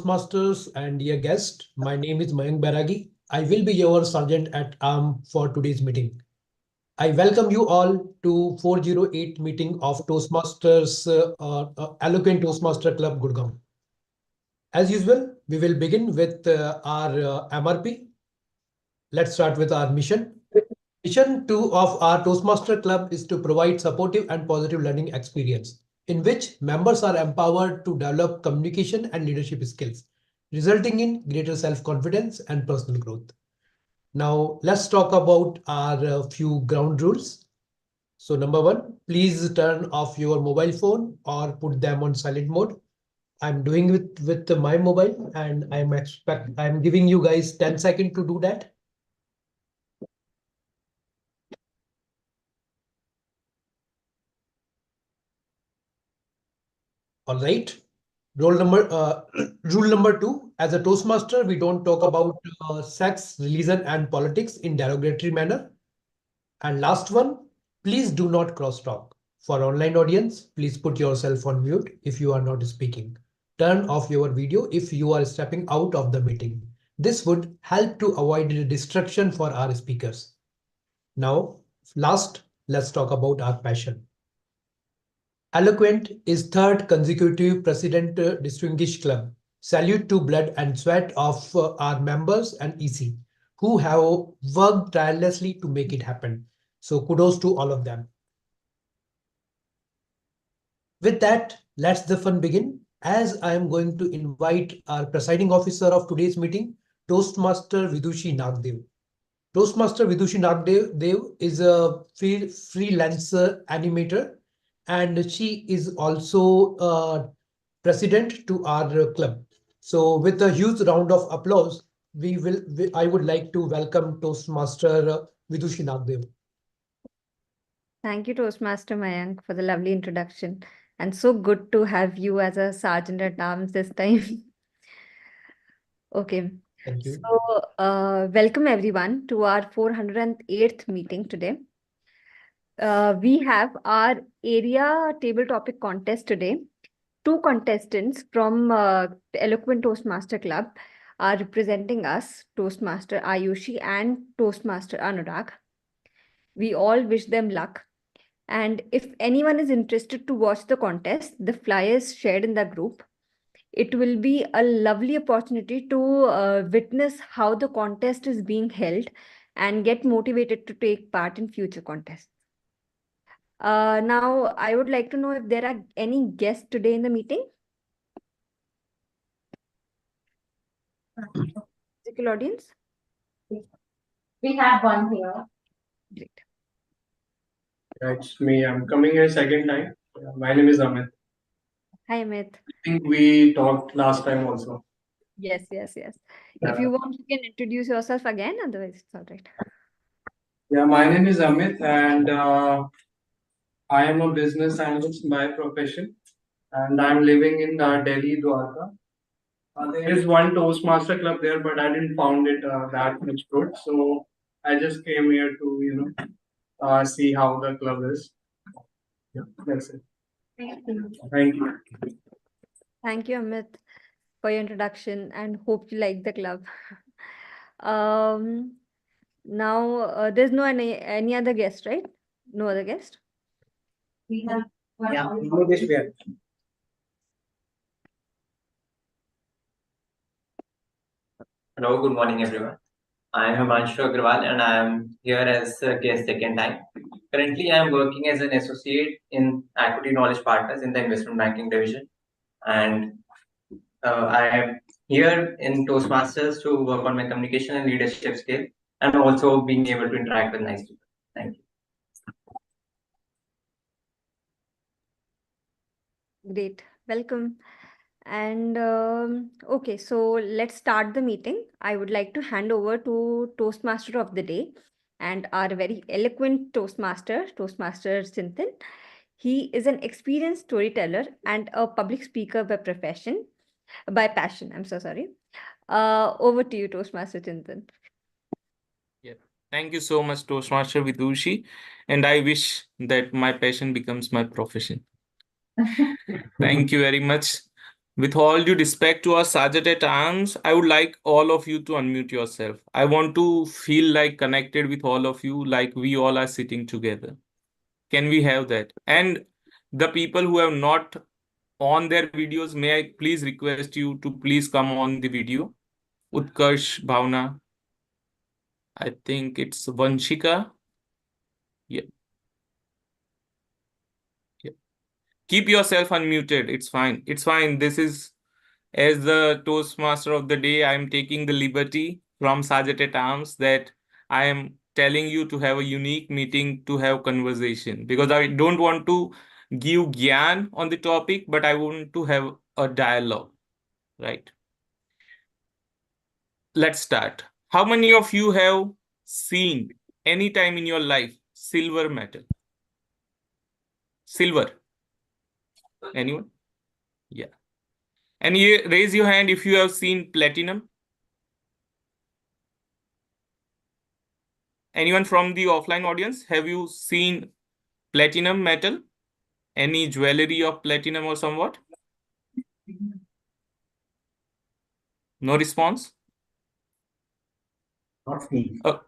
Toastmasters and dear guest, my name is Mayank Bairagi. I will be your sergeant at arm for today's meeting. I welcome you all to 408 meeting of Toastmasters Eloquent Toastmaster Club Gurgaon. As usual, we will begin with our MRP. Let's start with our mission. Mission 2 of our Toastmaster Club is to provide supportive and positive learning experience in which members are empowered to develop communication and leadership skills, resulting in greater self-confidence and personal growth. Now, let's talk about our few ground rules. So number one, please turn off your mobile phone or put them on silent mode. I'm doing with my mobile and I'm giving you guys 10 seconds to do that. All right. Rule number 2, as a Toastmaster, we don't talk about sex, religion, and politics in derogatory manner. And last one, please do not cross talk. For online audience, please put yourself on mute if you are not speaking. Turn off your video if you are stepping out of the meeting. This would help to avoid the distraction for our speakers. Now, last, let's talk about our passion. Eloquent is third consecutive President Distinguished Club. Salute to blood and sweat of our members and EC who have worked tirelessly to make it happen. So kudos to all of them. With that, let's the fun begin. As I am going to invite our presiding officer of today's meeting, Toastmaster Vidushi Nagdev. Toastmaster Vidushi Nagdev is a freelancer animator, and she is also president to our club. So with a huge round of applause, I would like to welcome Toastmaster Vidushi Nagdev. Thank you, Toastmaster Mayank, for the lovely introduction. And so good to have you as a sergeant at arms this time. Okay. Thank you. So, welcome everyone to our 408th meeting today. We have our area table topic contest today. Two contestants from the Eloquent Toastmaster Club are representing us, Toastmaster Ayushi and Toastmaster Anurag. We all wish them luck. And if anyone is interested to watch the contest, the flyers shared in the group. It will be a lovely opportunity to witness how the contest is being held and get motivated to take part in future contests. Now, I would like to know if there are any guests today in the meeting. Physical audience? We have one here. Great. That's me. I'm coming here second time. My name is Amit. Hi, Amit. I think we talked last time also. Yes. If you want, you can introduce yourself again. Otherwise, it's all right. Yeah, my name is Amit, and I am a business analyst by profession, and I'm living in Delhi, Dwarka. There is one Toastmaster club there, but I didn't found it that much good, so I just came here to see how the club is. Yeah, that's it. Thank you. Thank you. Thank you, Amit, for your introduction, and hope you like the club. Now, there's no any other guest, right? No other guest? We have one. Yeah, English there. Hello, good morning, everyone. I am Himanshu Agrawal and I am here as a guest second time. Currently, I am working as an associate in Equity Knowledge Partners in the investment banking division. And I am here in Toastmasters to work on my communication and leadership skill and also being able to interact with nice people. Thank you. Great, welcome. And okay, so let's start the meeting. I would like to hand over to Toastmaster of the day and our very eloquent Toastmaster Chintan. He is an experienced storyteller and a public speaker by passion. I'm so sorry. Over to you, Toastmaster Chintan. Yeah. Thank you so much, Toastmaster Vidushi. And I wish that my passion becomes my profession. Thank you very much. With all due respect to our Sergeant at Arms, I would like all of you to unmute yourself. I want to feel like connected with all of you, like we all are sitting together. Can we have that? And the people who have not on their videos, may I please request you to please come on the video? Utkarsh, Bhavna, I think it's Vanshika. Yeah. Yeah. Keep yourself unmuted. It's fine. It's fine. This is, as the Toastmaster of the day, I am taking the liberty from Sergeant at Arms that I am telling you to have a unique meeting, to have conversation, because I don't want to give gyan on the topic, but I want to have a dialogue, right? Let's start. How many of you have seen any time in your life silver metal? Silver. Anyone? Yeah. And you raise your hand if you have seen platinum. Anyone from the offline audience? Have you seen platinum metal? Any jewelry of platinum or somewhat? No response? Oh.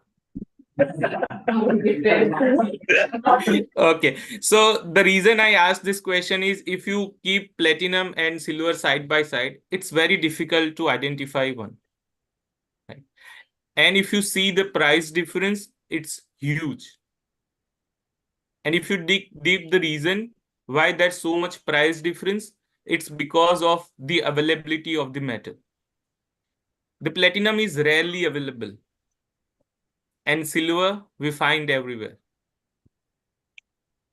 Okay. So the reason I asked this question is, if you keep platinum and silver side by side, it's very difficult to identify one. Right? And if you see the price difference, it's huge. And if you dig deep the reason why there's so much price difference, it's because of the availability of the metal. The platinum is rarely available, and silver we find everywhere.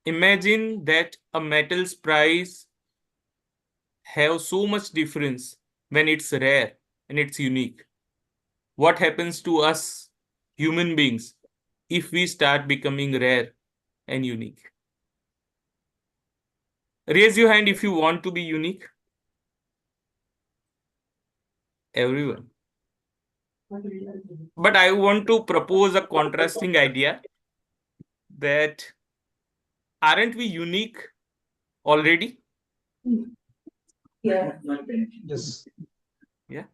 Imagine that a metal's price have so much difference when it's rare and it's unique. What happens to us human beings if we start becoming rare and unique? Raise your hand if you want to be unique. Everyone. But I want to propose a contrasting idea that aren't we unique already? Yeah. Yes. Yeah.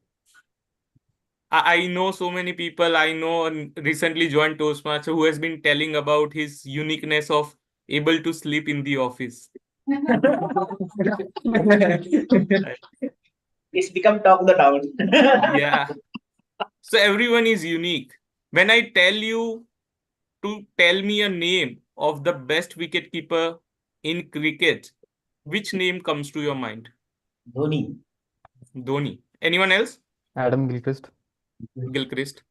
I know so many people. I know recently joined Toastmaster who has been telling about his uniqueness of able to sleep in the office. It's become talk the town. Yeah. So everyone is unique. When I tell you to tell me a name of the best wicketkeeper in cricket, which name comes to your mind? Dhoni. Dhoni. Anyone else? Adam Gilchrist. Gilchrist.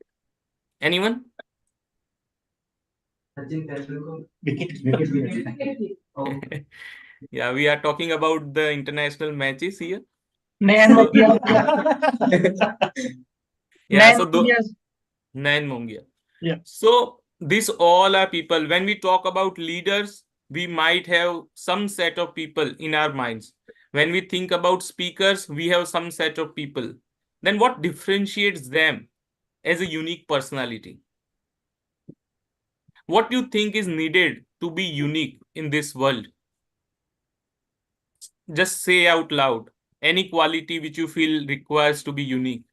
Anyone? Yeah, we are talking about the international matches here. So, yeah, so Nayan Mongia. Yeah. So these all are people. When we talk about leaders, we might have some set of people in our minds. When we think about speakers, we have some set of people. Then what differentiates them as a unique personality? What do you think is needed to be unique in this world? Just say out loud any quality which you feel requires to be unique.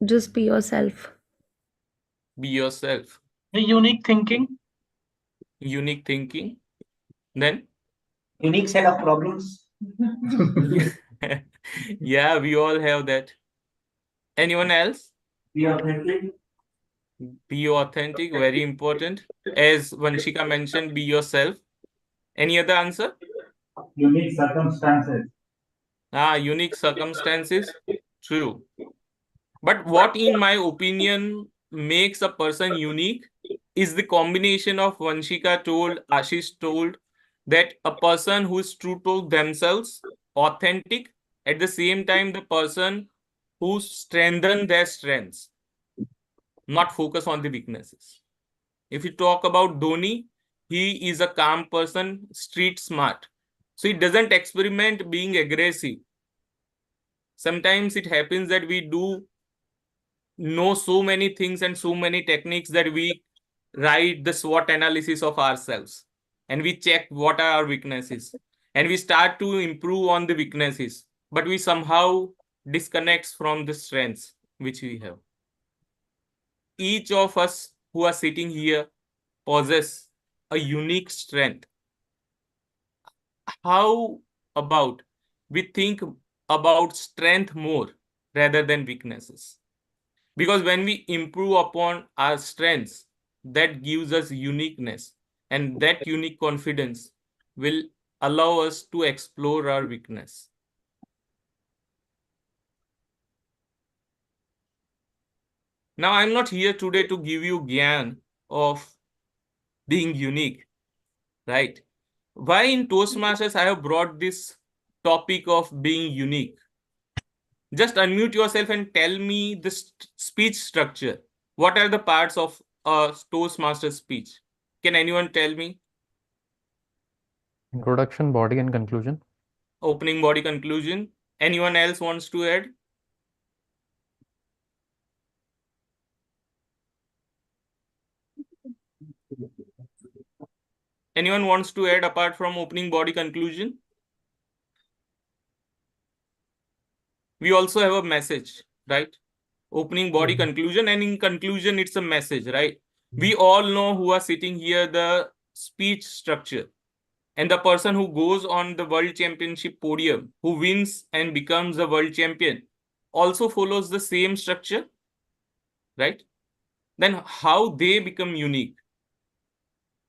Just be yourself. Be yourself. Unique thinking. Unique thinking. Then? Unique set of problems. Yeah, we all have that. Anyone else? Be authentic. Be authentic, very important. As Vanshika mentioned, be yourself. Any other answer? Unique circumstances. Unique circumstances. True. But what, in my opinion, makes a person unique is the combination of Vanshika told, Ashish told, that a person who is true to themselves, authentic, at the same time, the person who strengthen their strengths, not focus on the weaknesses. If you talk about Dhoni, he is a calm person, street smart. So he doesn't experiment being aggressive. Sometimes it happens that we do know so many things and so many techniques that we write the SWOT analysis of ourselves and we check what are our weaknesses and we start to improve on the weaknesses. but we somehow disconnect from the strengths which we have. Each of us who are sitting here possess a unique strength. How about we think about strength more rather than weaknesses? Because when we improve upon our strengths, that gives us uniqueness, and that unique confidence will allow us to explore our weakness. Now, I'm not here today to give you gyan of being unique, right? Why in Toastmasters I have brought this topic of being unique? Just unmute yourself and tell me the speech structure. What are the parts of a Toastmaster speech? Can anyone tell me? Introduction, body, and conclusion. Opening, body, conclusion. Anyone else wants to add? Anyone wants to add apart from opening, body, conclusion? We also have a message, right? Opening, body, conclusion, and in conclusion, it's a message, right? We all know who are sitting here the speech structure. And the person who goes on the world championship podium, who wins and becomes a world champion, also follows the same structure, right? Then how they become unique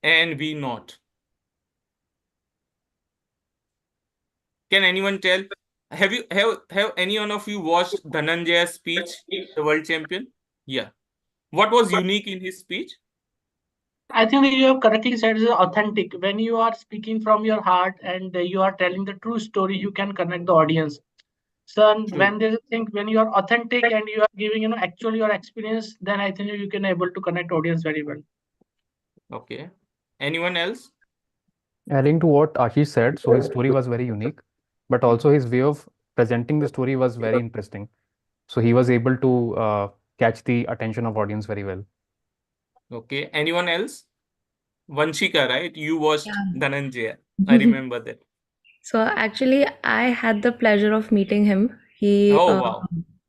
and we not? Can anyone tell? Have any one of you watched Dhananjay's speech, the world champion? Yeah. What was unique in his speech? I think you have correctly said is authentic. When you are speaking from your heart and you are telling the true story, you can connect the audience. So True. when there's a thing, when you are authentic and you are giving, actually your experience, then I think you can able to connect audience very well. Okay. Anyone else? Adding to what Ashish said, so his story was very unique, but also his way of presenting the story was very interesting. So he was able to catch the attention of audience very well. Okay. Anyone else? Vanshika, right? You watched Yeah. Dhananjaya. I remember that. So actually, I had the pleasure of meeting him. He Oh, wow.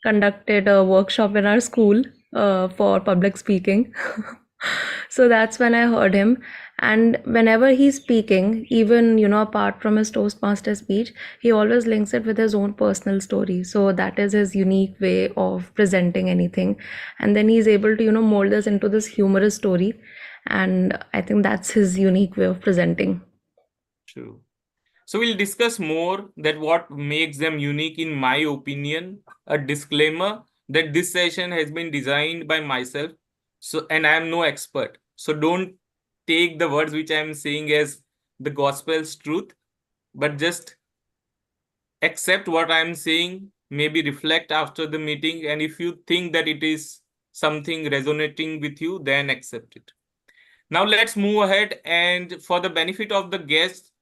conducted a workshop in our school for public speaking. So that's when I heard him. And whenever he's speaking, even, apart from his Toastmaster speech, he always links it with his own personal story. So that is his unique way of presenting anything. And then he's able to, mold this into this humorous story. And I think that's his unique way of presenting. True. So we'll discuss more that what makes them unique in my opinion. A disclaimer that this session has been designed by myself. So, and I am no expert. So don't take the words which I am saying as the gospel's truth, but just accept what I am saying, maybe reflect after the meeting. And if you think that it is something resonating with you, then accept it. Now let's move ahead, and for the benefit of the guests,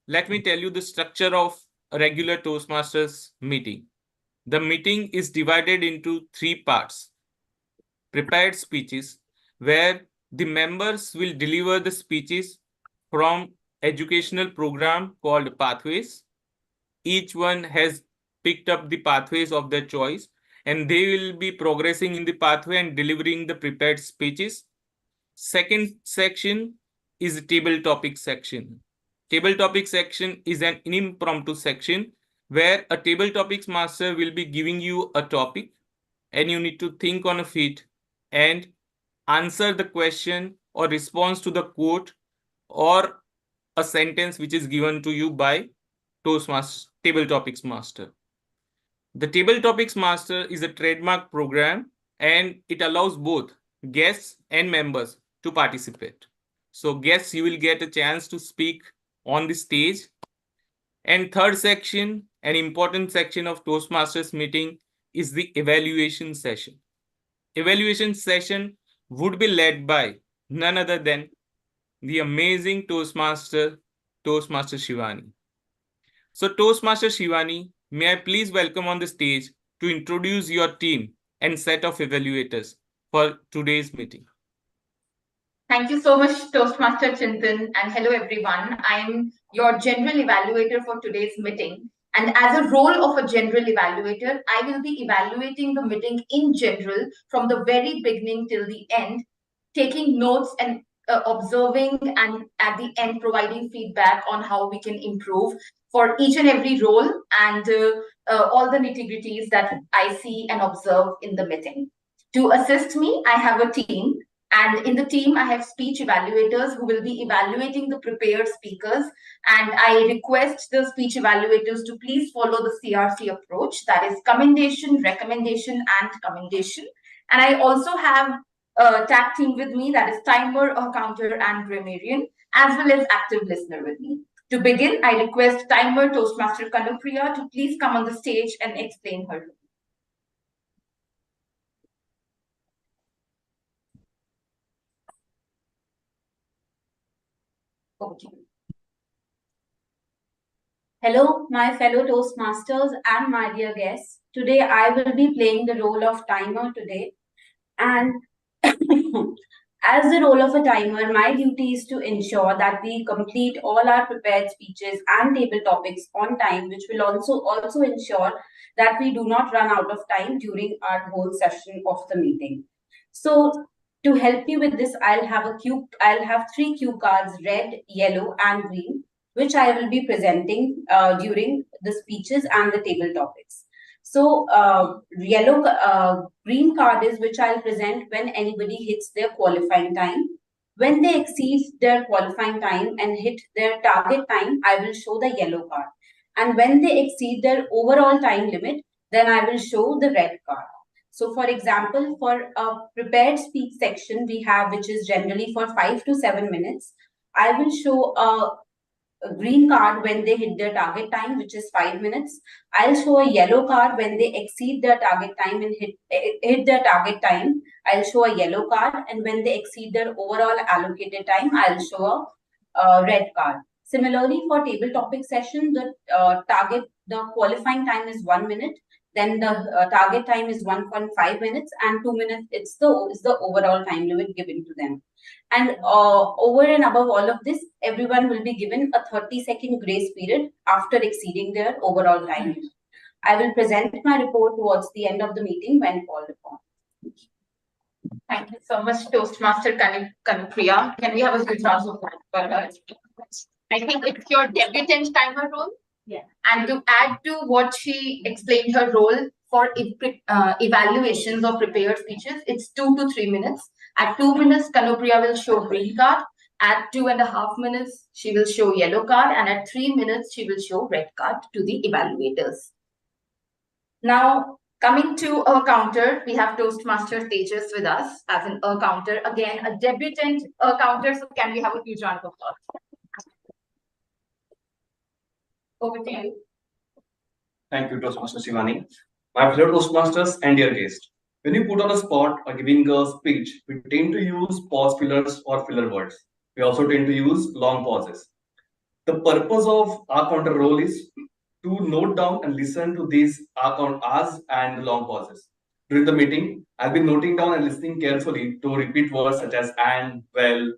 let me tell you the structure of a regular Toastmasters meeting. The meeting is divided into 3 parts. Prepared speeches, where the members will deliver the speeches from educational program called Pathways. Each one has picked up the pathways of their choice, and they will be progressing in the pathway and delivering the prepared speeches. Second section is the table topic section. Table topic section is an impromptu section where a table topics master will be giving you a topic and you need to think on a feet and answer the question or response to the quote or a sentence which is given to you by Toastmaster, table topics master. The table topics master is a trademark program and it allows both guests and members to participate. So guests, you will get a chance to speak on the stage. And third section, an important section of Toastmasters meeting is the evaluation session. Evaluation session would be led by none other than the amazing Toastmaster Shivani. So Toastmaster Shivani, may I please welcome on the stage to introduce your team and set of evaluators for today's meeting. Thank you so much, Toastmaster Chintan, and hello everyone. I am your general evaluator for today's meeting. And as a role of a general evaluator, I will be evaluating the meeting in general from the very beginning till the end, taking notes and observing, and at the end providing feedback on how we can improve for each and every role, and all the nitty-gritties that I see and observe in the meeting. To assist me, I have a team, and in the team, I have speech evaluators who will be evaluating the prepared speakers. And I request the speech evaluators to please follow the CRC approach, that is commendation, recommendation, and commendation. And I also have a tag team with me, that is timer, a counter, and grammarian, as well as active listener with me. To begin, I request timer Toastmaster Kanupriya to please come on the stage and explain her role. Over to you. Hello, my fellow Toastmasters and my dear guests. Today I will be playing the role of timer today. And as the role of a timer, my duty is to ensure that we complete all our prepared speeches and table topics on time, which will also ensure that we do not run out of time during our whole session of the meeting. So to help me with this, I'll have 3 cue cards, red, yellow, and green, which I will be presenting during the speeches and the table topics. So green card is which I'll present when anybody hits their qualifying time. When they exceed their qualifying time and hit their target time, I will show the yellow card. And when they exceed their overall time limit, then I will show the red card. So for example, for a prepared speech section we have, which is generally for 5 to 7 minutes, I will show a green card when they hit their target time, which is 5 minutes. I'll show a yellow card when they exceed their target time and hit their target time. I'll show a yellow card, and when they exceed their overall allocated time, I'll show a red card. Similarly, for table topic session, the qualifying time is 1 minute. Then the target time is 1.5 minutes, and 2 minutes is the overall time limit given to them. And over and above all of this, everyone will be given a 30-second grace period after exceeding their overall time. I will present my report towards the end of the meeting when called upon. Thank you so much, Toastmaster Kanupriya. Can we have a good round of applause? I think it's your debutant timer role. Yeah. And to add to what she explained, her role for evaluations of prepared speeches, it's 2 to 3 minutes. At 2 minutes, Kanupriya will show green card. At 2.5 minutes, she will show yellow card. And at 3 minutes, she will show red card to the evaluators. Now, coming to a counter, we have Toastmaster Tejas with us as an counter. Again, a debutant counter. So can we have a huge round of applause? Over to you. Thank you, Toastmaster Shivani. My fellow Toastmasters and dear guest. When you put on a spot or giving a speech, we tend to use pause fillers or filler words. We also tend to use long pauses. The purpose of our counter role is to note down and listen to these ahs and long pauses. During the meeting, I'll be noting down and listening carefully to repeat words such as and, well,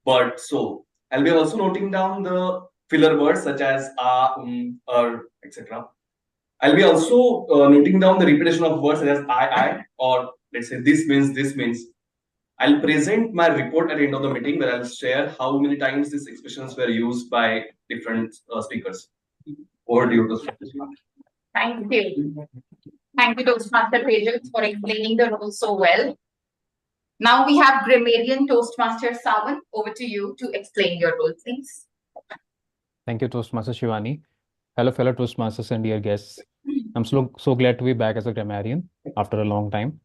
but, so. I'll be also noting down the filler words such as etc. I'll be also noting down the repetition of words such as I, or let's say this means. I'll present my report at the end of the meeting where I'll share how many times these expressions were used by different speakers. Over to you, Toastmaster. Thank you. Thank you, Toastmaster Tejas, for explaining the role so well. Now we have grammarian Toastmaster Sawan. Over to you to explain your role, please. Thank you, Toastmaster Shivani. Hello, fellow Toastmasters and dear guests. I'm so glad to be back as a grammarian after a long time.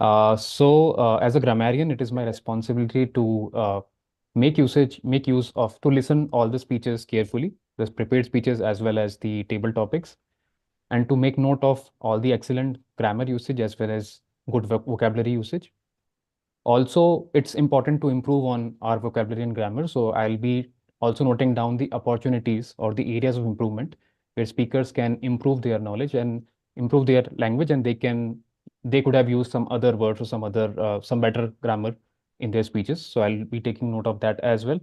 As a grammarian, it is my responsibility to to listen all the speeches carefully, the prepared speeches as well as the table topics, and to make note of all the excellent grammar usage as well as good vocabulary usage. Also, it's important to improve on our vocabulary and grammar. So I'll be also noting down the opportunities or the areas of improvement where speakers can improve their knowledge and improve their language, and they could have used some other words or some better grammar in their speeches. So I'll be taking note of that as well.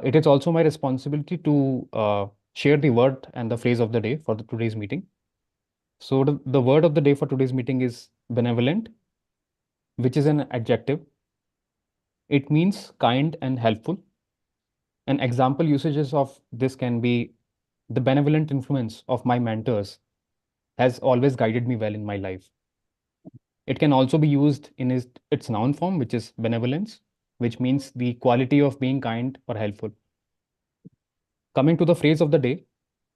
It is also my responsibility to share the word and the phrase of the day for today's meeting. So the word of the day for today's meeting is benevolent, which is an adjective. It means kind and helpful. An example usages of this can be the benevolent influence of my mentors has always guided me well in my life. It can also be used in its noun form, which is benevolence, which means the quality of being kind or helpful. Coming to the phrase of the day.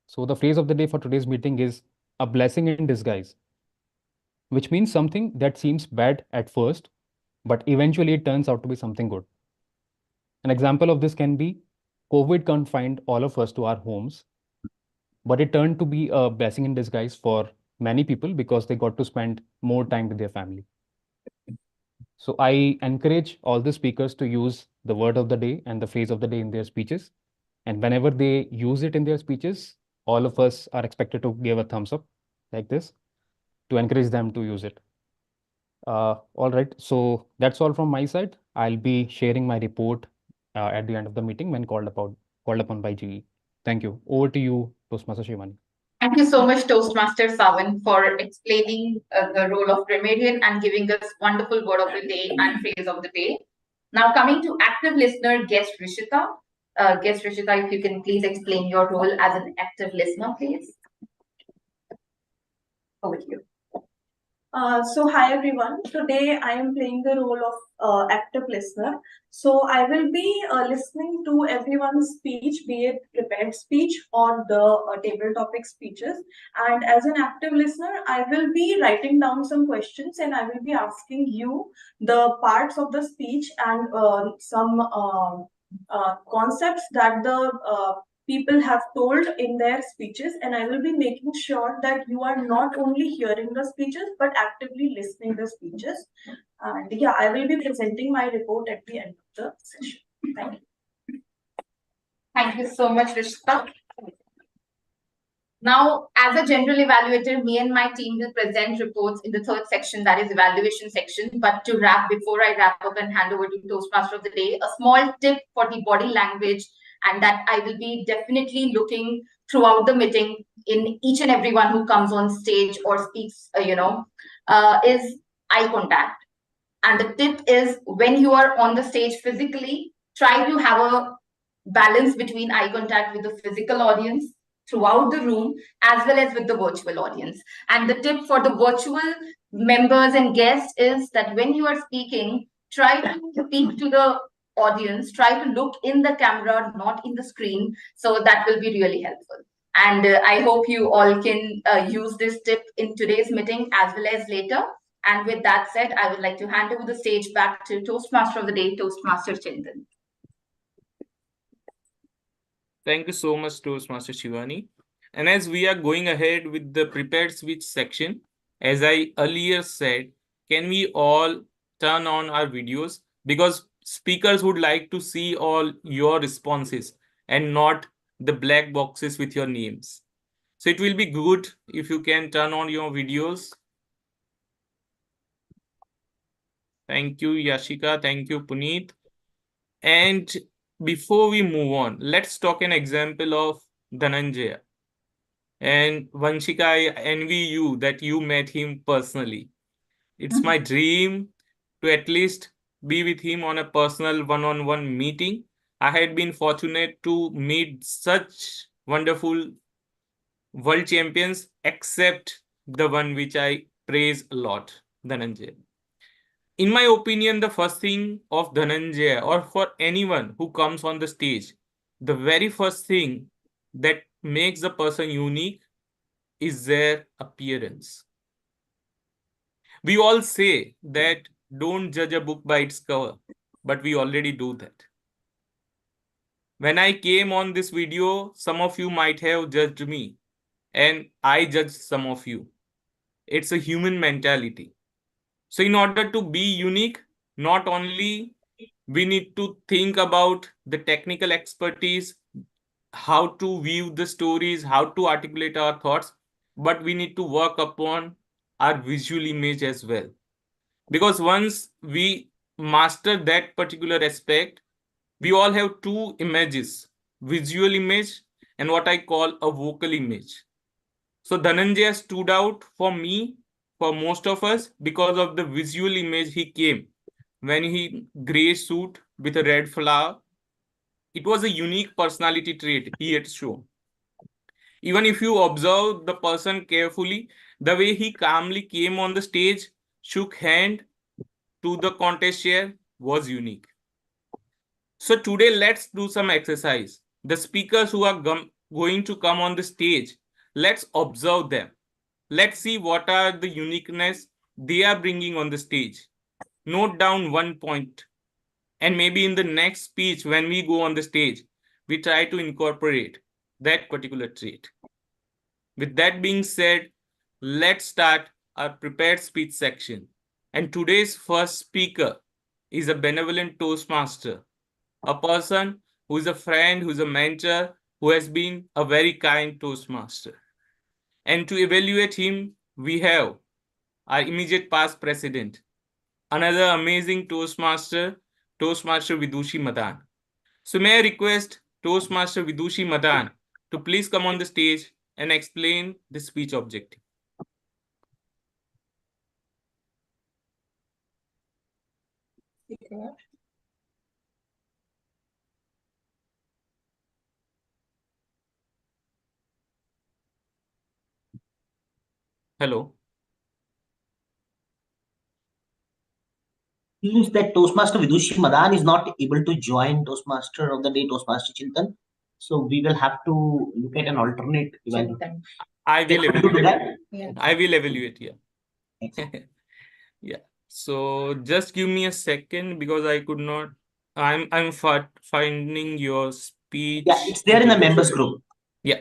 So the phrase of the day for today's meeting is a blessing in disguise, which means something that seems bad at first, but eventually it turns out to be something good. An example of this can be COVID confined all of us to our homes, but it turned to be a blessing in disguise for many people because they got to spend more time with their family. So I encourage all the speakers to use the word of the day and the phrase of the day in their speeches. And whenever they use it in their speeches, all of us are expected to give a thumbs up like this to encourage them to use it. All right, so that's all from my side. I'll be sharing my report at the end of the meeting when called upon by GE. Thank you. Over to you, Toastmaster Shivani. Thank you so much, Toastmaster Savan, for explaining the role of grammarian and giving us wonderful word of the day and phrase of the day. Now coming to active listener, guest Rishita. Guest Rishita, if you can please explain your role as an active listener, please. Over to you. So hi everyone. Today I am playing the role of active listener. So I will be listening to everyone's speech, be it prepared speech or the table topic speeches. And as an active listener, I will be writing down some questions and I will be asking you the parts of the speech and some concepts that the people have told in their speeches, and I will be making sure that you are not only hearing the speeches but actively listening the speeches. And yeah, I will be presenting my report at the end of the session. Thank you. Thank you so much, Rishita. Now, as a general evaluator, me and my team will present reports in the third section, that is evaluation section. But to before I wrap up and hand over to Toastmaster of the day, a small tip for the body language, and that I will be definitely looking throughout the meeting in each and everyone who comes on stage or speaks, is eye contact. And the tip is, when you are on the stage physically, try to have a balance between eye contact with the physical audience throughout the room as well as with the virtual audience. And the tip for the virtual members and guests is that when you are speaking, try to speak to the audience, try to look in the camera, not in the screen. So that will be really helpful. And I hope you all can use this tip in today's meeting as well as later. And with that said, I would like to hand over the stage back to Toastmaster of the day, Toastmaster Chintan. Thank you so much, Toastmaster Shivani. And as we are going ahead with the prepared speech section, as I earlier said, can we all turn on our videos? Because speakers would like to see all your responses and not the black boxes with your names. So it will be good if you can turn on your videos. Thank you, Yashika. Thank you, Puneet. And before we move on, let's talk an example of Dhananjaya. And Vanshika, I envy you that you met him personally. It's my dream to at least be with him on a personal one-on-one meeting. I had been fortunate to meet such wonderful world champions, except the one which I praise a lot, Dhananjaya. In my opinion, the first thing of Dhananjaya, or for anyone who comes on the stage, the very first thing that makes the person unique is their appearance. We all say that don't judge a book by its cover, but we already do that. When I came on this video, some of you might have judged me, and I judged some of you. It's a human mentality. So in order to be unique, not only we need to think about the technical expertise, how to view the stories, how to articulate our thoughts, but we need to work upon our visual image as well. Because once we master that particular aspect, we all have two images, visual image and what I call a vocal image. So Dhananjay stood out for me, for most of us, because of the visual image he came when he gray suit with a red flower. It was a unique personality trait he had shown. Even if you observe the person carefully, the way he calmly came on the stage, shook hand to the contest chair was unique. So today let's do some exercise. The speakers who are going to come on the stage, let's observe them. Let's see what are the uniqueness they are bringing on the stage. Note down one point, and maybe in the next speech when we go on the stage, we try to incorporate that particular trait. With that being said, let's start our prepared speech section. And today's first speaker is a benevolent Toastmaster, a person who is a friend, who is a mentor, who has been a very kind Toastmaster. And to evaluate him, we have our immediate past president, another amazing Toastmaster, Toastmaster Vidushi Madan. So may I request Toastmaster Vidushi Madan to please come on the stage and explain the speech objective. Hello. Seems that Toastmaster Vidushi Madan is not able to join Toastmaster of the Day, Toastmaster Chintan. So we will have to look at an alternate event. I will evaluate. Yeah. I will evaluate, yeah. Yeah. So just give me a second because I could not. I'm finding your speech. Yeah, it's there in the members group. Yeah.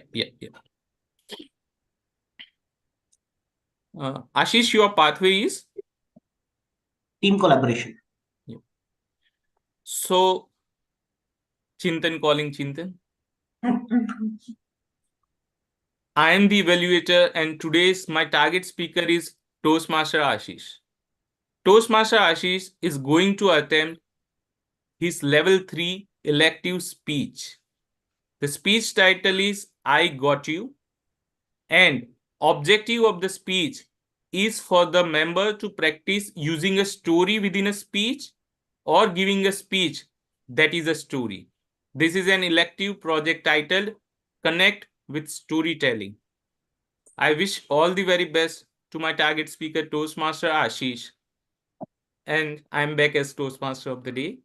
Ashish, your pathway is team collaboration. Yeah. So Chintan calling Chintan. I am the evaluator, and today's my target speaker is Toastmaster Ashish. Toastmaster Ashish is going to attempt his level 3 elective speech. The speech title is I Got You, and objective of the speech is for the member to practice using a story within a speech or giving a speech that is a story. This is an elective project titled Connect with Storytelling. I wish all the very best to my target speaker, Toastmaster Ashish. And I'm back as Toastmaster of the Day.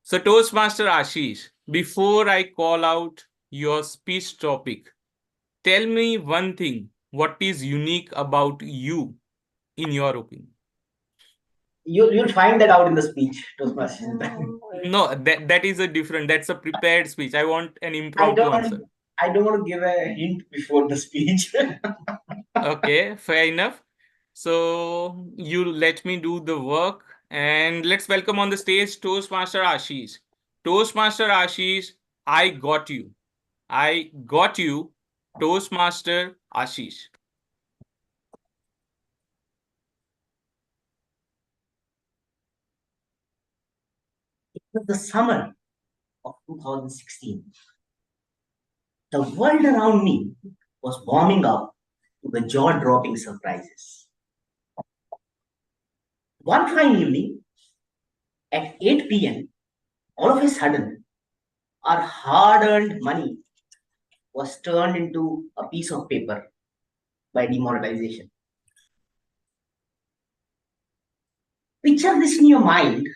So Toastmaster Ashish, before I call out your speech topic, tell me one thing, what is unique about you, in your opinion? You'll find that out in the speech, Toastmaster. No, that is a different, that's a prepared speech. I want an impromptu answer. I don't want to give a hint before the speech. Okay, fair enough. So you let me do the work and let's welcome on the stage Toastmaster Ashish. Toastmaster Ashish, I got you. I got you, Toastmaster Ashish. It was the summer of 2016. The world around me was warming up to the jaw-dropping surprises. One fine evening, at 8 p.m., all of a sudden, our hard-earned money was turned into a piece of paper by demonetization. Picture this in your mind,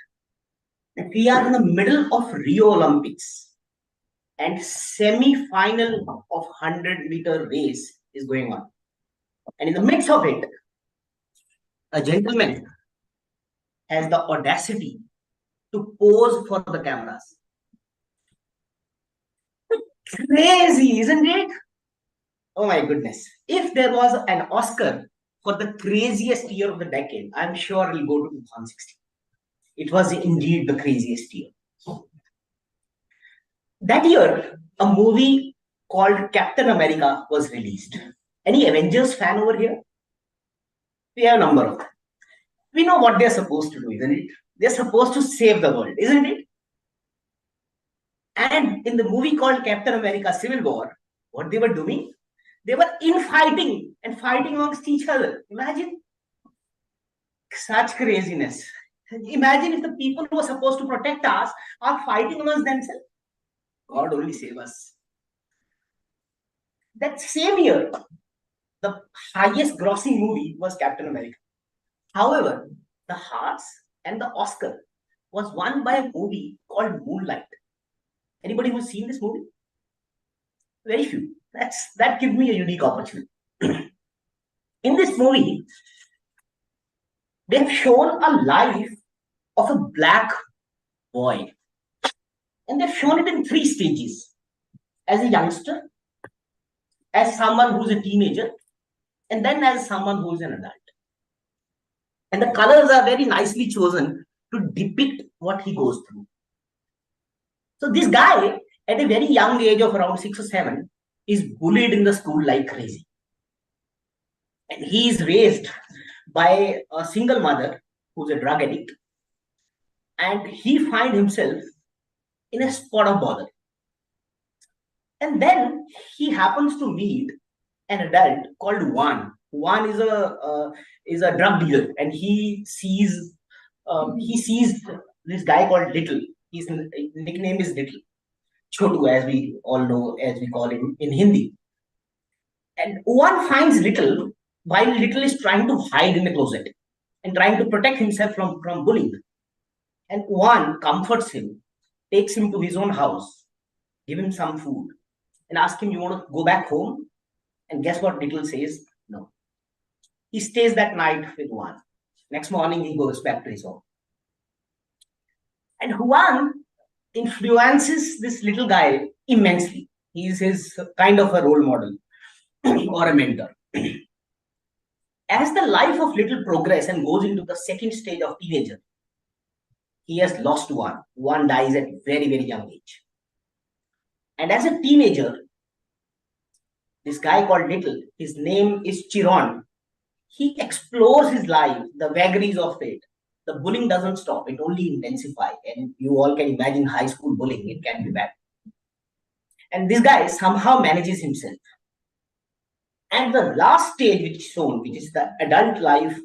that we are in the middle of Rio Olympics and semi-final of 100-meter race is going on. And in the midst of it, a gentleman has the audacity to pose for the cameras. Crazy, isn't it? Oh my goodness. If there was an Oscar for the craziest year of the decade, I'm sure it'll go to 2016. It was indeed the craziest year. That year, a movie called Captain America was released. Any Avengers fan over here? We have a number of them. We know what they're supposed to do, isn't it? They're supposed to save the world, isn't it? And in the movie called Captain America Civil War, What they were doing? They were infighting and fighting amongst each other. Imagine such craziness. Imagine if the people who are supposed to protect us are fighting amongst themselves. God only save us. That same year, the highest grossing movie was Captain America. However, the Hearts and the Oscar was won by a movie called Moonlight. Anybody who's seen this movie? Very few. That gives me a unique opportunity. In this movie, they've shown a life of a black boy. And they've shown it in 3 stages. As a youngster, as someone who's a teenager, and then as someone who's an adult. And the colors are very nicely chosen to depict what he goes through. So this guy, at a very young age of around 6 or 7, is bullied in the school like crazy. And he is raised by a single mother who's a drug addict. And he finds himself in a spot of bother. And then he happens to meet an adult called Juan. Juan is a drug dealer, and he sees this guy called Little. His nickname is Little, Chotu, as we all know, as we call him in Hindi. And Juan finds Little while Little is trying to hide in the closet and trying to protect himself from bullying. And Juan comforts him, takes him to his own house, give him some food, and ask him, "You want to go back home?" And guess what Little says? No. He stays that night with Juan. Next morning, he goes back to his home. And Juan influences this little guy immensely. He is his kind of a role model or a mentor. As the life of Little progresses and goes into the second stage of teenager, he has lost Juan. Juan dies at very, very young age. And as a teenager, this guy called Little, his name is Chiron. He explores his life, the vagaries of it. The bullying doesn't stop, it only intensifies. And you all can imagine high school bullying, it can be bad. And this guy somehow manages himself. And the last stage which is shown, which is the adult life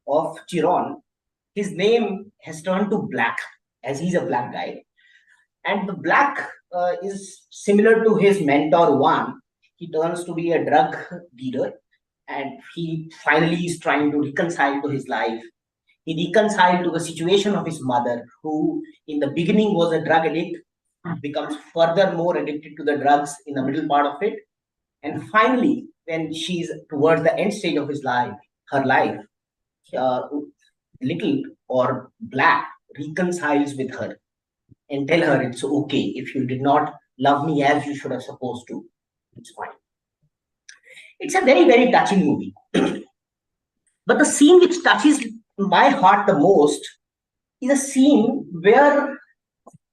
of Chiron, his name has turned to black, as he's a black guy. And the black is similar to his mentor Juan. He turns to be a drug dealer, and he finally is trying to reconcile to his life. He reconciled to the situation of his mother, who in the beginning was a drug addict, becomes further more addicted to the drugs in the middle part of it. And finally, when she's towards the end stage of her life, Little or Black reconciles with her and tell her it's okay. If you did not love me as you should have supposed to, it's fine. It's a very, very touching movie. But the scene which touches my heart the most is a scene where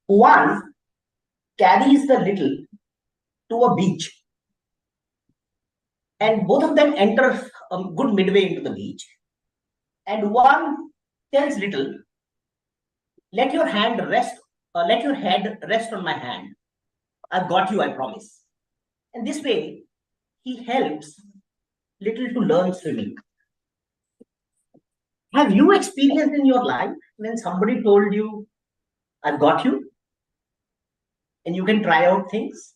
one carries the Little to a beach. And both of them enter a good midway into the beach. And one tells Little, let your head rest on my hand. I've got you, I promise. And this way, he helps Little to learn swimming. Have you experienced in your life when somebody told you, I've got you, and you can try out things?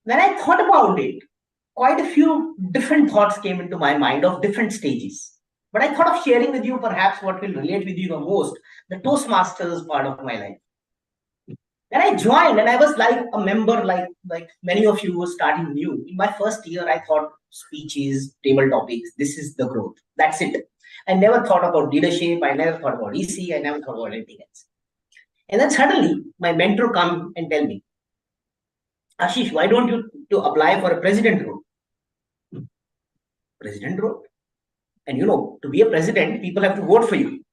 When I thought about it, quite a few different thoughts came into my mind of different stages. But I thought of sharing with you perhaps what will relate with you the most, the Toastmasters part of my life. When I joined, and I was like a member, like many of you were starting new. In my first year, I thought speeches, table topics, this is the growth. That's it. I never thought about leadership. I never thought about EC. I never thought about anything else. And then suddenly, my mentor come and tell me, Ashish, why don't you to apply for a president role? President role? And you know, to be a president, people have to vote for you.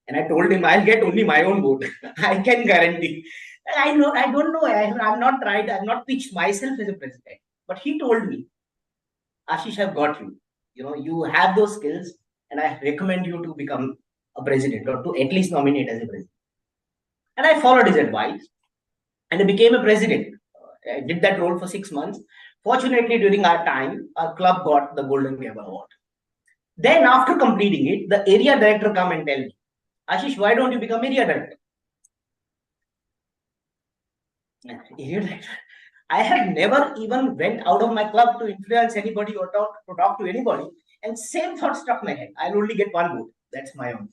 And I told him, I'll get only my own vote. I can guarantee. I don't know. I've not tried. I've not pitched myself as a president. But he told me, Ashish, I've got you. You know, you have those skills, and I recommend you to become a president or to at least nominate as a president. And I followed his advice, and I became a president I did that role for 6 months. Fortunately, during our time, our club got the Golden Gavel Award. Then, after completing it, the area director come and tell me, Ashish, why don't you become area director? Area director. I have never even went out of my club to influence anybody or talk to anybody. And same thought struck my head. I'll only get one vote. That's my own.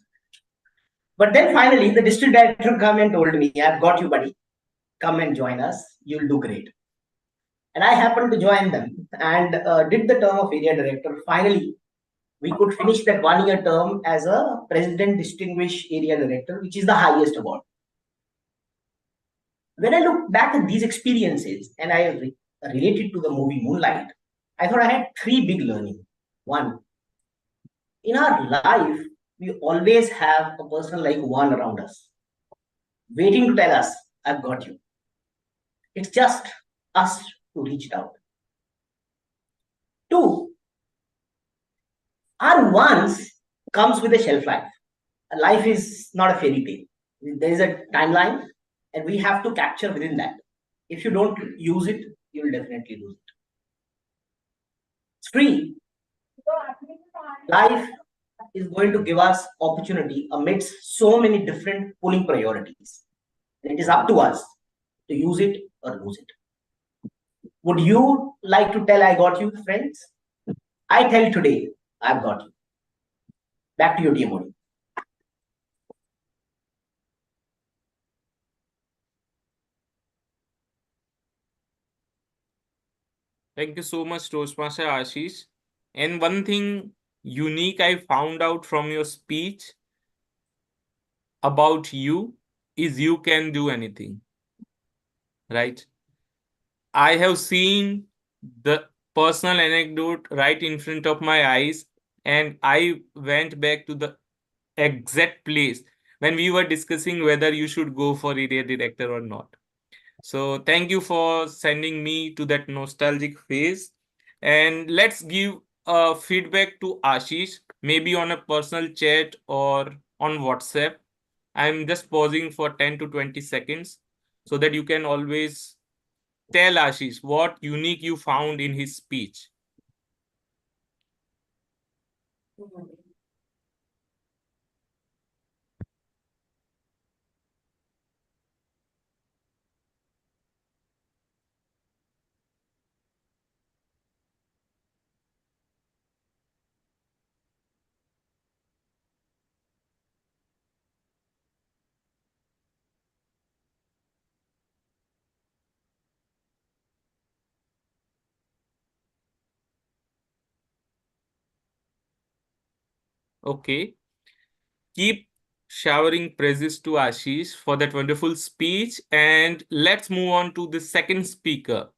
But then finally, the district director come and told me, I've got you, buddy. Come and join us. You'll do great. And I happened to join them and did the term of area director. Finally, we could finish that 1 year term as a President Distinguished Area Director, which is the highest award. When I look back at these experiences and I related to the movie Moonlight, I thought I had three big learnings. One, in our life, we always have a person like one around us, waiting to tell us, I've got you. It's just us to reach it out. Two, our once comes with a shelf life. Life is not a fairy tale. There is a timeline, and we have to capture within that. If you don't use it, you will definitely lose it. Three, life is going to give us opportunity amidst so many different pulling priorities. And it is up to us to use it or lose it. Would you like to tell I got you, friends? I tell today, I've got you. Back to you, dear Modi. Thank you so much, Toastmaster Ashish. And one thing unique I found out from your speech about you is you can do anything, right? I have seen the personal anecdote right in front of my eyes, and I went back to the exact place when we were discussing whether you should go for area director or not. So thank you for sending me to that nostalgic phase. And let's give feedback to Ashish, maybe on a personal chat or on WhatsApp. I'm just pausing for 10 to 20 seconds so that you can always tell Ashish what unique you found in his speech. Okay. Keep showering praises to Ashish for that wonderful speech. And let's move on to the second speaker,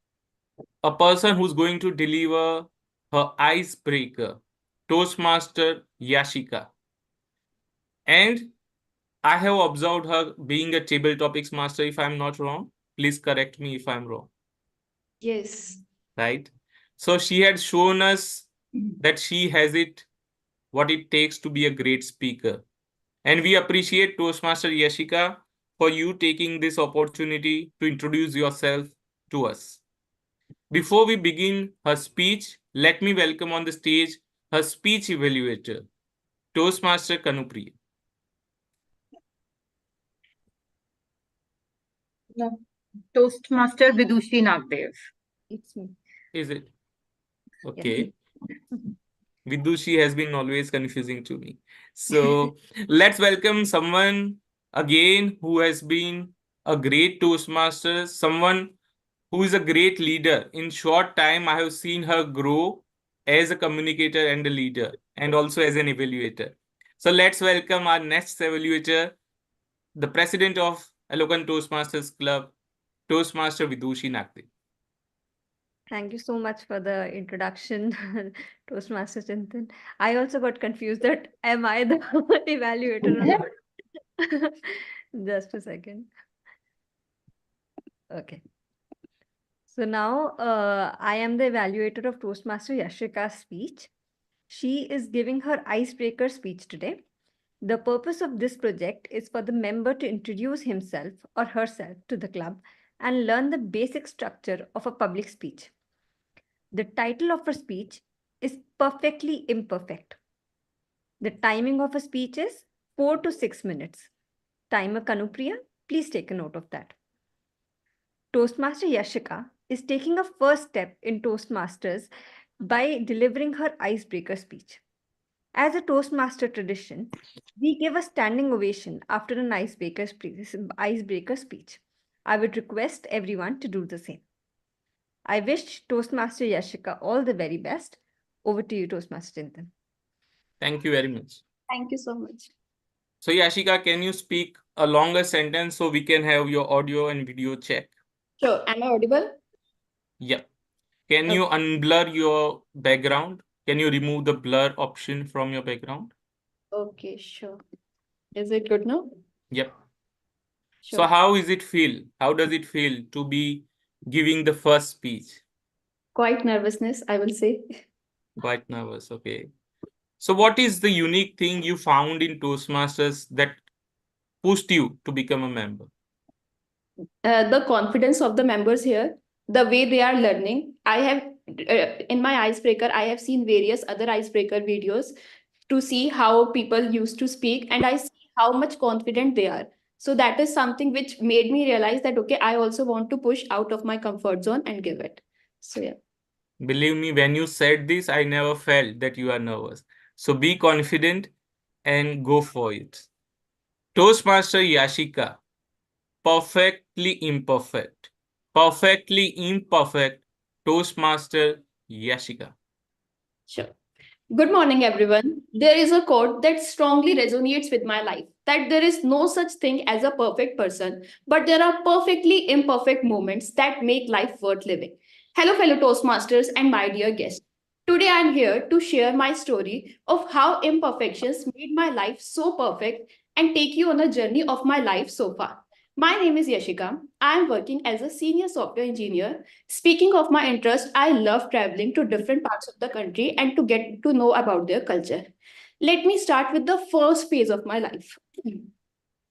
a person who's going to deliver her icebreaker, Toastmaster Yashika. And I have observed her being a table topics master, if I'm not wrong. Please correct me if I'm wrong. Yes. Right? So she had shown us that she has what it takes to be a great speaker. And we appreciate Toastmaster Yashika for you taking this opportunity to introduce yourself to us. Before we begin her speech, let me welcome on the stage her speech evaluator, Toastmaster Kanupriya. No. Toastmaster Vidushi Nagdev. It's me. Is it? Okay. Vidushi has been always confusing to me. So let's welcome someone again who has been a great Toastmaster, someone who is a great leader. In short time, I have seen her grow as a communicator and a leader, and also as an evaluator. So let's welcome our next evaluator, the president of Eloquent Toastmasters Club, Toastmaster Vidushi Nagdev. Thank you so much for the introduction, Toastmaster Chintan. I also got confused that am I the evaluator or not? Just a second. Okay. So now I am the evaluator of Toastmaster Yashika's speech. She is giving her icebreaker speech today. The purpose of this project is for the member to introduce himself or herself to the club and learn the basic structure of a public speech. The title of a speech is Perfectly Imperfect. The timing of a speech is 4 to 6 minutes. Timer Kanupriya, please take a note of that. Toastmaster Yashika is taking a first step in Toastmasters by delivering her icebreaker speech. As a Toastmaster tradition, we give a standing ovation after an icebreaker speech. I would request everyone to do the same. I wish Toastmaster Yashika all the very best. Over to you, Toastmaster Chintan. Thank you very much. Thank you so much. So Yashika, can you speak a longer sentence so we can have your audio and video check? Sure. Am I audible? Yeah. Can you unblur your background? Can you remove the blur option from your background? Okay, sure. Is it good now? Yep. Sure. So how is it feel? How does it feel to be giving the first speech? Quite nervousness, I will say. Quite nervous. Okay. So what is the unique thing you found in Toastmasters that pushed you to become a member? The confidence of the members here, the way they are learning. I have, in my icebreaker, I have seen various other icebreaker videos to see how people used to speak, and I see how much confident they are. So that is something which made me realize that, okay, I also want to push out of my comfort zone and give it. So, yeah. Believe me, when you said this, I never felt that you are nervous. So be confident and go for it. Toastmaster Yashika, perfectly imperfect. Perfectly imperfect. Toastmaster Yashika. Sure. Good morning, everyone. There is a quote that strongly resonates with my life, that there is no such thing as a perfect person, but there are perfectly imperfect moments that make life worth living. Hello, fellow Toastmasters and my dear guests. Today, I'm here to share my story of how imperfections made my life so perfect and take you on a journey of my life so far. My name is Yashika. I am working as a senior software engineer. Speaking of my interest, I love traveling to different parts of the country and to get to know about their culture. Let me start with the first phase of my life.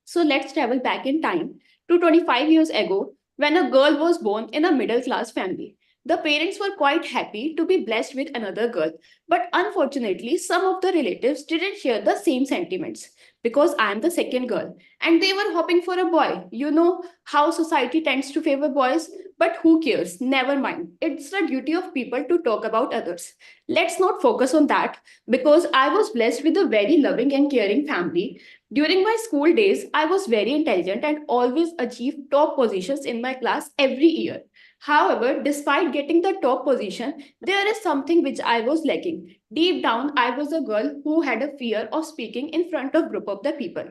So let's travel back in time to 25 years ago when a girl was born in a middle class family. The parents were quite happy to be blessed with another girl, but unfortunately, some of the relatives didn't share the same sentiments because I am the second girl and they were hoping for a boy. You know how society tends to favor boys, but who cares? Never mind. It's the duty of people to talk about others. Let's not focus on that because I was blessed with a very loving and caring family. During my school days, I was very intelligent and always achieved top positions in my class every year. However, despite getting the top position, there is something which I was lacking. Deep down, I was a girl who had a fear of speaking in front of group of the people.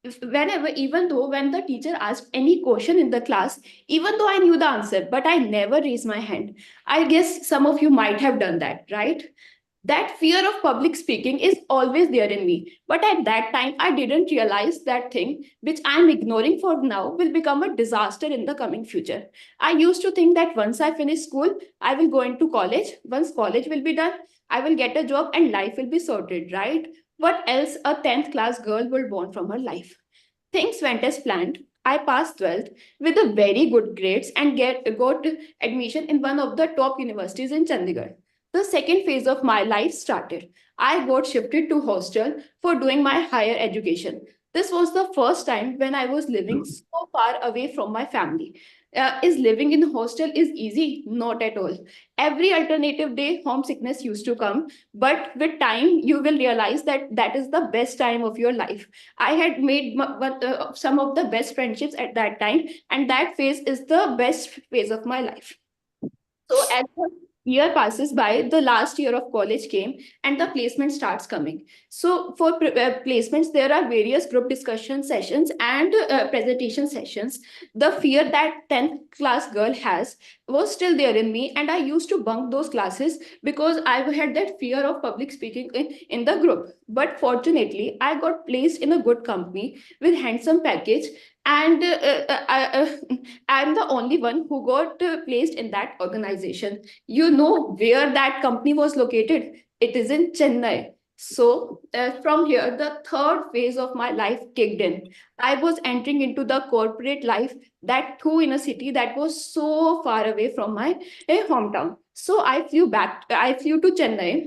Even though when the teacher asked any question in the class, even though I knew the answer, but I never raised my hand. I guess some of you might have done that, right? That fear of public speaking is always there in me. But at that time, I didn't realize that thing which I'm ignoring for now will become a disaster in the coming future. I used to think that once I finish school, I will go into college. Once college will be done, I will get a job and life will be sorted, right? What else a 10th class girl would want from her life? Things went as planned. I passed 12th with a very good grades and got admission in one of the top universities in Chandigarh. The second phase of my life started. I got shifted to hostel for doing my higher education. This was the first time when I was living so far away from my family. Is living in hostel is easy? Not at all. Every alternative day, homesickness used to come, but with time, you will realize that that is the best time of your life. I had made some of the best friendships at that time, and that phase is the best phase of my life. So as the year passes by, the last year of college came and the placement starts coming. So for placements, there are various group discussion sessions and presentation sessions. The fear that 10th class girl has was still there in me, and I used to bunk those classes because I had that fear of public speaking in the group. But fortunately, I got placed in a good company with handsome package, and I'm the only one who got placed in that organization. You know where that company was located? It is in Chennai. So from here, the third phase of my life kicked in. I was entering into the corporate life, that too in a city that was so far away from my hometown. So I flew to Chennai.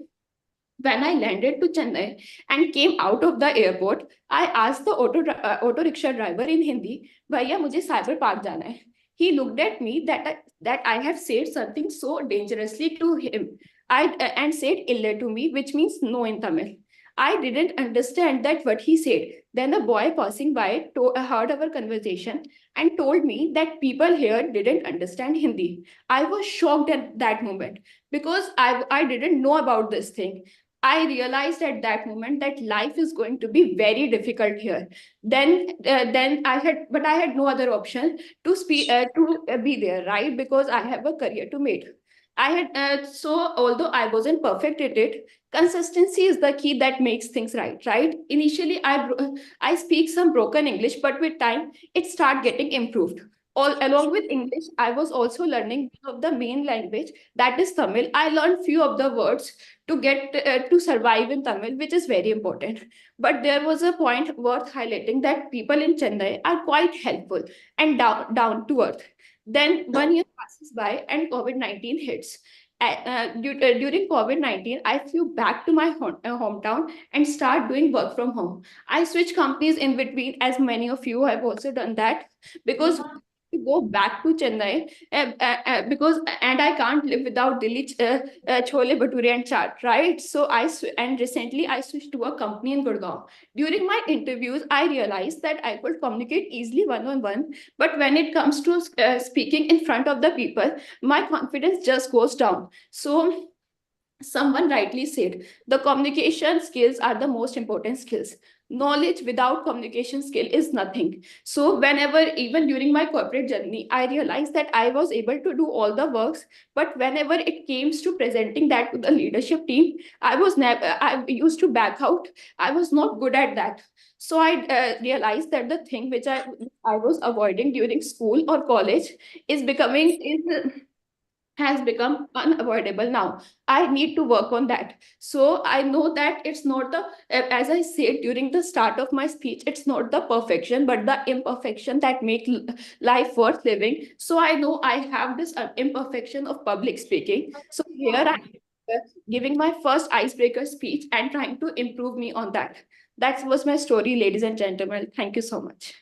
When I landed to Chennai and came out of the airport, I asked the auto rickshaw driver in Hindi, "Bhaiya, mujhe cyber park jana hai." He looked at me that I have said something so dangerously to him. And said ille to me, which means no in Tamil. I didn't understand that what he said. Then a boy passing by heard our conversation and told me that people here didn't understand Hindi. I was shocked at that moment because I didn't know about this thing. I realized at that moment that life is going to be very difficult here. Then I had no other option to be there, right? Because I have a career to make. Although I wasn't perfect at it, consistency is the key that makes things right, right? Initially, I speak some broken English, but with time, it start getting improved. All along with English, I was also learning of the main language, that is Tamil. I learned few of the words to survive in Tamil, which is very important. But there was a point worth highlighting that people in Chennai are quite helpful and down to earth. Then 1 year passes by and COVID-19 hits. During COVID-19, I flew back to my hometown and start doing work from home. I switched companies in between, as many of you have also done that, because to go back to Chennai and I can't live without Delhi chole bhature and chaat, right? And recently I switched to a company in Gurgaon. During my interviews, I realized that I could communicate easily one-on-one, but when it comes to speaking in front of the people, my confidence just goes down. So someone rightly said, the communication skills are the most important skills. Knowledge without communication skill is nothing. So whenever, even during my corporate journey, I realized that I was able to do all the works, but whenever it came to presenting that to the leadership team, I used to back out. I was not good at that. So I realized that the thing which I was avoiding during school or college has become unavoidable now. I need to work on that. So I know that it's not as I said during the start of my speech, it's not the perfection, but the imperfection that make life worth living. So I know I have this imperfection of public speaking. So here I am giving my first icebreaker speech and trying to improve me on that. That was my story, ladies and gentlemen. Thank you so much.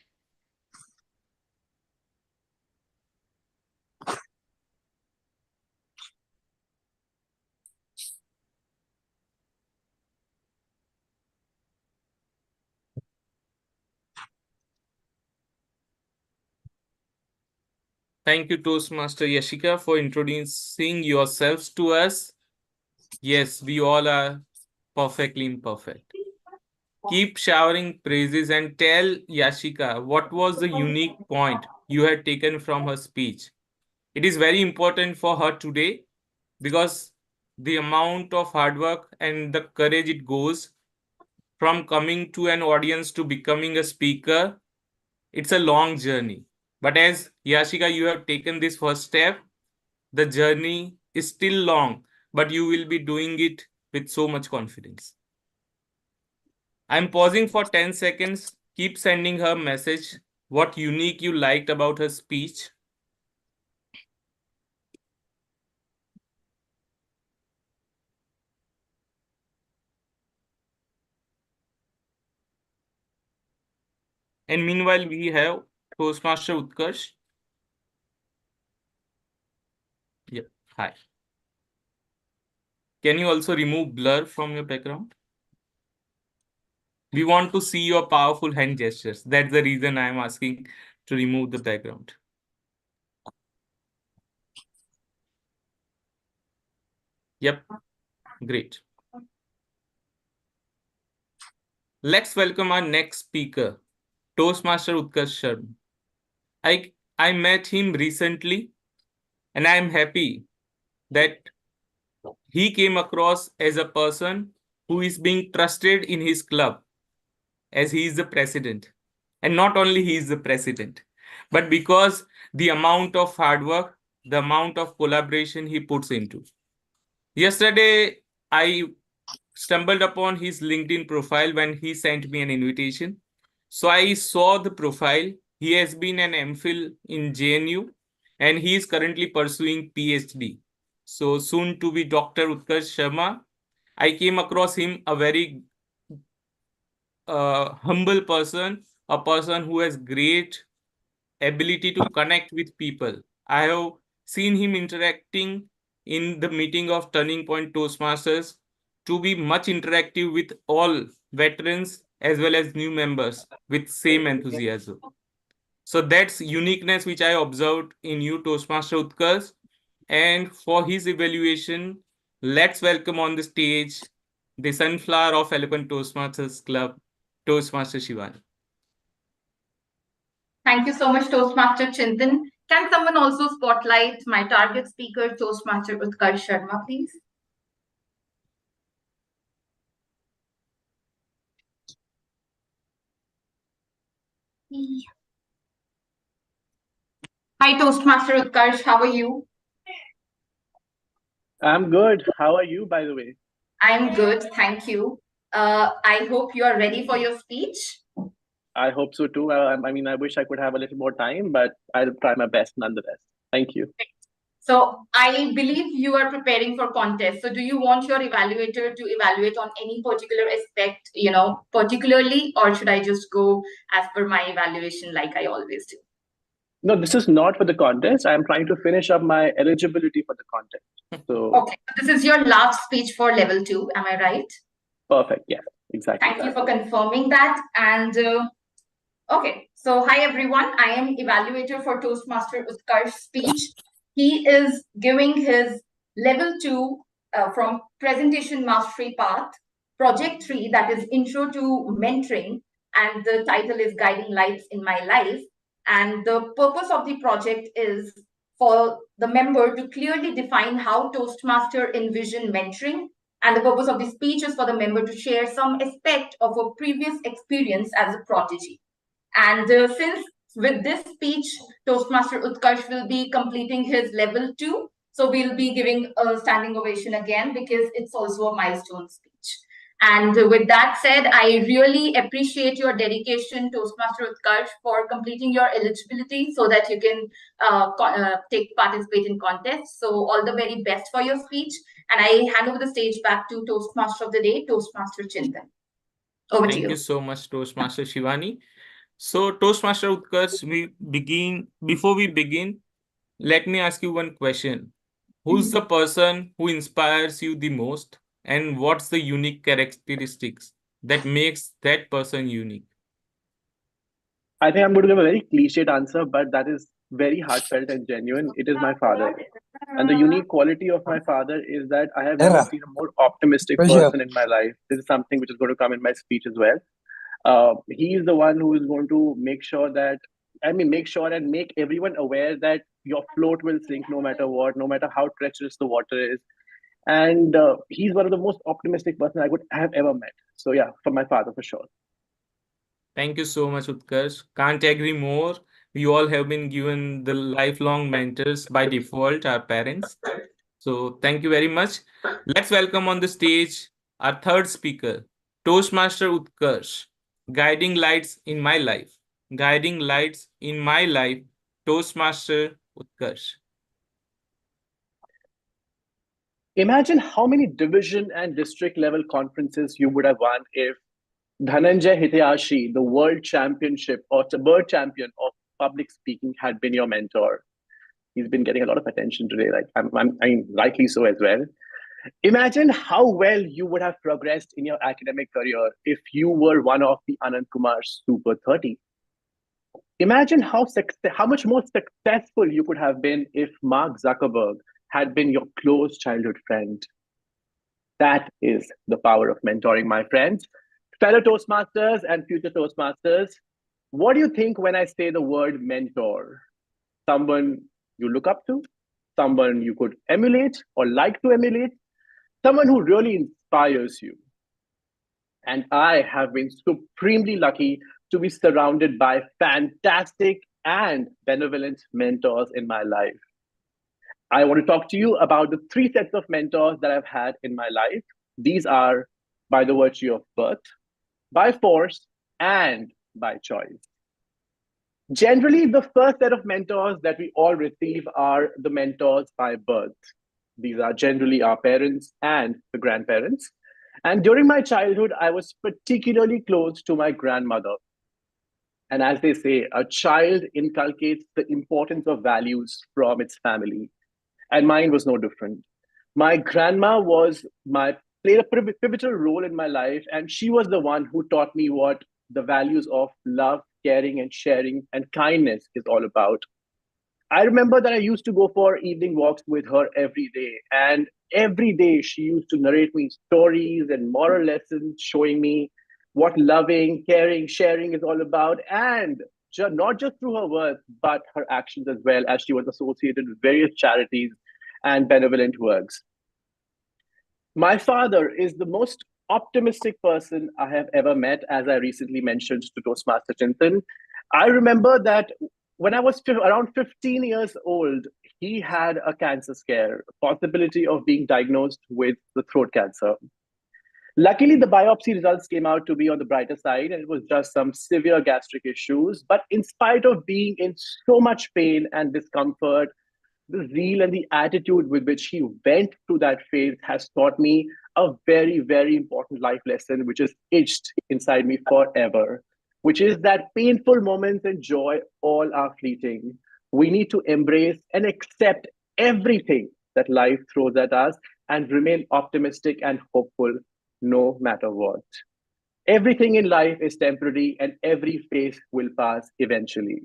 Thank you, Toastmaster Yashika, for introducing yourselves to us. Yes, we all are perfectly imperfect. Keep showering praises and tell Yashika what was the unique point you had taken from her speech. It is very important for her today because the amount of hard work and the courage it goes from coming to an audience to becoming a speaker, it's a long journey. But as Yashika, you have taken this first step, the journey is still long, but you will be doing it with so much confidence. I'm pausing for 10 seconds. Keep sending her message. What unique you liked about her speech. And meanwhile, we have Toastmaster Utkarsh. Yeah, hi. Can you also remove blur from your background? We want to see your powerful hand gestures. That's the reason I'm asking to remove the background. Yep, great. Let's welcome our next speaker, Toastmaster Utkarsh Sharma. I met him recently and I'm happy that he came across as a person who is being trusted in his club as he is the president. And not only he is the president, but because the amount of hard work, the amount of collaboration he puts into. Yesterday, I stumbled upon his LinkedIn profile when he sent me an invitation. So I saw the profile. He has been an MPhil in JNU and he is currently pursuing PhD. So soon to be Dr. Utkarsh Sharma. I came across him, a very humble person, a person who has great ability to connect with people. I have seen him interacting in the meeting of Turning Point Toastmasters to be much interactive with all veterans as well as new members with same enthusiasm. So that's uniqueness which I observed in you, Toastmaster Utkarsh. And for his evaluation, let's welcome on the stage the sunflower of Eloquent Toastmasters Club, Toastmaster Shivani. Thank you so much, Toastmaster Chintan. Can someone also spotlight my target speaker, Toastmaster Utkarsh Sharma, please? Hi, Toastmaster Utkarsh. How are you? I'm good. How are you, by the way? I'm good, thank you. I hope you are ready for your speech. I hope so too. I mean, I wish I could have a little more time, but I'll try my best nonetheless. Thank you. So I believe you are preparing for contest. So do you want your evaluator to evaluate on any particular aspect, particularly, or should I just go as per my evaluation like I always do? No, this is not for the contest. I'm trying to finish up my eligibility for the contest. So Okay, so this is your last speech for level 2, am I right? perfect. Yeah, exactly. Thank you for confirming that. And okay, so hi everyone. I am evaluator for Toastmaster Utkarsh's speech. He is giving his level 2 from presentation mastery path, project 3, that is intro to mentoring, and the title is Guiding Lights in My Life. And the purpose of the project is for the member to clearly define how Toastmaster envision mentoring. And the purpose of the speech is for the member to share some aspect of a previous experience as a prodigy. And since with this speech, Toastmaster Utkarsh will be completing his level 2. So we'll be giving a standing ovation again because it's also a milestone speech. And with that said, I really appreciate your dedication, Toastmaster Utkarsh, for completing your eligibility so that you can participate in contests. So all the very best for your speech. And I hand over the stage back to Toastmaster of the Day, Toastmaster Chintan. Over to you. Thank you so much, Toastmaster Shivani. So, Toastmaster Utkarsh, before we begin, let me ask you one question. Who's the person who inspires you the most, and what's the unique characteristics that makes that person unique? I think I'm going to give a very cliched answer, but that is very heartfelt and genuine. It is my father. And the unique quality of my father is that I have never seen a more optimistic person in my life. This is something which is going to come in my speech as well. He is the one who is going to make sure and make everyone aware that your float will sink no matter what, no matter how treacherous the water is. And he's one of the most optimistic person I could have ever met. So yeah, for my father, for sure. Thank you so much, Utkarsh. Can't agree more. We all have been given the lifelong mentors by default, our parents. So thank you very much. Let's welcome on the stage our third speaker, Toastmaster Utkarsh. Guiding lights in my life. Guiding lights in my life, Toastmaster Utkarsh. Imagine how many division and district level conferences you would have won if Dhananjay Hitayashi, the world championship or the world champion of public speaking, had been your mentor. He's been getting a lot of attention today, like I mean, rightly so as well. Imagine how well you would have progressed in your academic career if you were one of the Anand Kumar's Super 30. Imagine how much more successful you could have been if Mark Zuckerberg had been your close childhood friend. That is the power of mentoring, my friends. Fellow Toastmasters and future Toastmasters, what do you think when I say the word mentor? Someone you look up to, someone you could emulate or like to emulate, someone who really inspires you. And I have been supremely lucky to be surrounded by fantastic and benevolent mentors in my life. I want to talk to you about the 3 sets of mentors that I've had in my life. These are by the virtue of birth, by force, and by choice. Generally, the first set of mentors that we all receive are the mentors by birth. These are generally our parents and the grandparents. And during my childhood, I was particularly close to my grandmother. And as they say, a child inculcates the importance of values from its family. And mine was no different. My grandma played a pivotal role in my life, and she was the one who taught me what the values of love, caring, and sharing and kindness is all about. I remember that I used to go for evening walks with her every day, and every day she used to narrate me stories and moral lessons, showing me what loving, caring, sharing is all about, and not just through her words, but her actions as well, as she was associated with various charities and benevolent works. My father is the most optimistic person I have ever met, as I recently mentioned to Toastmaster Chintan. I remember that when I was around 15 years old, he had a cancer scare, possibility of being diagnosed with the throat cancer. Luckily, the biopsy results came out to be on the brighter side, and it was just some severe gastric issues. But in spite of being in so much pain and discomfort, the zeal and the attitude with which he went through that phase has taught me a very, very important life lesson, which is etched inside me forever, which is that painful moments and joy all are fleeting. We need to embrace and accept everything that life throws at us and remain optimistic and hopeful no matter what. Everything in life is temporary and every phase will pass eventually.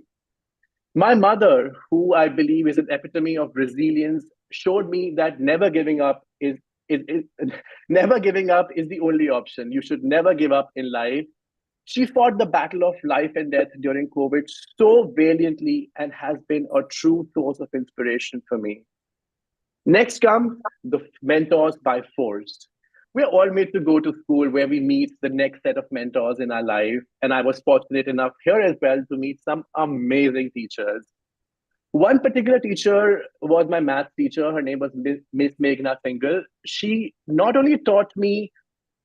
My mother, who I believe is an epitome of resilience, showed me that never giving up is never giving up is the only option. You should never give up in life. She fought the battle of life and death during COVID so valiantly and has been a true source of inspiration for me. Next come the mentors by force. We're all made to go to school where we meet the next set of mentors in our life. And I was fortunate enough here as well to meet some amazing teachers. One particular teacher was my math teacher. Her name was Miss Meghna Singhal. She not only taught me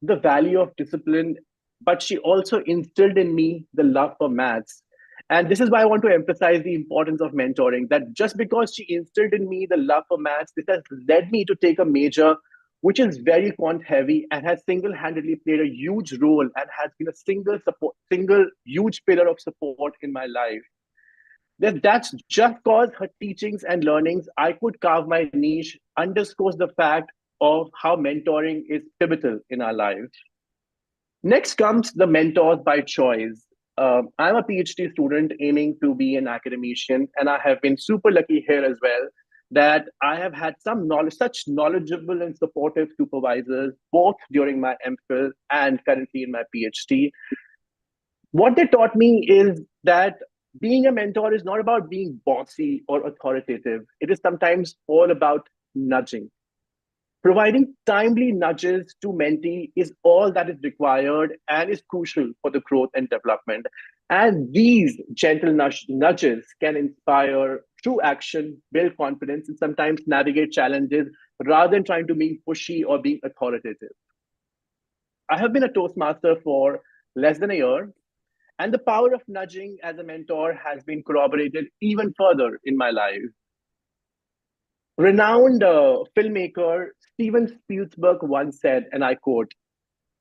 the value of discipline, but she also instilled in me the love for maths. And this is why I want to emphasize the importance of mentoring, that just because she instilled in me the love for maths, this has led me to take a major which is very quant heavy and has single-handedly played a huge role and has been a single huge pillar of support in my life. That's just because her teachings and learnings, I could carve my niche, underscores the fact of how mentoring is pivotal in our lives. Next comes the mentors by choice. I'm a PhD student aiming to be an academician, and I have been super lucky here as well that I have had such knowledgeable and supportive supervisors, both during my MPhil and currently in my PhD. What they taught me is that being a mentor is not about being bossy or authoritative. It is sometimes all about nudging. Providing timely nudges to mentee is all that is required and is crucial for the growth and development. And these gentle nudges can inspire true action, build confidence, and sometimes navigate challenges rather than trying to be pushy or being authoritative. I have been a Toastmaster for less than a year, and the power of nudging as a mentor has been corroborated even further in my life. Renowned filmmaker Steven Spielberg once said, and I quote,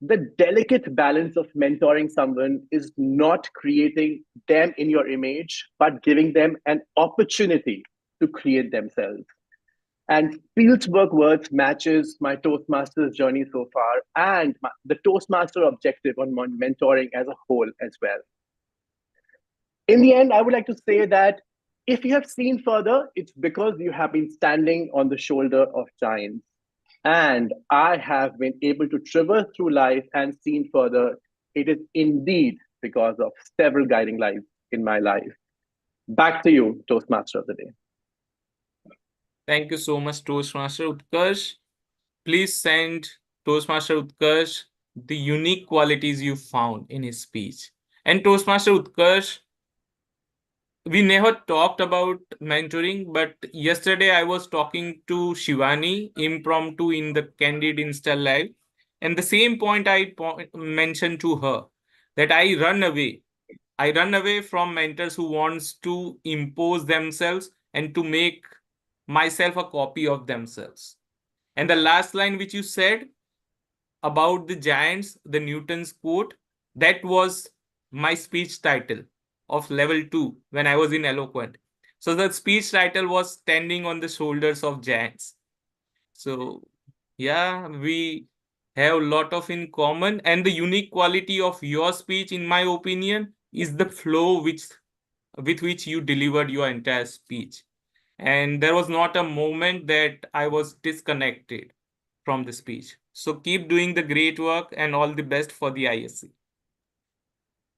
"The delicate balance of mentoring someone is not creating them in your image, but giving them an opportunity to create themselves." And Spielberg words matches my Toastmasters journey so far and the Toastmaster objective on mentoring as a whole as well. In the end, I would like to say that if you have seen further, it's because you have been standing on the shoulder of giants. And I have been able to traverse through life and seen further. It is indeed because of several guiding lights in my life. Back to you, Toastmaster of the Day. Thank you so much, Toastmaster Utkarsh. Please send Toastmaster Utkarsh the unique qualities you found in his speech. And Toastmaster Utkarsh, we never talked about mentoring, but yesterday I was talking to Shivani impromptu in the Candid Insta Live. And the same point I mentioned to her, that I run away. I run away from mentors who wants to impose themselves and to make myself a copy of themselves. And the last line which you said about the giants, the Newton's quote, that was my speech title of level 2 when I was in Eloquent. So the speech title was Standing on the Shoulders of Giants. So yeah, we have a lot of in common, and the unique quality of your speech, in my opinion, is the flow with which you delivered your entire speech. And there was not a moment that I was disconnected from the speech. So keep doing the great work and all the best for the ISC.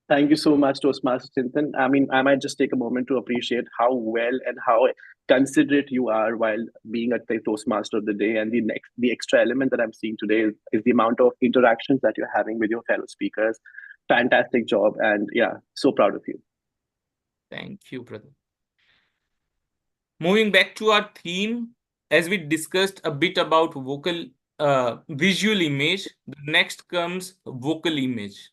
Thank you so much, Toastmaster Chintan. I mean, I might just take a moment to appreciate how well and how considerate you are while being a Toastmaster of the day. And the extra element that I'm seeing today is the amount of interactions that you're having with your fellow speakers. Fantastic job, and yeah, so proud of you. Thank you, brother. Moving back to our theme, as we discussed a bit about visual image, the next comes vocal image.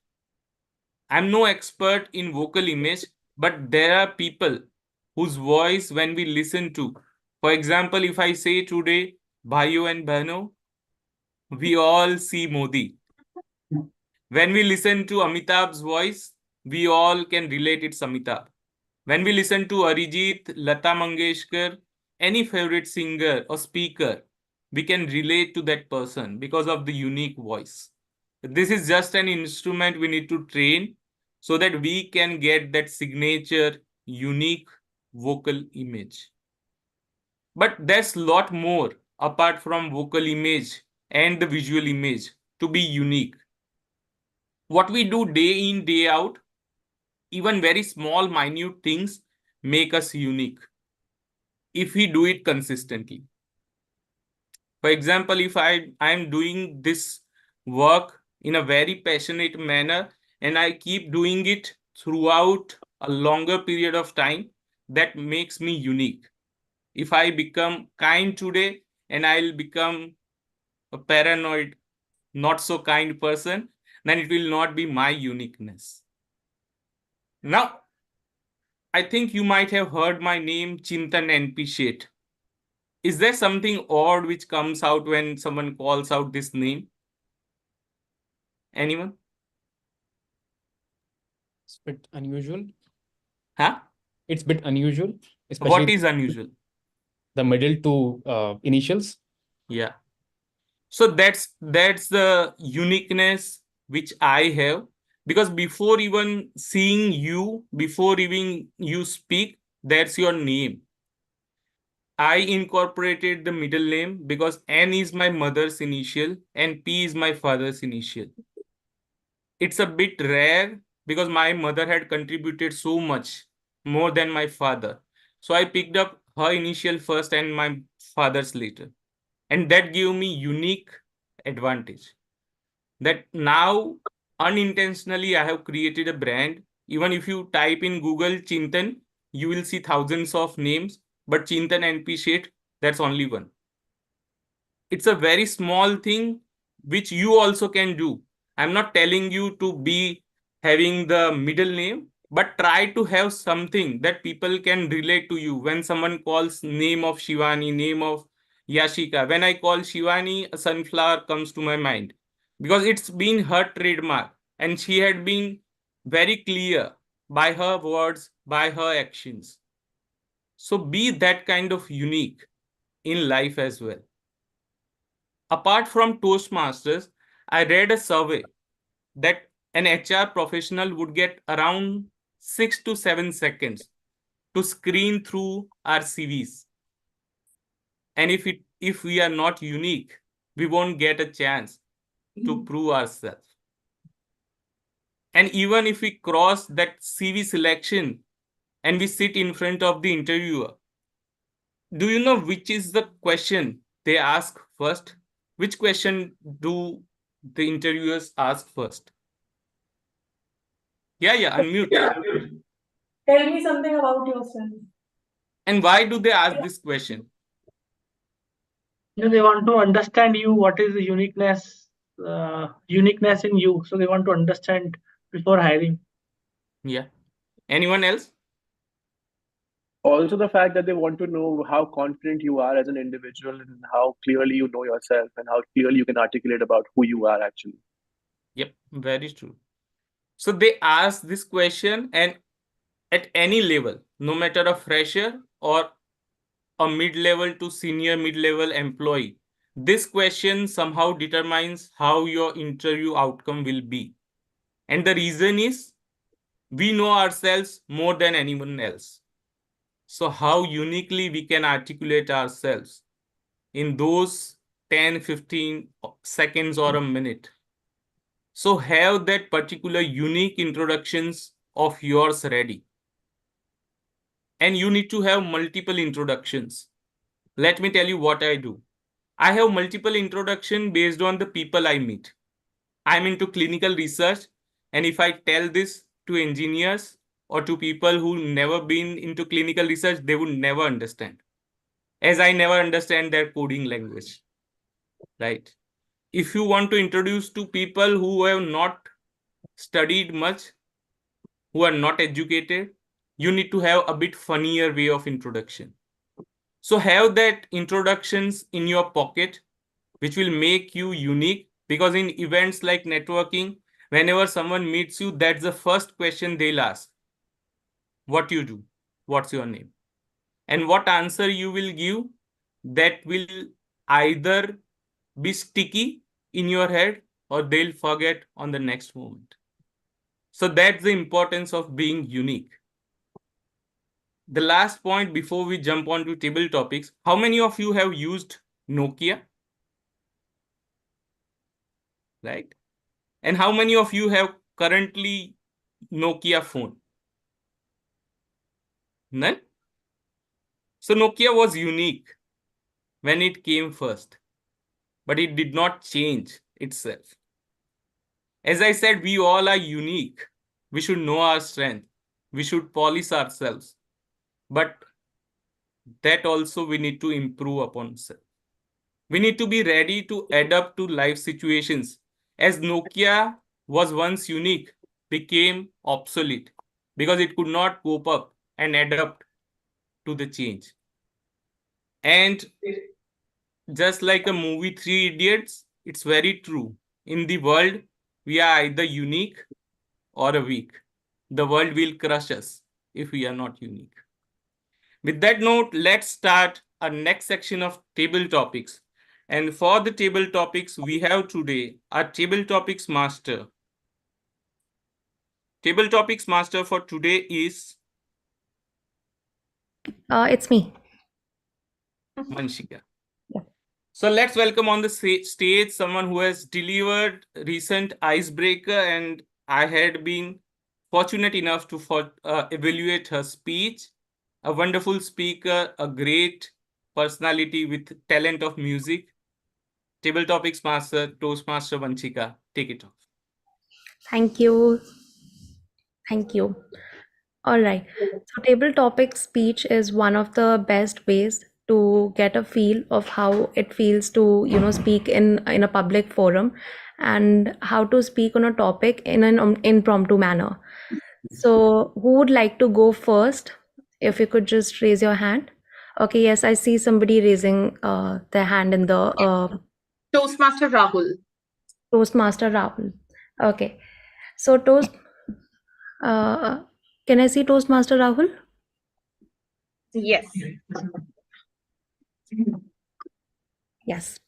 I'm no expert in vocal image, but there are people whose voice, when we listen to, for example, if I say today, Bhaiyo and Bahno, we all see Modi. When we listen to Amitabh's voice, we all can relate it's Amitabh. When we listen to Arijit, Lata Mangeshkar, any favorite singer or speaker, we can relate to that person because of the unique voice. This is just an instrument we need to train so that we can get that signature, unique vocal image. But there's a lot more apart from vocal image and the visual image to be unique. What we do day in, day out, even very small, minute things make us unique if we do it consistently. For example, if I'm doing this work in a very passionate manner and I keep doing it throughout a longer period of time, that makes me unique. If I become kind today and I'll become a paranoid, not so kind person, then it will not be my uniqueness. Now, I think you might have heard my name, Chintan NP Sheth. Is there something odd which comes out when someone calls out this name? Anyone? It's a bit unusual. Huh? It's a bit unusual. What is unusual? The middle two initials. Yeah. So that's the uniqueness which I have, because before even seeing you, before even you speak, that's your name. I incorporated the middle name because N is my mother's initial and P is my father's initial. It's a bit rare because my mother had contributed so much more than my father. So I picked up her initial first and my father's later. And that gave me unique advantage. That now unintentionally I have created a brand. Even if you type in Google Chintan, you will see thousands of names, but Chintan NP Sheth, that's only one. It's a very small thing which you also can do. I'm not telling you to be having the middle name, but try to have something that people can relate to you. When someone calls name of Shivani, name of Yashika, when I call Shivani, a sunflower comes to my mind because it's been her trademark and she had been very clear by her words, by her actions. So be that kind of unique in life as well. Apart from Toastmasters, I read a survey that an HR professional would get around 6 to 7 seconds to screen through our CVs. And if we are not unique, we won't get a chance to prove ourselves. And even if we cross that CV selection and we sit in front of the interviewer, do you know which is the question they ask first? Which question do the interviewers ask first? Yeah, unmute. Tell me something about yourself. And why do they ask this question? They want to understand you, what is the uniqueness uniqueness in you, so they want to understand before hiring. Yeah. Anyone else? Also, the fact that they want to know how confident you are as an individual and how clearly you know yourself and how clearly you can articulate about who you are actually. Yep, very true. So they ask this question, and at any level, no matter a fresher or a mid-level to senior mid-level employee, this question somehow determines how your interview outcome will be. And the reason is we know ourselves more than anyone else. So how uniquely we can articulate ourselves in those 10, 15 seconds or a minute. So have that particular unique introductions of yours ready. And you need to have multiple introductions. Let me tell you what I do. I have multiple introduction based on the people I meet. I'm into clinical research, and if I tell this to engineers or to people who never been into clinical research, they would never understand, as I never understand their coding language, right? If you want to introduce to people who have not studied much, who are not educated, you need to have a bit funnier way of introduction. So have that introductions in your pocket, which will make you unique, because in events like networking, whenever someone meets you, that's the first question they'll ask. What you do? What's your name? And what answer you will give, that will either be sticky in your head or they'll forget on the next moment. So that's the importance of being unique. The last point before we jump on to table topics, how many of you have used Nokia? Right? And how many of you have currently Nokia phone? None? So Nokia was unique when it came first, but it did not change itself. As I said, we all are unique. We should know our strength. We should polish ourselves. But that also we need to improve upon. We need to be ready to adapt to life situations. As Nokia was once unique, became obsolete because it could not cope up and adapt to the change. And just like a movie Three Idiots, it's very true. In the world, we are either unique or a weak. The world will crush us if we are not unique. With that note, let's start our next section of table topics. And for the table topics, we have today our table topics master. Table topics master for today is It's me. Vanshika. So let's welcome on the stage someone who has delivered recent icebreaker, and I had been fortunate enough to evaluate her speech. A wonderful speaker, a great personality with talent of music. Table topics master, Toastmaster Vanshika, take it off. Thank you. Thank you. All right. So table topic speech is one of the best ways to get a feel of how it feels to, speak in a public forum and how to speak on a topic in an impromptu manner. So who would like to go first? If you could just raise your hand. Okay, yes, I see somebody raising their hand in the Toastmaster Rahul. Toastmaster Rahul. Okay. So can I see Toastmaster Rahul? Yes. Yes.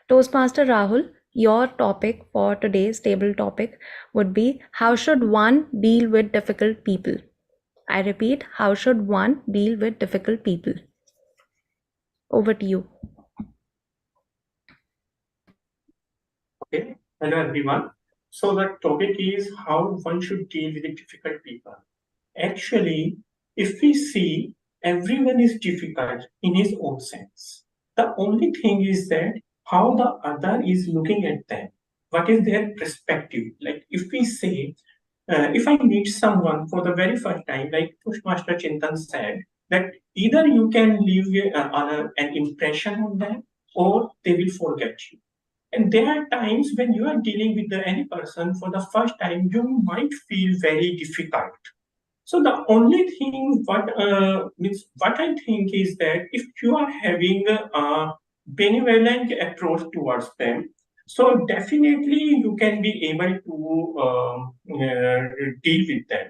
Toastmaster Rahul, your topic for today's table topic would be how should one deal with difficult people? I repeat, how should one deal with difficult people? Over to you. Okay, hello everyone. So the topic is how one should deal with the difficult people. Actually, if we see, everyone is difficult in his own sense. The only thing is that how the other is looking at them. What is their perspective? Like if we say, if I meet someone for the very first time, like Toastmaster Chintan said, that either you can leave an impression on them or they will forget you. And there are times when you are dealing with any person for the first time, you might feel very difficult. So the only thing what I think is that if you are having a benevolent approach towards them, so definitely you can be able to deal with them.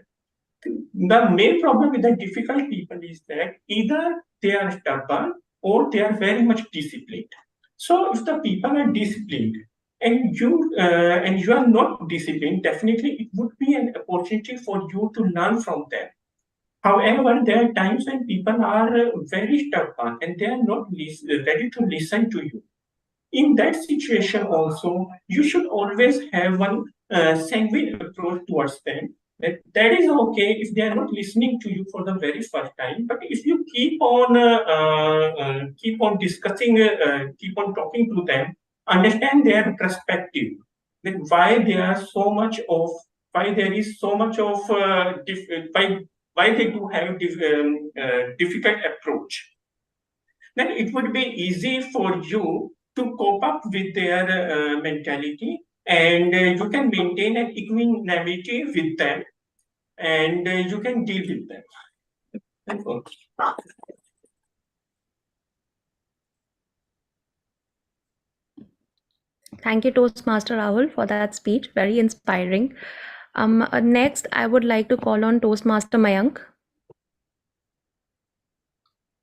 The main problem with the difficult people is that either they are stubborn or they are very much disciplined. So if the people are disciplined and you are not disciplined, definitely it would be an opportunity for you to learn from them. However, there are times when people are very stubborn and they are not ready to listen to you. In that situation, also, you should always have one sanguine approach towards them. That is okay if they are not listening to you for the very first time. But if you keep on discussing, keep on talking to them, understand their perspective, that why they are so much of why there is so much of why they do have difficult approach, then it would be easy for you to cope up with their mentality, and you can maintain an equanimity with them, and you can deal with them. That's all. Thank you, Toastmaster Rahul, for that speech. Very inspiring. Next, I would like to call on Toastmaster Mayank.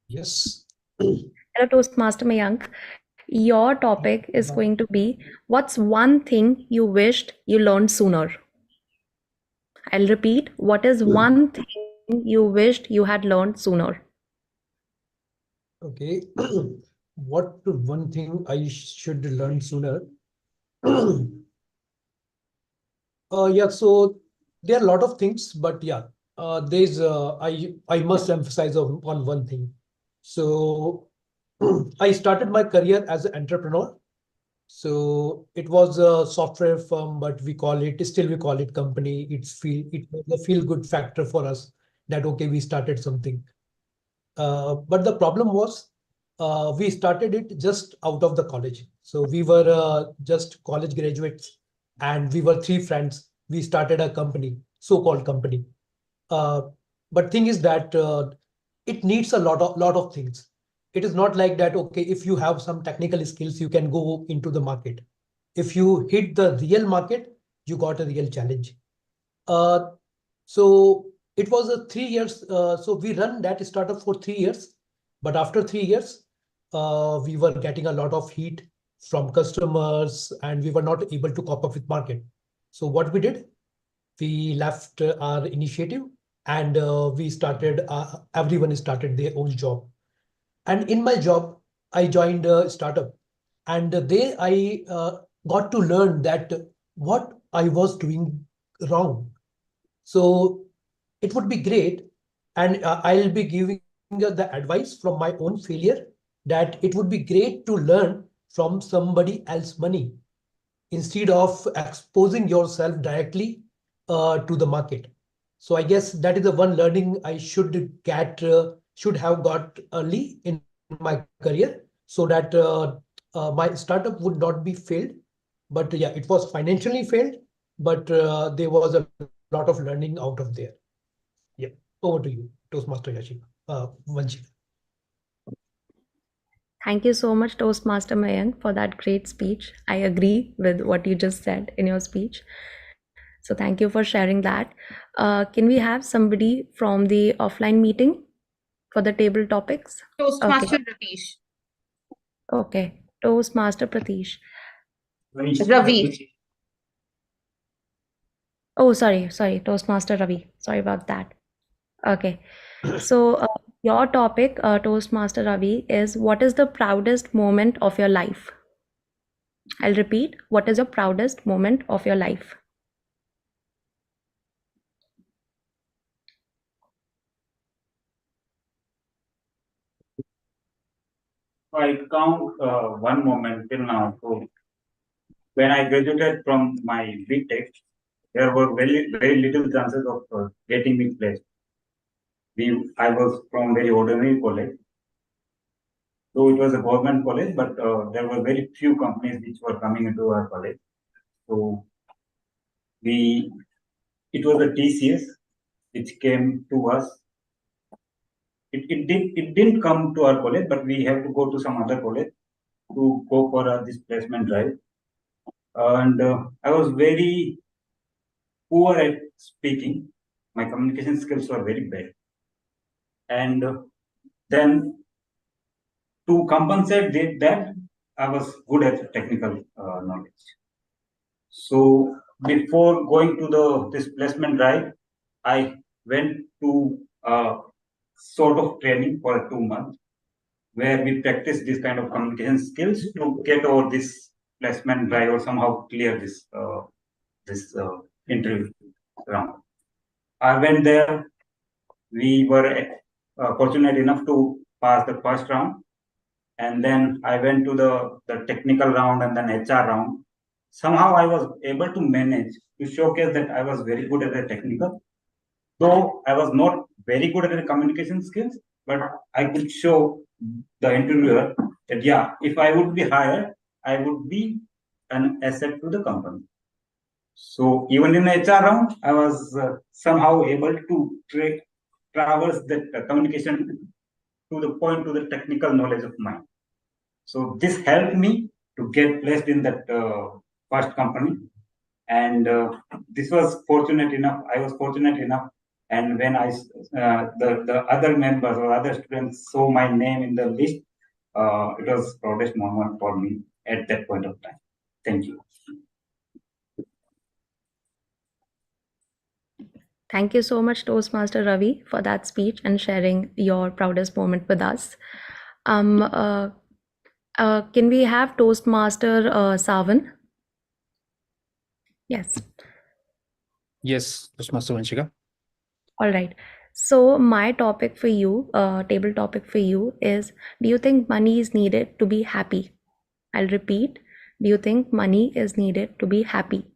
Yes. Hello, Toastmaster Mayank. Your topic is going to be, what's one thing you wished you learned sooner? I'll repeat, what is one thing you wished you had learned sooner? Okay. What one thing I should learn sooner? Yeah, so there are a lot of things, but yeah, there's I must emphasize on one thing. So I started my career as an entrepreneur. So it was a software firm, but we call it company. It was a feel good factor for us that okay, we started something. But the problem was we started it just out of the college. So we were just college graduates, and we were three friends. We started a company, so-called company. Uh, but thing is that it needs a lot of things. It is not like that, okay, if you have some technical skills, you can go into the market. If you hit the real market, you got a real challenge. Uh, so it was a 3 years. So we run that startup for 3 years, but after 3 years, we were getting a lot of heat from customers, and we were not able to cope up with market. So what we did, we left our initiative, and everyone started their own job. And in my job, I joined a startup, and there I got to learn that what I was doing wrong. So it would be great, and I'll be giving the advice from my own failure, that it would be great to learn from somebody else's money instead of exposing yourself directly to the market. So I guess that is the one learning I should have got early in my career, so that my startup would not be failed. But yeah, it was financially failed, but there was a lot of learning out of there. Yeah, over to you, Toastmaster Yashika. Vanshika. Thank you so much, Toastmaster Mayank, for that great speech. I agree with what you just said in your speech. So thank you for sharing that. Can we have somebody from the offline meeting for the table topics? Toastmaster Okay. Ratish. Okay. Toastmaster Pratish. Ravi. Oh, sorry. Toastmaster Ravi. Sorry about that. Okay. So your topic, Toastmaster Ravi, is what is the proudest moment of your life? I'll repeat. What is your proudest moment of your life? I count one moment till now. So when I graduated from my BTech, there were very little chances of getting me placed. I was from very ordinary college. Though it was a government college, but there were very few companies which were coming into our college. So it was a TCS which came to us. It didn't come to our college, but we have to go to some other college to go for this placement drive. And I was very poor at speaking. My communication skills were very bad. And then to compensate that, I was good at technical knowledge. So before going to this placement drive, I went to sort of training for 2 months, where we practice this kind of communication skills to get over this placement drive or somehow clear this interview round. I went there. We were fortunate enough to pass the first round, and then I went to the technical round and then HR round. Somehow I was able to manage to showcase that I was very good at the technical, though I was not very good at the communication skills, but I could show the interviewer that, yeah, if I would be hired, I would be an asset to the company. So even in the HR round, I was somehow able to traverse that communication to the point to the technical knowledge of mine. So this helped me to get placed in that first company, and this was fortunate enough. I was fortunate enough, and when the other members or other students saw my name in the list, it was proudest moment for me at that point of time. Thank you. Thank you so much, Toastmaster Ravi, for that speech and sharing your proudest moment with us. Can we have Toastmaster Savan? Yes. Yes, Toastmaster Vanshika. All right. So my topic for you, table topic for you is, do you think money is needed to be happy? I'll repeat. Do you think money is needed to be happy?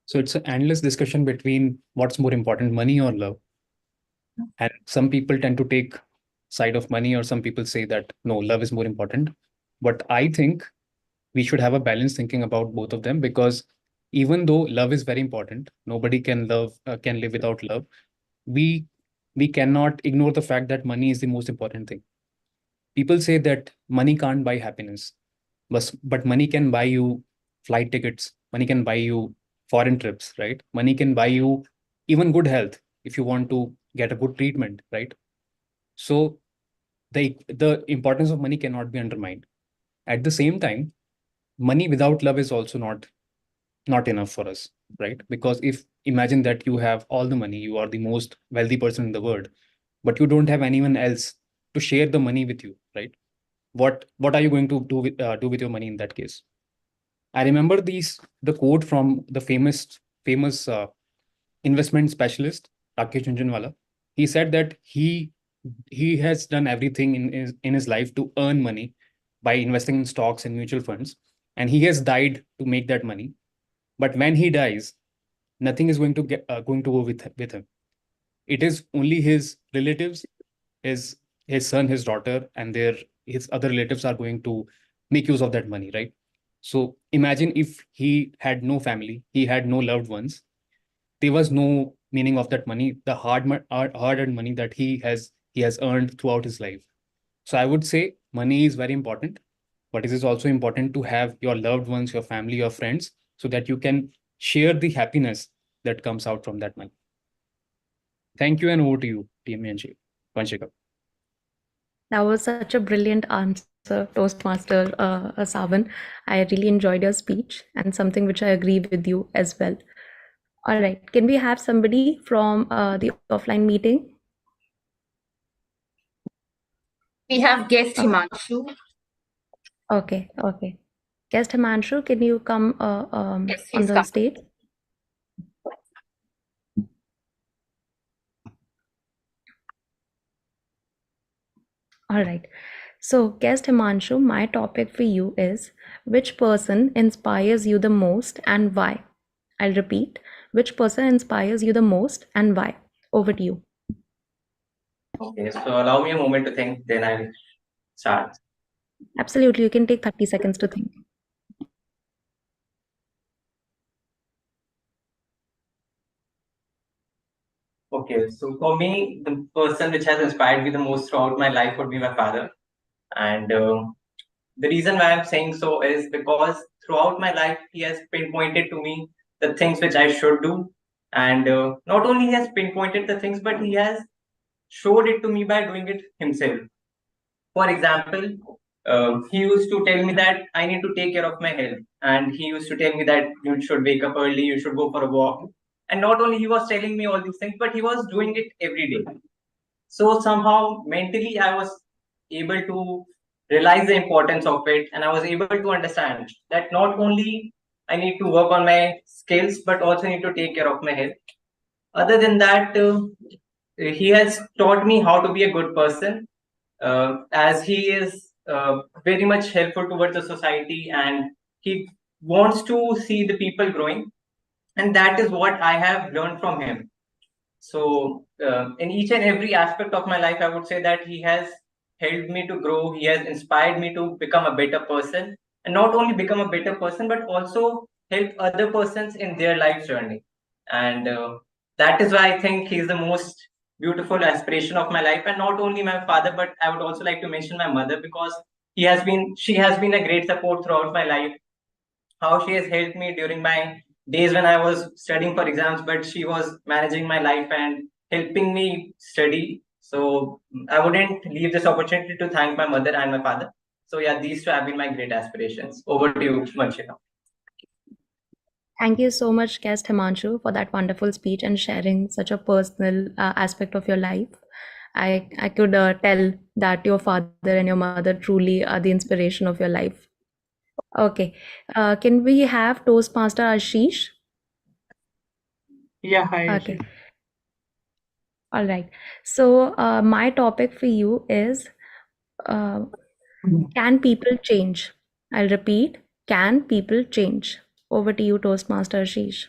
So it's an endless discussion between what's more important, money or love. And some people tend to take side of money, or some people say that no, love is more important. But I think we should have a balanced thinking about both of them, because even though love is very important, nobody can live without love. We cannot ignore the fact that money is the most important thing. People say that money can't buy happiness, but money can buy you flight tickets. Money can buy you foreign trips, right? Money can buy you even good health if you want to get a good treatment, right? So the importance of money cannot be undermined. At the same time, money without love is also not enough for us, right? Because if imagine that you have all the money, you are the most wealthy person in the world, but you don't have anyone else to share the money with you, right? What are you going to do with your money in that case? I remember the quote from the famous investment specialist Rakesh Jhunjhunwala. He said that he has done everything in his life to earn money by investing in stocks and mutual funds, and he has died to make that money. But when he dies, nothing is going to go with him. It is only his relatives, his son, his daughter, and his other relatives are going to make use of that money, right? So imagine if he had no family, he had no loved ones, there was no meaning of that money, the hard-earned money that he has earned throughout his life. So I would say money is very important, but it is also important to have your loved ones, your family, your friends, so that you can share the happiness that comes out from that money. Thank you, and over to you, Vanshika. That was such a brilliant answer, Toastmaster Savan. I really enjoyed your speech and something which I agree with you as well. All right, can we have somebody from the offline meeting? We have guest Himanshu. Okay. Guest Himanshu, can you come Yes, on he's the come. stage? All right. So, guest Himanshu, my topic for you is, which person inspires you the most and why? I'll repeat, which person inspires you the most and why? Over to you. Okay, so allow me a moment to think, then I'll start. Absolutely, you can take 30 seconds to think. Okay, so for me, the person which has inspired me the most throughout my life would be my father. And the reason why I'm saying so is because throughout my life, he has pinpointed to me the things which I should do. And not only he has pinpointed the things, but he has showed it to me by doing it himself. For example, he used to tell me that I need to take care of my health. And he used to tell me that you should wake up early, you should go for a walk. And not only he was telling me all these things, but he was doing it every day. So somehow mentally, I was able to realize the importance of it, and I was able to understand that not only I need to work on my skills, but also need to take care of my health. Other than that, he has taught me how to be a good person, as he is very much helpful towards the society, and he wants to see the people growing, and that is what I have learned from him. So, in each and every aspect of my life, I would say that he has helped me to grow. He has inspired me to become a better person, and not only become a better person, but also help other persons in their life journey. And that is why I think he's the most beautiful aspiration of my life. And not only my father, but I would also like to mention my mother, because she has been a great support throughout my life. How she has helped me during my days when I was studying for exams, but she was managing my life and helping me study. So I wouldn't leave this opportunity to thank my mother and my father. So yeah, these two have been my great aspirations. Over to you, Vanshika. Thank you so much, guest Himanshu, for that wonderful speech and sharing such a personal aspect of your life. I could tell that your father and your mother truly are the inspiration of your life. Okay, can we have Toastmaster Ashish? Yeah, hi. Okay. All right. So my topic for you is uh, can people change? I'll repeat, can people change? Over to you, Toastmaster Ashish.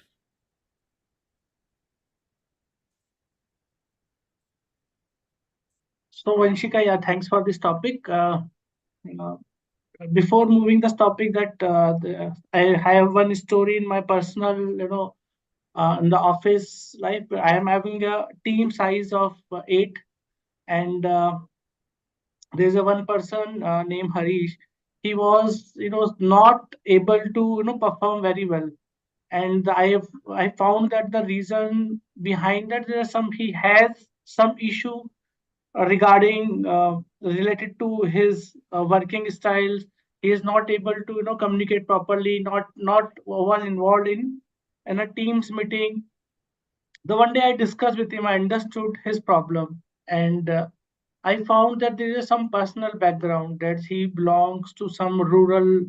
So, Vanshika, yeah, thanks for this topic. Before moving this topic, I have one story in my personal, in the office life. I am having a team size of 8, and there's a one person named Harish. He was, not able to, perform very well, and I found that the reason behind that, he has some issue regarding related to his working styles. He is not able to communicate properly, not was involved in a teams meeting. The one day I discussed with him, I understood his problem, and I found that there is some personal background, that he belongs to some rural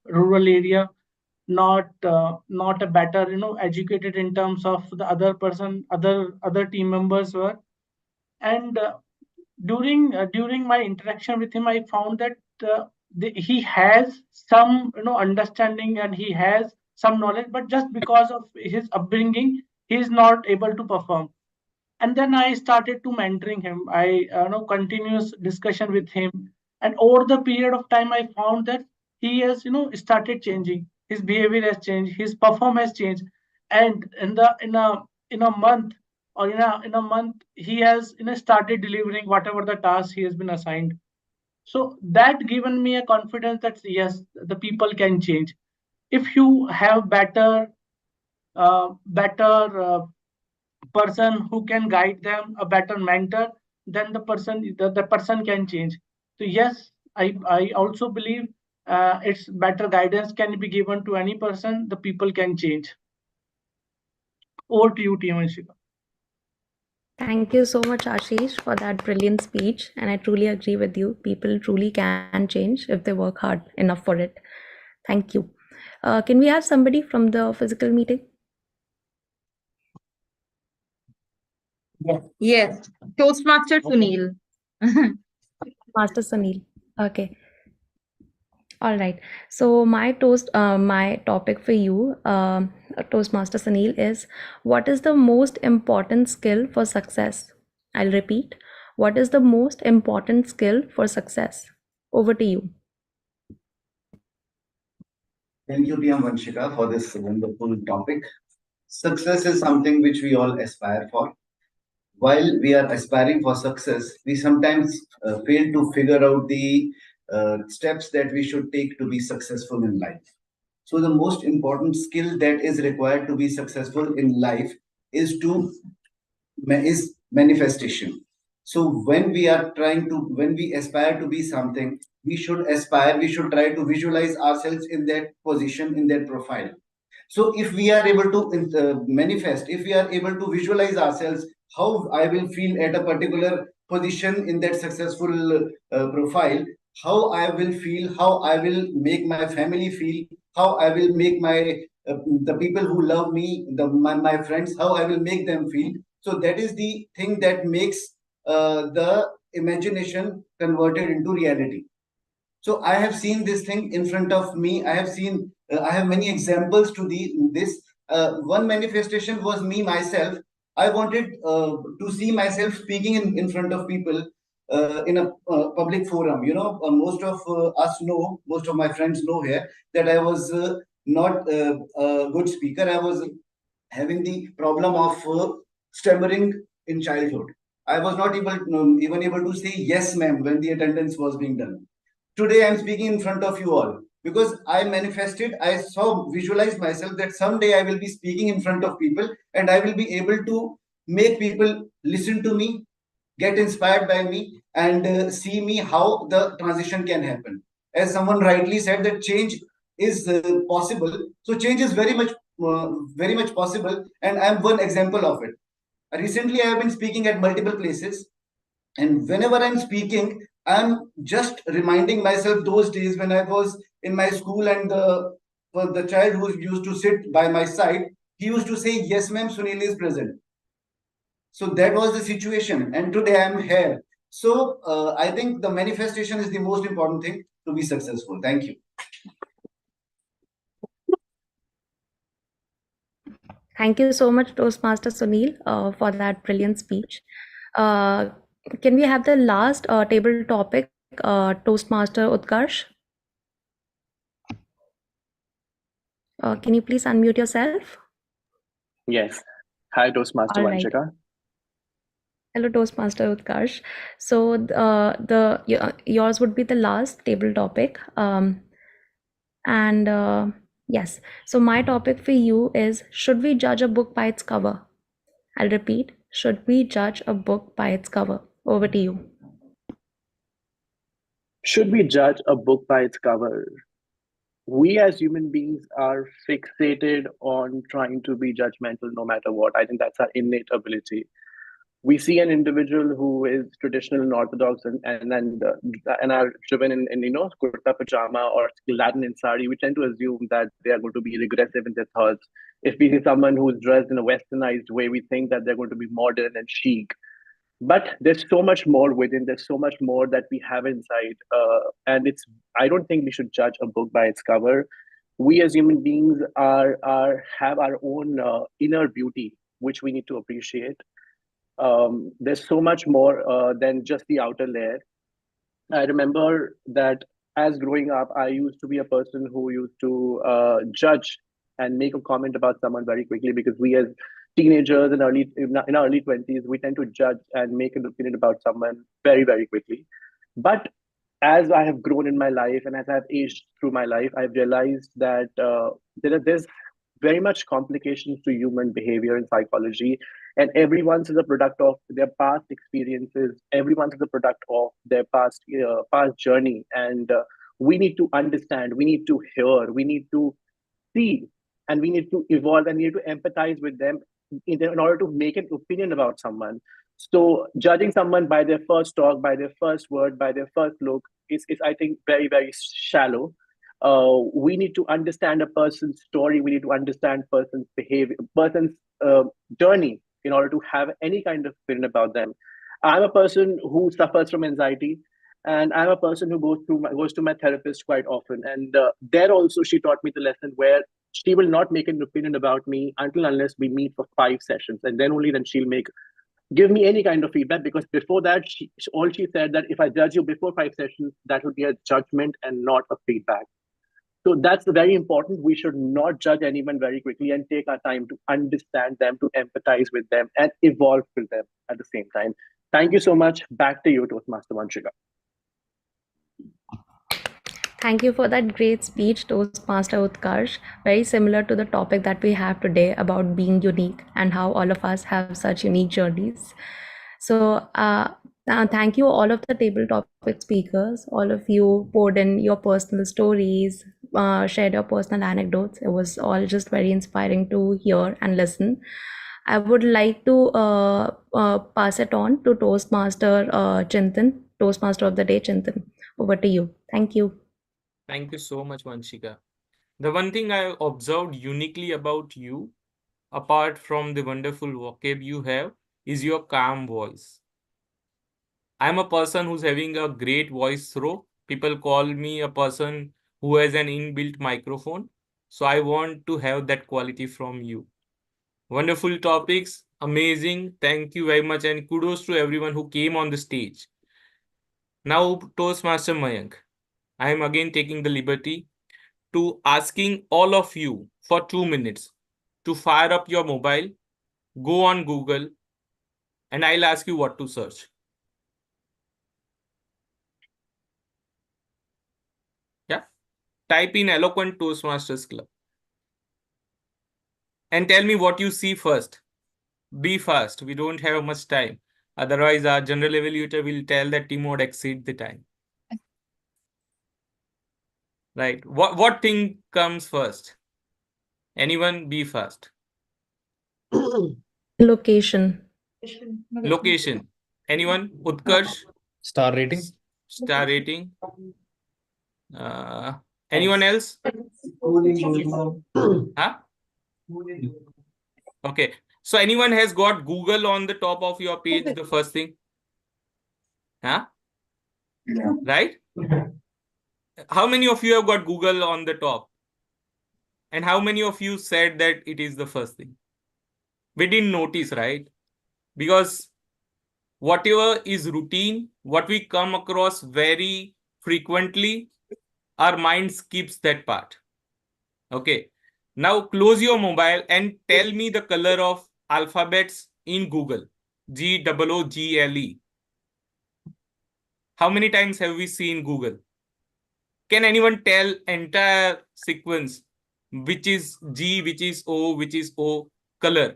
area, not a better educated in terms of the other team members were. And during my interaction with him, I found that he has some understanding, and he has some knowledge, but just because of his upbringing, he is not able to perform. And then I started to mentoring him. I continuous discussion with him, and over the period of time, I found that he has started changing. His behavior has changed, his performance has changed, and in a month, or in a month, he has started delivering whatever the task he has been assigned. So that given me a confidence that yes, the people can change. If you have better person who can guide them, a better mentor, then the person can change. So yes, I also believe it's better guidance can be given to any person, the people can change. Over to you, Tiamanshika. Thank you so much, Ashish, for that brilliant speech. And I truly agree with you. People truly can change if they work hard enough for it. Thank you. Can we have somebody from the physical meeting? Yes, Toastmaster Sunil. Master Sunil. Okay. All right. So my topic for you, Toastmaster Sunil, is what is the most important skill for success? I'll repeat. What is the most important skill for success? Over to you. Thank you, Vanshika, for this wonderful topic. Success is something which we all aspire for. While we are aspiring for success, we sometimes fail to figure out the steps that we should take to be successful in life. So, the most important skill that is required to be successful in life is is manifestation. So when we aspire to be something, we should try to visualize ourselves in that position, in that profile. So if we are able to manifest, if we are able to visualize ourselves, how I will feel at a particular position in that successful profile, how I will feel, how I will make my family feel, how I will make the people who love me, my friends, how I will make them feel. So that is the thing that makes the imagination converted into reality. So I have seen this thing in front of me. I have many examples to this. One manifestation was me myself. I wanted to see myself speaking in front of people in a public forum. Most of us know, most of my friends know here that I was not a good speaker. I was having the problem of stammering in childhood. I was not even able to say yes, ma'am, when the attendance was being done. Today I'm speaking in front of you all because I manifested, I saw, visualized myself that someday I will be speaking in front of people and I will be able to make people listen to me, get inspired by me, and see me how the transition can happen. As someone rightly said, that change is possible. So change is very much possible, and I am one example of it. Recently, I have been speaking at multiple places, and whenever I'm speaking, I'm just reminding myself those days when I was in my school, and the child who used to sit by my side, he used to say, "Yes, ma'am, Sunil is present." So that was the situation, and today I'm here. So I think the manifestation is the most important thing to be successful. Thank you. Thank you so much, Toastmaster Sunil, for that brilliant speech. Uh, can we have the last table topic, Toastmaster Utkarsh? Can you please unmute yourself? Yes. Hi, Toastmaster All right. Vanshika. Hello, Toastmaster Utkarsh. So yours would be the last table topic. Yes, so my topic for you is, should we judge a book by its cover? I'll repeat, should we judge a book by its cover? Over to you. Should we judge a book by its cover? We as human beings are fixated on trying to be judgmental no matter what. I think that's our innate ability. We see an individual who is traditional and orthodox and are driven in kurta pajama or Latin in sari. We tend to assume that they are going to be regressive in their thoughts. If we see someone who is dressed in a westernized way, we think that they're going to be modern and chic. But there's so much more within. There's so much more that we have inside, and I don't think we should judge a book by its cover. We as human beings have our own inner beauty, which we need to appreciate. There's so much more than just the outer layer. I remember that as growing up, I used to be a person who used to judge and make a comment about someone very quickly, because we as teenagers and in our early 20s, we tend to judge and make an opinion about someone very, very quickly. But as I have grown in my life and as I've aged through my life, I've realized that there's very much complications to human behavior and psychology, and everyone's is a product of their past experiences. Everyone's is a product of their past journey, and we need to understand, we need to hear, we need to see, and we need to evolve, and we need to empathize with them in order to make an opinion about someone. So judging someone by their first talk, by their first word, by their first look is I think very, very shallow. We need to understand a person's story. We need to understand person's behavior, person's journey in order to have any kind of opinion about them. I'm a person who suffers from anxiety, and I'm a person who goes to my therapist quite often. And there also, she taught me the lesson where she will not make an opinion about me until unless we meet for 5 sessions, and then only then she'll give me any kind of feedback, because before that she said that if I judge you before 5 sessions, that will be a judgment and not a feedback. So that's very important. We should not judge anyone very quickly and take our time to understand them, to empathize with them, and evolve with them at the same time. Thank you so much. Back to you, Toastmaster Vanshika. Thank you for that great speech, Toastmaster Utkarsh. Very similar to the topic that we have today about being unique and how all of us have such unique journeys. So, thank you, all of the table topic speakers. All of you poured in your personal stories, shared your personal anecdotes. It was all just very inspiring to hear and listen. I would like to pass it on to Toastmaster Chintan, Toastmaster of the Day, Chintan. Over to you. Thank you. Thank you so much, Vanshika. The one thing I observed uniquely about you, apart from the wonderful vocab you have, is your calm voice. I'm a person who's having a great voice throw. People call me a person who has an inbuilt microphone. So I want to have that quality from you. Wonderful topics, amazing. Thank you very much, and kudos to everyone who came on the stage. Now, Toastmaster Mayank, I am again taking the liberty to asking all of you for 2 minutes to fire up your mobile, go on Google, and I'll ask you what to search. Yeah, type in Eloquent Toastmasters Club and tell me what you see first. Be fast, we don't have much time. Otherwise, our general evaluator will tell that team would exceed the time. Right, what thing comes first? Anyone? Be fast. Location. Location. Anyone? Utkarsh? Star rating. Star rating. Anyone else? Huh? Okay. So anyone has got Google on the top of your page, the first thing? Huh? Yeah. Right? How many of you have got Google on the top? And how many of you said that it is the first thing? We didn't notice, right? Because whatever is routine, what we come across very frequently, our mind skips that part. Okay. Now close your mobile and tell me the color of alphabets in Google. Google. How many times have we seen Google? Can anyone tell entire sequence which is G, which is O, which is O color?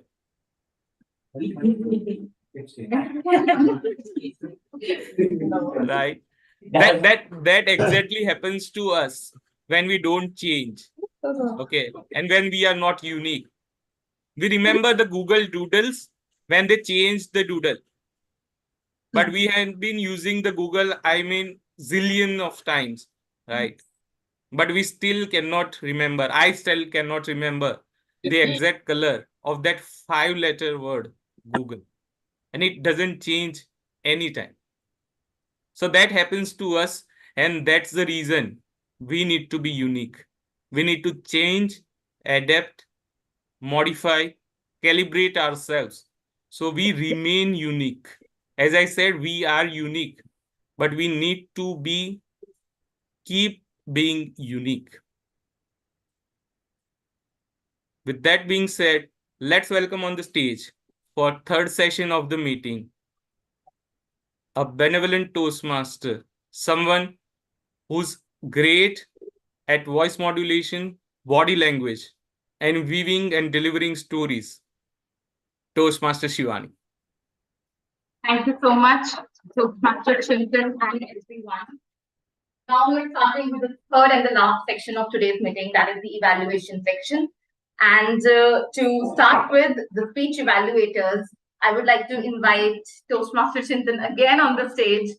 Right. That exactly happens to us when we don't change. Okay. And when we are not unique. We remember the Google Doodles when they changed the doodle. But we have been using the Google, I mean, zillion of times, right? But we still cannot remember. I still cannot remember the exact color of that 5-letter word, Google. And it doesn't change anytime. So that happens to us. And that's the reason we need to be unique. We need to change, adapt, modify, calibrate ourselves so we remain unique. As I said, we are unique, but we need to keep being unique. With that being said, let's welcome on the stage for third session of the meeting a benevolent Toastmaster, someone who's great at voice modulation, body language, and weaving and delivering stories. Toastmaster Shivani. Thank you so much, Toastmaster Chintan and everyone. Now we're starting with the third and the last section of today's meeting, that is the evaluation section. And to start with the speech evaluators, I would like to invite Toastmaster Chintan again on the stage,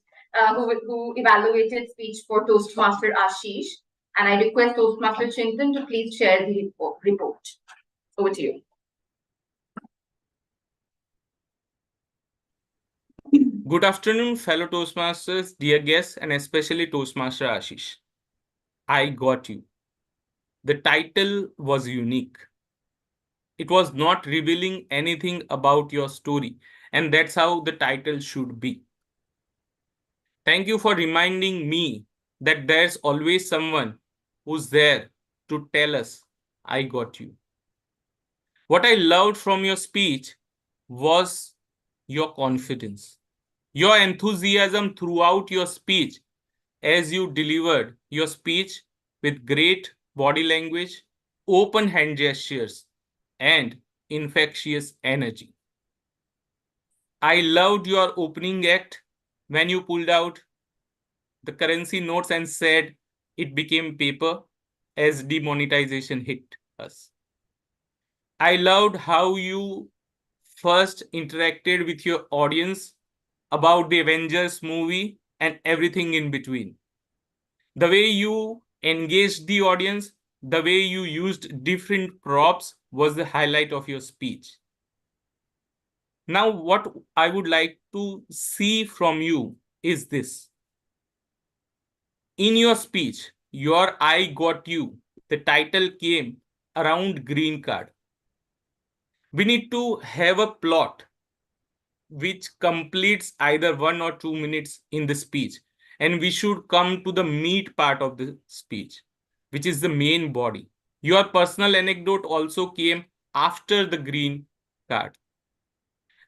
who evaluated speech for Toastmaster Ashish. And I request Toastmaster Chintan to please share the report. Over to you. Good afternoon, fellow Toastmasters, dear guests, and especially Toastmaster Ashish. I got you. The title was unique. It was not revealing anything about your story, and that's how the title should be. Thank you for reminding me that there's always someone who's there to tell us, I got you. What I loved from your speech was your confidence, your enthusiasm throughout your speech as you delivered your speech with great body language, open hand gestures, and infectious energy. I loved your opening act when you pulled out the currency notes and said it became paper as demonetization hit us. I loved how you first interacted with your audience about the Avengers movie and everything in between. The way you engaged the audience, the way you used different props was the highlight of your speech. Now, what I would like to see from you is this. In your speech, your I got you, the title came around green card. We need to have a plot which completes either 1 or 2 minutes in the speech. And we should come to the meat part of the speech, which is the main body. Your personal anecdote also came after the green card.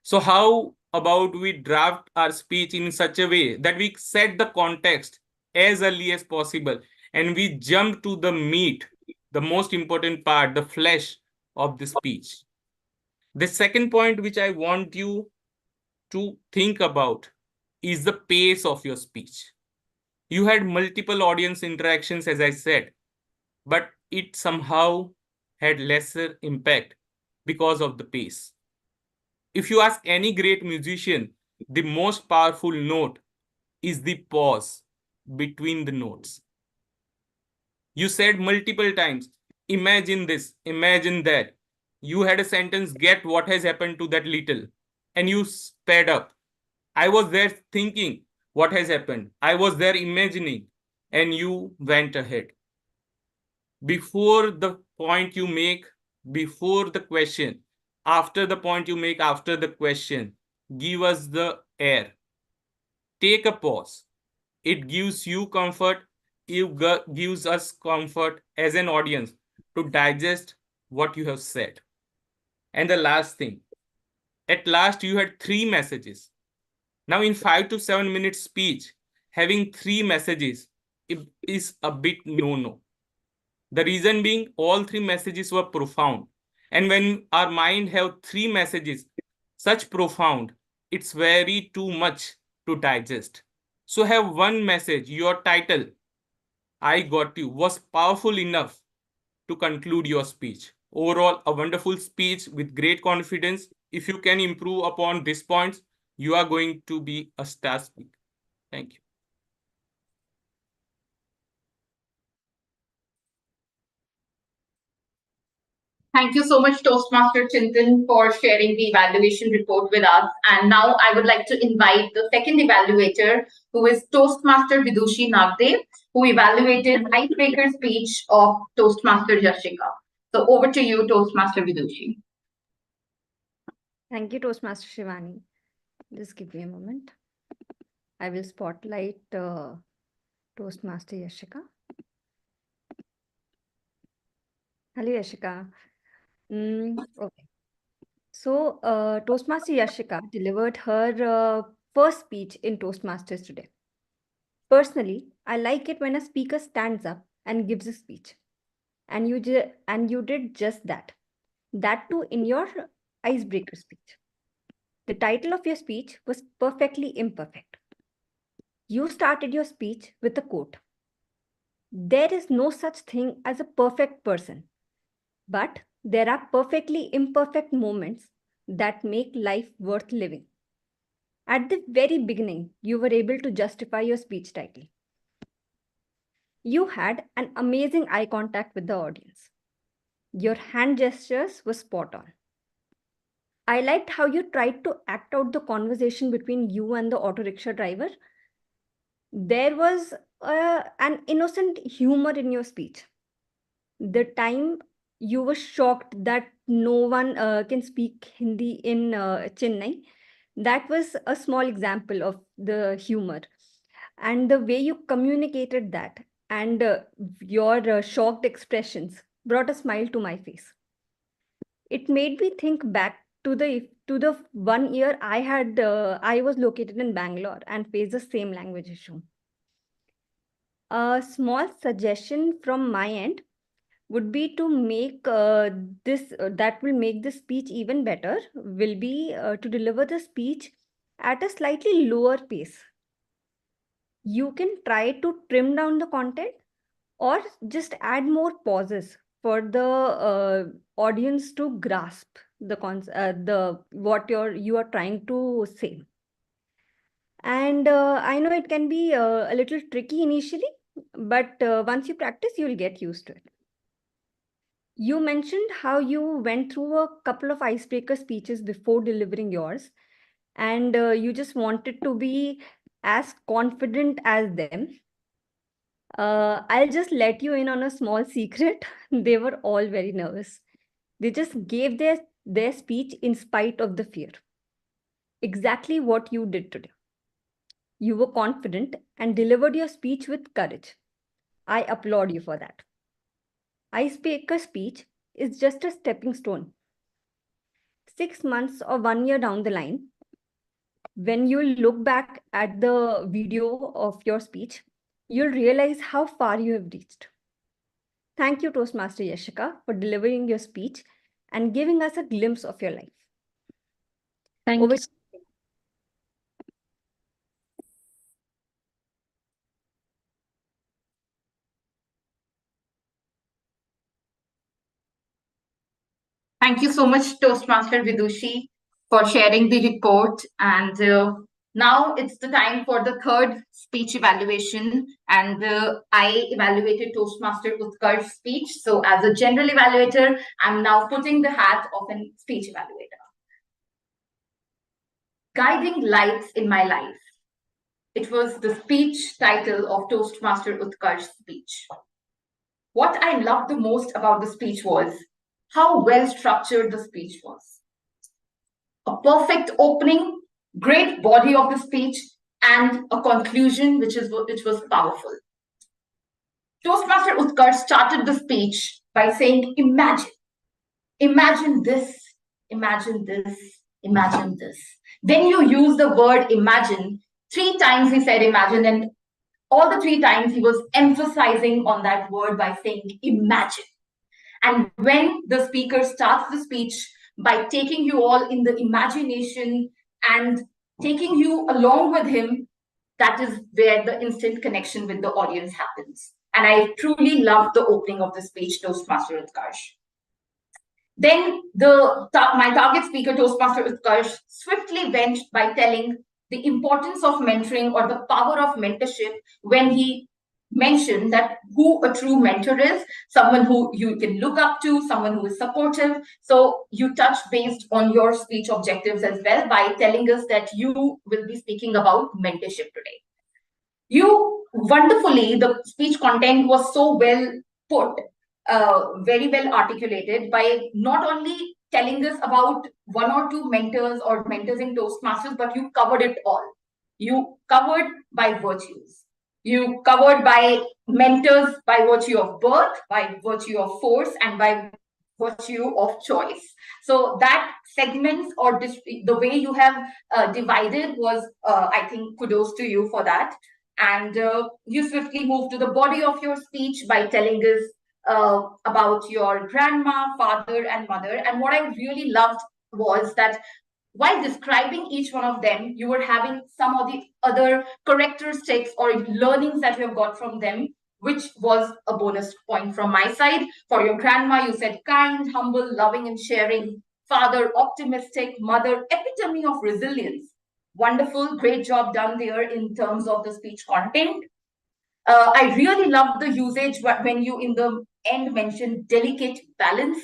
So how about we draft our speech in such a way that we set the context as early as possible and we jump to the meat, the most important part, the flesh of the speech. The second point which I want you to think about is the pace of your speech. You had multiple audience interactions, as I said, but it somehow had lesser impact because of the pace. If you ask any great musician, the most powerful note is the pause between the notes. You said multiple times, imagine this, imagine that. You had a sentence, get what has happened to that little, and you sped up. I was there thinking what has happened. I was there imagining, and you went ahead. Before the point you make, before the question, after the point you make, after the question, give us the air. Take a pause. It gives you comfort. It gives us comfort as an audience to digest what you have said. And the last thing, at last you had 3 messages. Now in 5 to 7 minutes speech, having 3 messages is a bit no-no. The reason being all 3 messages were profound. And when our mind have 3 messages, such profound, it's very too much to digest. So have one message, your title, I got you, was powerful enough to conclude your speech. Overall, a wonderful speech with great confidence. If you can improve upon these points, you are going to be a star speaker. Thank you. Thank you so much, Toastmaster Chintan, for sharing the evaluation report with us. And now I would like to invite the second evaluator, who is Toastmaster Vidushi Nagdev, who evaluated icebreaker speech of Toastmaster Yashika. So over to you, Toastmaster Vidushi. Thank you, Toastmaster Shivani. Just give me a moment. I will spotlight Toastmaster Yashika. Hello, Yashika. Okay. So, Toastmaster Yashika delivered her first speech in Toastmasters today. Personally, I like it when a speaker stands up and gives a speech. And you did just that. That too in your icebreaker speech. The title of your speech was Perfectly Imperfect. You started your speech with a quote. There is no such thing as a perfect person, but there are perfectly imperfect moments that make life worth living. At the very beginning, you were able to justify your speech title. You had an amazing eye contact with the audience. Your hand gestures were spot on. I liked how you tried to act out the conversation between you and the auto rickshaw driver. There was an innocent humor in your speech. the time you were shocked that no one can speak Hindi in Chennai. That was a small example of the humor. And the way you communicated that and your shocked expressions brought a smile to my face. It made me think back to the 1 year I was located in Bangalore and faced the same language issue. A small suggestion from my end would be to make this that will make the speech even better will be to deliver the speech at a slightly lower pace. You can try to trim down the content or just add more pauses for the audience to grasp the what you are trying to say. And I know it can be a little tricky initially, but once you practice, you'll get used to it. You mentioned how you went through a couple of icebreaker speeches before delivering yours, and you just wanted to be as confident as them. I'll just let you in on a small secret. They were all very nervous. They just gave their speech in spite of the fear. Exactly what you did today. You were confident and delivered your speech with courage. I applaud you for that. Icebreaker speech is just a stepping stone. 6 months or 1 year down the line, when you look back at the video of your speech, you'll realize how far you have reached. Thank you, Toastmaster Yashika, for delivering your speech and giving us a glimpse of your life. Thank Over you. Thank you so much, Toastmaster Vidushi, for sharing the report. And now it's the time for the third speech evaluation. And I evaluated Toastmaster Utkarsh's speech. So as a general evaluator, I'm now putting the hat of a speech evaluator. Guiding Lights in My Life. It was the speech title of Toastmaster Utkarsh's speech. What I loved the most about the speech was how well structured the speech was. A perfect opening, great body of the speech, and a conclusion which was powerful. Toastmaster Utkarsh started the speech by saying, imagine this, imagine this, imagine this. Then you use the word imagine. 3 times he said imagine, and all the 3 times he was emphasizing on that word by saying imagine. And when the speaker starts the speech by taking you all in the imagination and taking you along with him, that is where the instant connection with the audience happens. And I truly loved the opening of the speech, Toastmaster Utkarsh. Then my target speaker, Toastmaster Utkarsh, swiftly went by telling the importance of mentoring or the power of mentorship when he mentioned that who a true mentor is, someone who you can look up to, someone who is supportive. So you touched based on your speech objectives as well by telling us that you will be speaking about mentorship today. You wonderfully, the speech content was so well put, very well articulated by not only telling us about 1 or 2 mentors or mentors in Toastmasters, but you covered it all. You covered by virtues. You covered by mentors by virtue of birth, by virtue of force, and by virtue of choice. So that segments or the way you have divided was, I think, kudos to you for that. And you swiftly move to the body of your speech by telling us about your grandma, father, and mother. And what I really loved was that while describing each one of them, you were having some of the other characteristics or learnings that you have got from them, which was a bonus point from my side. For your grandma, you said kind, humble, loving, and sharing. Father, optimistic. Mother, epitome of resilience. Wonderful, great job done there in terms of the speech content. I really love the usage when you in the end mentioned delicate balance,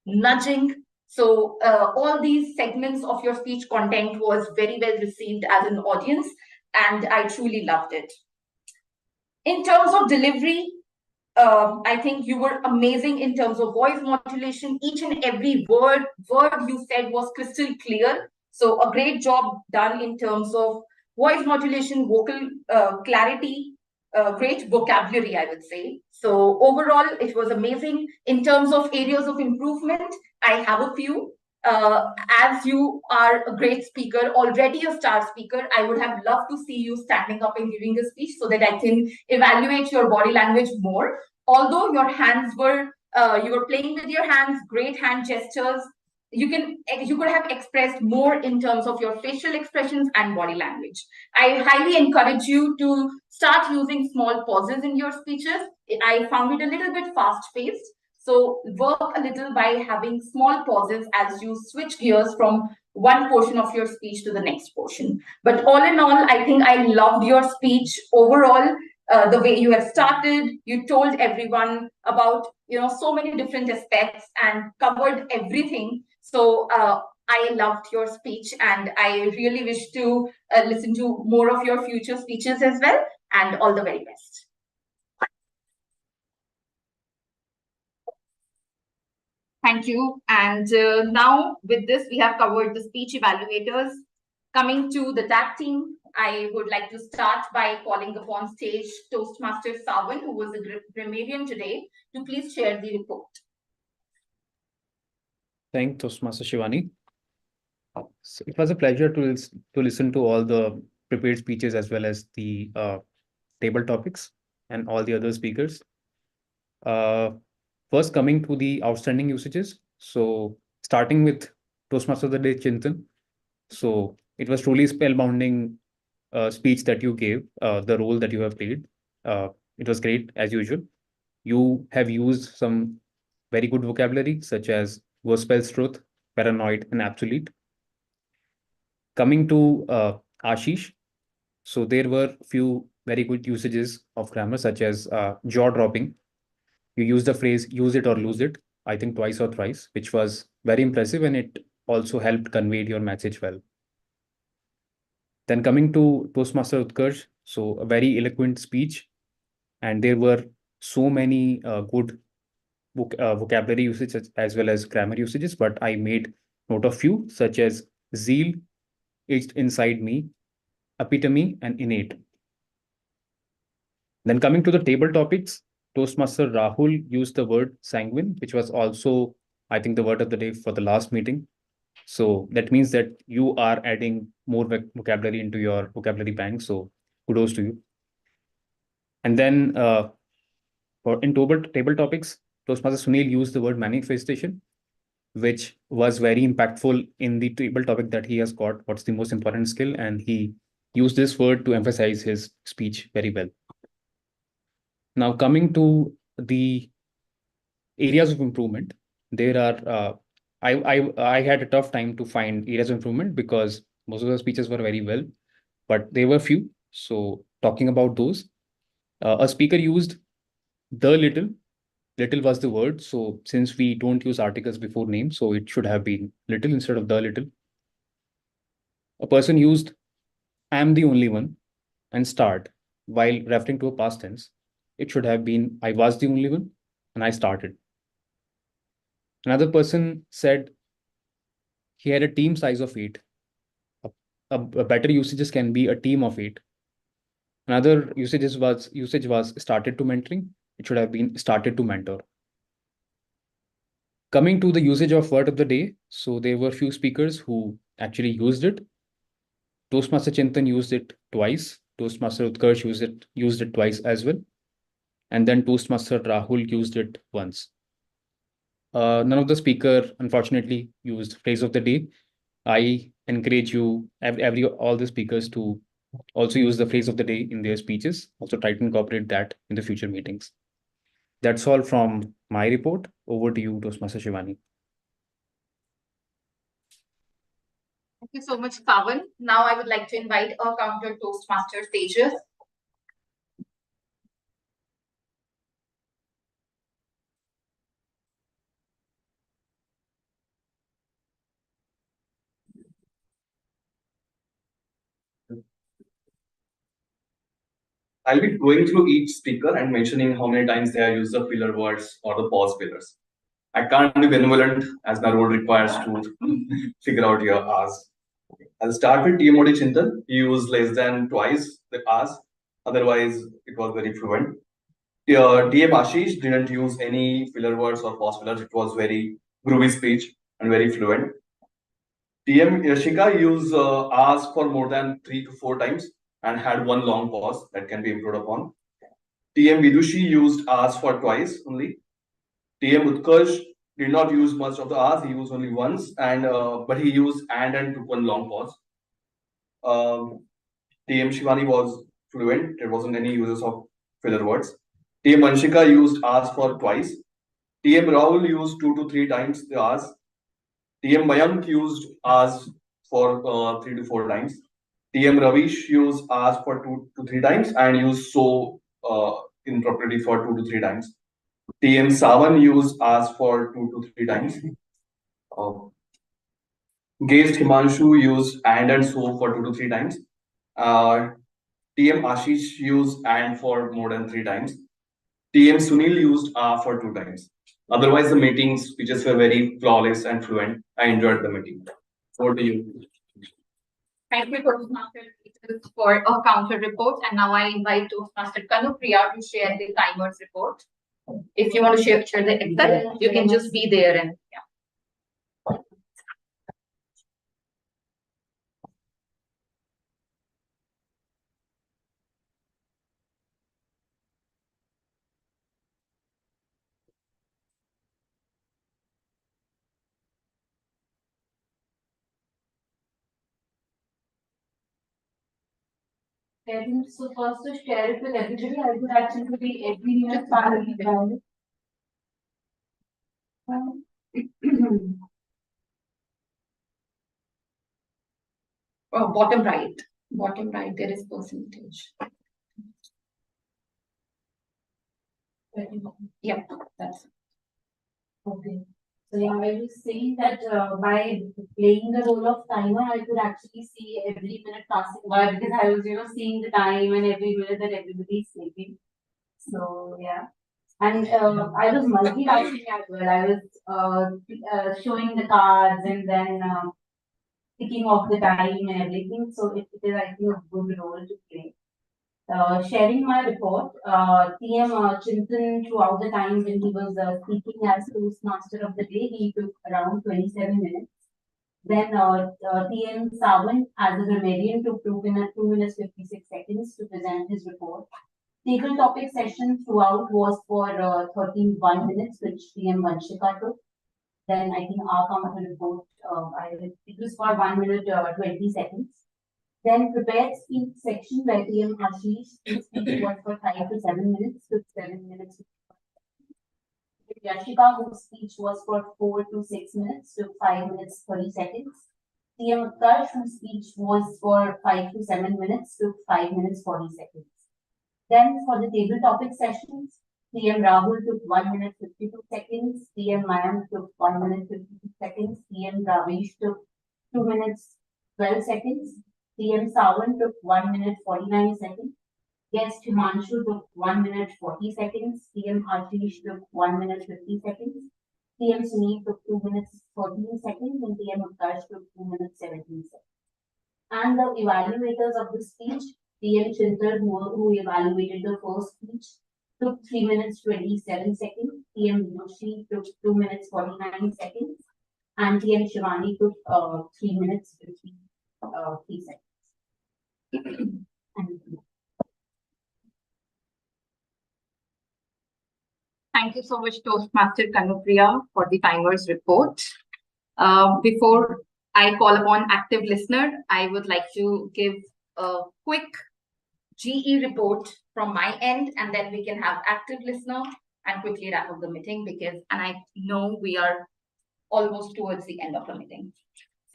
nudging. So all these segments of your speech content was very well received as an audience, and I truly loved it. In terms of delivery, I think you were amazing in terms of voice modulation. Each and every word you said was crystal clear. So a great job done in terms of voice modulation, vocal clarity, great vocabulary, I would say. So overall, it was amazing. In terms of areas of improvement, I have a few. As you are a great speaker, already a star speaker, I would have loved to see you standing up and giving a speech so that I can evaluate your body language more. Although your hands were, you were playing with your hands, great hand gestures, you could have expressed more in terms of your facial expressions and body language. I highly encourage you to start using small pauses in your speeches. I found it a little bit fast paced. So work a little by having small pauses as you switch gears from one portion of your speech to the next portion. But all in all, I think I loved your speech overall. The way you have started, you told everyone about so many different aspects and covered everything. So I loved your speech, and I really wish to listen to more of your future speeches as well. And all the very best. Thank you. And now with this, we have covered the speech evaluators. Coming to the tag team, I would like to start by calling upon stage Toastmaster Sawan, who was a grammarian today, to please share the report. Thank Toastmaster Shivani. So it was a pleasure to listen to all the prepared speeches as well as the table topics and all the other speakers. First, coming to the outstanding usages. So starting with Toastmaster of the Day, Chintan. So it was truly spellbinding speech that you gave, the role that you have played. It was great as usual. You have used some very good vocabulary such as gospel's truth, paranoid, and absolute. Coming to Ashish, so there were few very good usages of grammar such as jaw dropping. You used the phrase use it or lose it, I think twice or thrice, which was very impressive and it also helped convey your message well. Then coming to Toastmaster Utkarsh, so a very eloquent speech, and there were so many good vocabulary usages as well as grammar usages, but I made note of few such as zeal, etched inside me, epitome, and innate. Then coming to the table topics, Toastmaster Rahul used the word sanguine, which was also, I think, the word of the day for the last meeting. So that means that you are adding more vocabulary into your vocabulary bank. So kudos to you. And then for in table topics, Toastmaster Sunil used the word manifestation, which was very impactful in the table topic that he has got. What's the most important skill? And he used this word to emphasize his speech very well. Now, coming to the areas of improvement, there are I had a tough time to find areas of improvement because most of the speeches were very well, but there were few. So talking about those, a speaker used the little. Little was the word. So since we don't use articles before name, so it should have been little instead of the little. A person used I am the only one and start while referring to a past tense. It should have been I was the only one and I started. Another person said he had a team size of 8. A better usages can be a team of 8. Another usage was started to mentoring. It should have been started to mentor. Coming to the usage of word of the day, so there were few speakers who actually used it. Toastmaster Chintan used it twice. Toastmaster Utkarsh used it twice as well. And then Toastmaster Rahul used it once. None of the speaker, unfortunately, used phrase of the day. I encourage you, all the speakers, to also use the phrase of the day in their speeches. Also try to incorporate that in the future meetings. That's all from my report. Over to you, Toastmaster Shivani. Thank you so much, Pawan. Now I would like to invite our counter Toastmaster Tejas. I'll be going through each speaker and mentioning how many times they have used the filler words or the pause fillers. I can't be benevolent as my role requires to figure out your R's. I'll start with TM Chintan. He used less than twice the R's. Otherwise, it was very fluent. TM Ashish didn't use any filler words or pause fillers. It was very groovy speech and very fluent. TM Yashika used R's for more than 3 to 4 times and had one long pause that can be improved upon. TM Vidushi used R's for twice only. TM Utkarsh did not use much of the R's. He used only once, and but he used and took one long pause. TM Shivani was fluent. There wasn't any uses of filler words. TM Vanshika used R's for twice. TM Rahul used 2 to 3 times the R's. TM Mayank used R's for 3 to 4 times. TM Ravish used R's for 2 to 3 times and used so improperly for 2 to 3 times. TM Savan used R's for 2 to 3 times. Guest Himanshu used and so for 2 to 3 times. TM Ashish used and for more than 3 times. TM Sunil used for 2 times. Otherwise, the meeting speeches were very flawless and fluent. I enjoyed the meeting. Over to you. Thank you, Toastmaster, for a counter report. And now I invite Toastmaster Kanupriya to share the timers report. If you want to share the Excel, you can just be there and yeah. So first to share it with everybody, I would actually be every minute parallel. Oh, bottom right, there is percentage. Yep, that's okay. So yeah, I was saying that by playing the role of timer, I could actually see every minute passing by because I was, seeing the time and every minute that everybody's sleeping. So yeah, and I was multitasking as well. I was showing the cards and then ticking off the time and everything. So it is, I think, a good role to play. Sharing my report, TM Chintan, throughout the time when he was speaking as Toastmaster of the day, he took around 27 minutes. Then TM Savan, as a grammarian, took 2 minutes 56 seconds to present his report. Table topic session throughout was for 31 minutes, which TM Vanshika took. Then I think our counter report, it was for 1 minute 20 seconds. Then prepared speech section by TM Ashish, his speech was for 5 to 7 minutes, took 7 minutes. Yashika, whose speech was for 4 to 6 minutes, took 5 minutes 30 seconds. TM Utkarsh, whose speech was for 5 to 7 minutes, took 5 minutes 40 seconds. Then for the table topic sessions, TM Rahul took 1 minute 52 seconds, TM Mayank took 1 minute 52 seconds, TM Ravish took 2 minutes 12 seconds, TM Savan took 1 minute 49 seconds, guest Himanshu took 1 minute 40 seconds, TM Ashish took 1 minute 50 seconds, TM Sunil took 2 minutes 14 seconds, and TM Utkarsh took 2 minutes 17 seconds. And the evaluators of the speech, TM Chintan, who evaluated the first speech, took 3 minutes 27 seconds, TM Yoshi took 2 minutes 49 seconds, and TM Shivani took 3 minutes 53 seconds. Thank you so much, Toastmaster Kanupriya, for the timers report. Before I call upon active listener, I would like to give a quick GE report from my end, and then we can have active listener and quickly wrap up the meeting and I know we are almost towards the end of the meeting.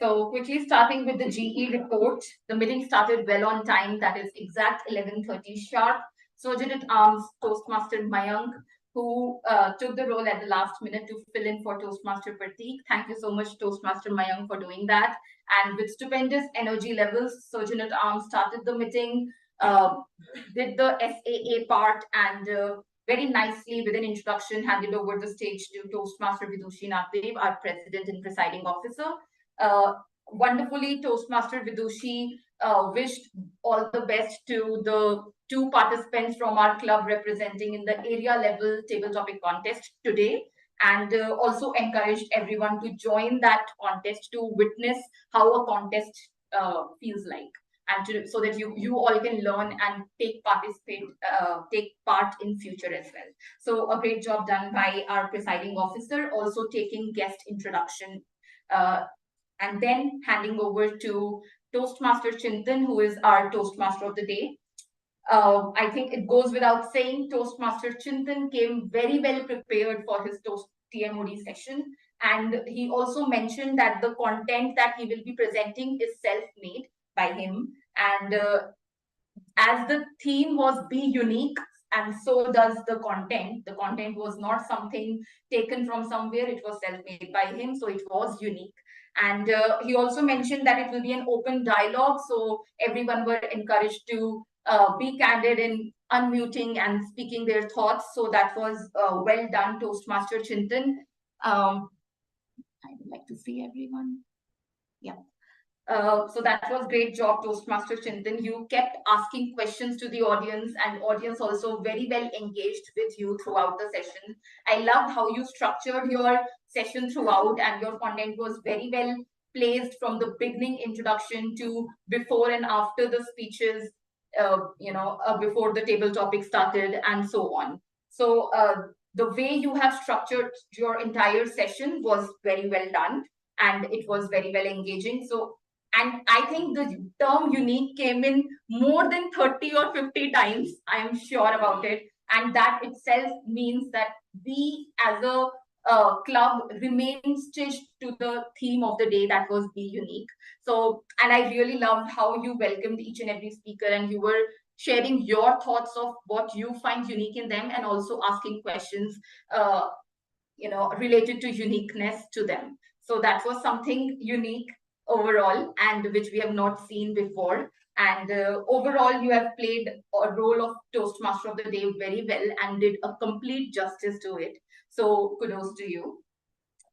So quickly starting with the GE report, the meeting started well on time, that is exact 11:30 sharp. Sergeant at Arms Toastmaster Mayank, who took the role at the last minute to fill in for Toastmaster Prateek. Thank you so much, Toastmaster Mayank, for doing that. And with stupendous energy levels, Sergeant at Arms started the meeting did the SAA part and very nicely with an introduction handed over the stage to Toastmaster Vidushi Nadev, our president and presiding officer. Wonderfully, Toastmaster Vidushi wished all the best to the 2 participants from our club representing in the area level table topic contest today, and also encouraged everyone to join that contest to witness how a contest feels like, and so that you all can learn and take part in future as well. So a great job done by our presiding officer, also taking guest introduction, and then handing over to Toastmaster Chintan, who is our Toastmaster of the day. I think it goes without saying, Toastmaster Chintan came very well prepared for his TMOD session. And he also mentioned that the content that he will be presenting is self-made by him. And as the theme was Be Unique, and so does the content. The content was not something taken from somewhere, it was self-made by him, so it was unique. And he also mentioned that it will be an open dialogue, so everyone were encouraged to be candid in unmuting and speaking their thoughts. So that was well done, Toastmaster Chintan. I would like to see everyone. Yeah. So that was great job, Toastmaster Chintan. You kept asking questions to the audience, and audience also very well engaged with you throughout the session. I loved how you structured your session throughout, and your content was very well placed from the beginning introduction to before and after the speeches, before the table topic started, and so on. So the way you have structured your entire session was very well done, and it was very well engaging. So, and I think the term unique came in more than 30 or 50 times, I am sure about it. And that itself means that we as a club remain stitched to the theme of the day, that was Be Unique. So, and I really loved how you welcomed each and every speaker, and you were sharing your thoughts of what you find unique in them, and also asking questions related to uniqueness to them. So that was something unique overall, and which we have not seen before. And overall, you have played a role of Toastmaster of the Day very well and did a complete justice to it. So kudos to you.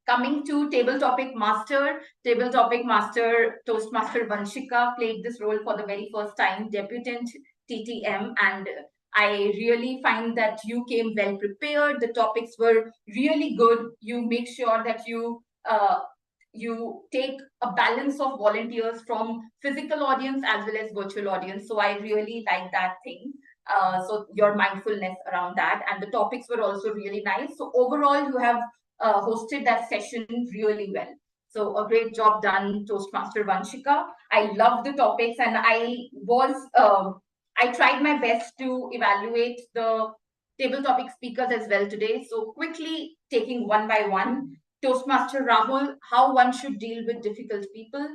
Coming to Table Topic Master, Toastmaster Vanshika played this role for the very first time, debutant TTM, and I really find that you came well prepared. The topics were really good. You make sure that you take a balance of volunteers from physical audience as well as virtual audience. So I really like that thing. So your mindfulness around that, and the topics were also really nice. So overall, you have hosted that session really well. So a great job done, Toastmaster Vanshika. I love the topics, and I tried my best to evaluate the table topic speakers as well today. So quickly taking one by one, Toastmaster Rahul, how one should deal with difficult people.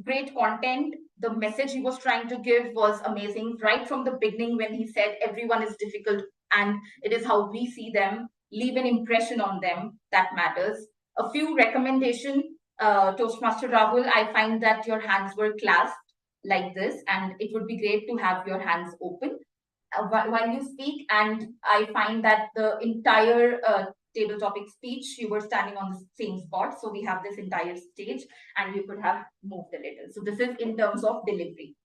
Great content. The message he was trying to give was amazing right from the beginning, when he said everyone is difficult and it is how we see them, leave an impression on them that matters. A few recommendations, Toastmaster Rahul, I find that your hands were clasped like this, and it would be great to have your hands open while you speak. And I find that the entire table topic speech, you were standing on the same spot. So we have this entire stage, and you could have moved a little. So this is in terms of delivery.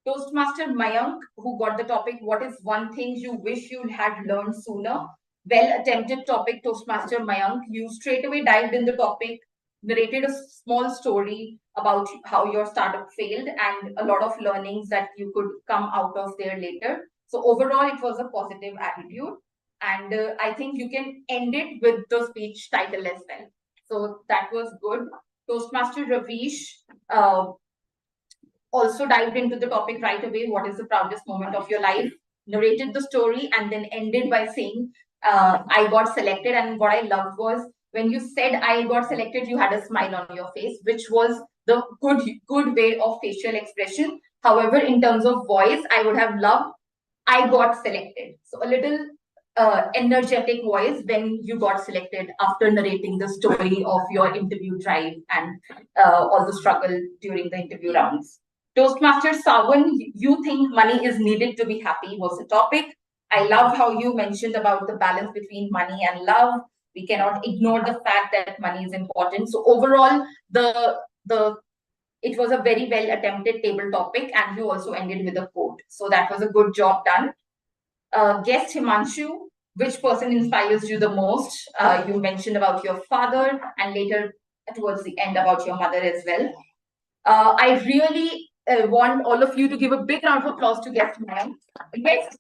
Toastmaster Mayank, who got the topic, what is one thing you wish you had learned sooner? Well attempted topic, Toastmaster Mayank. You straight away dived in the topic, narrated a small story about how your startup failed, and a lot of learnings that you could come out of there later. So overall, it was a positive attitude. And I think you can end it with the speech title as well. So that was good. Toastmaster Ravish also dived into the topic right away. What is the proudest moment of your life? Narrated the story and then ended by saying, I got selected. And what I loved was when you said I got selected, you had a smile on your face, which was the good way of facial expression. However, in terms of voice, I would have loved I got selected. So a little energetic voice when you got selected after narrating the story of your interview drive and all the struggle during the interview rounds. Toastmaster Sawan, you think money is needed to be happy was the topic. I love how you mentioned about the balance between money and love. We cannot ignore the fact that money is important. So overall, the it was a very well attempted table topic, and you also ended with a quote. So that was a good job done. Guest Himanshu, which person inspires you the most? You mentioned about your father, and later towards the end about your mother as well. I really want all of you to give a big round of applause to guest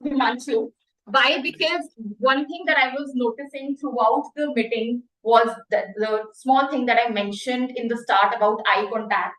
Himanshu. Why? Because one thing that I was noticing throughout the meeting was that the small thing that I mentioned in the start about eye contact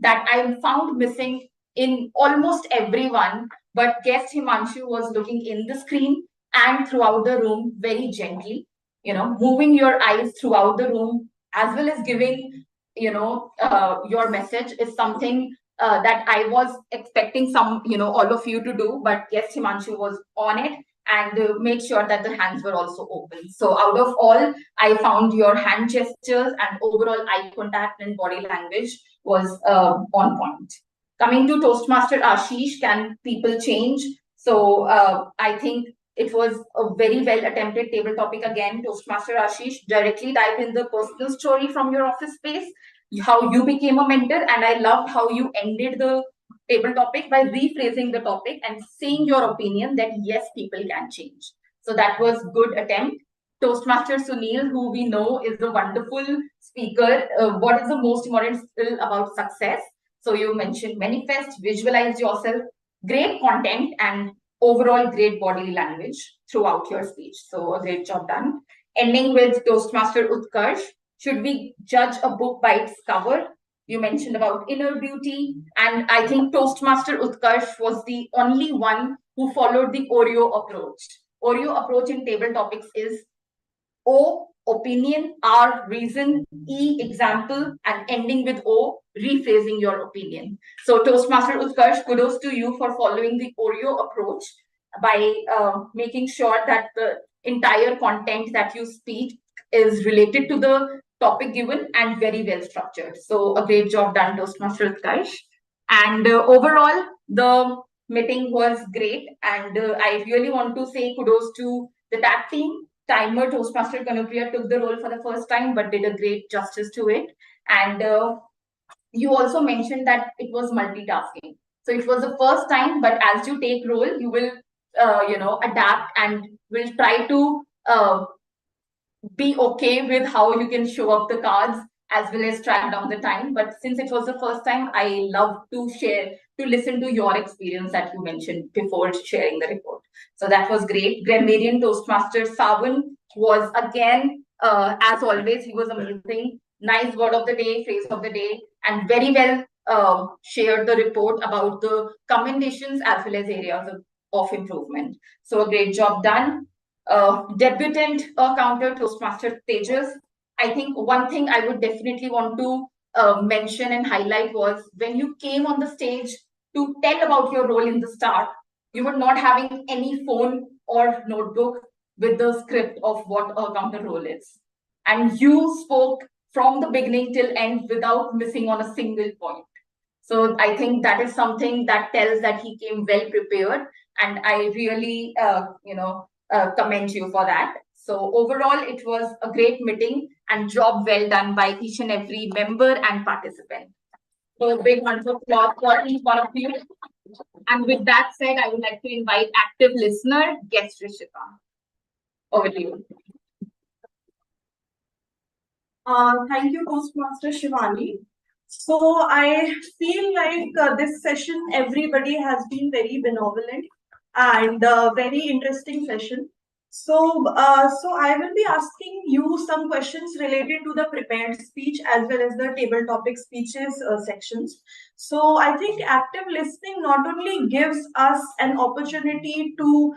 that I found missing in almost everyone, but guest Himanshu was looking in the screen and throughout the room very gently, moving your eyes throughout the room as well as giving, your message is something that I was expecting all of you to do, but guest Himanshu was on it and make sure that the hands were also open. So out of all, I found your hand gestures and overall eye contact and body language was on point. Coming to Toastmaster Ashish, can people change? So I think it was a very well attempted table topic again. Toastmaster Ashish, directly type in the personal story from your office space, how you became a mentor, and I loved how you ended the table topic by rephrasing the topic and saying your opinion that yes, people can change. So that was good attempt. Toastmaster Sunil, who we know is a wonderful speaker. What is the most important skill about success? So you mentioned manifest, visualize yourself, great content, and overall great body language throughout your speech. So a great job done. Ending with Toastmaster Utkarsh, should we judge a book by its cover? You mentioned about inner beauty, and I think Toastmaster Utkarsh was the only one who followed the Oreo approach. Oreo approach in table topics is O, opinion, R, reason, E, example, and ending with O, rephrasing your opinion. So Toastmaster Utkarsh, kudos to you for following the Oreo approach by making sure that the entire content that you speak is related to the topic given and very well structured. So a great job done, Toastmaster Utkarsh. And overall, the meeting was great. And I really want to say kudos to the tag team. Timer Toastmaster Kanupriya took the role for the first time, but did a great justice to it. And you also mentioned that it was multitasking. So it was the first time, but as you take role, you will, adapt and will try to be okay with how you can show up the cards as well as track down the time. But since it was the first time, I love to listen to your experience that you mentioned before sharing the report. So that was great. Grammarian Toastmaster Sawan was again, as always, he was amazing. Nice word of the day, phrase of the day, and very well shared the report about the commendations as well as areas of improvement. So a great job done. Debutant counter Toastmaster Tejas. I think one thing I would definitely want to mention and highlight was when you came on the stage to tell about your role in the start, you were not having any phone or notebook with the script of what a counter role is. And you spoke from the beginning till end without missing on a single point. So I think that is something that tells that he came well prepared, and I really, commend you for that. So overall, it was a great meeting and job well done by each and every member and participant. So a big round of applause for each one of you. And with that said, I would like to invite active listener, guest Rishika. Over to you. Thank you, Toastmaster Shivani. So I feel like this session, everybody has been very benevolent and very interesting session. So I will be asking you some questions related to the prepared speech as well as the table topic speeches sections. So I think active listening not only gives us an opportunity to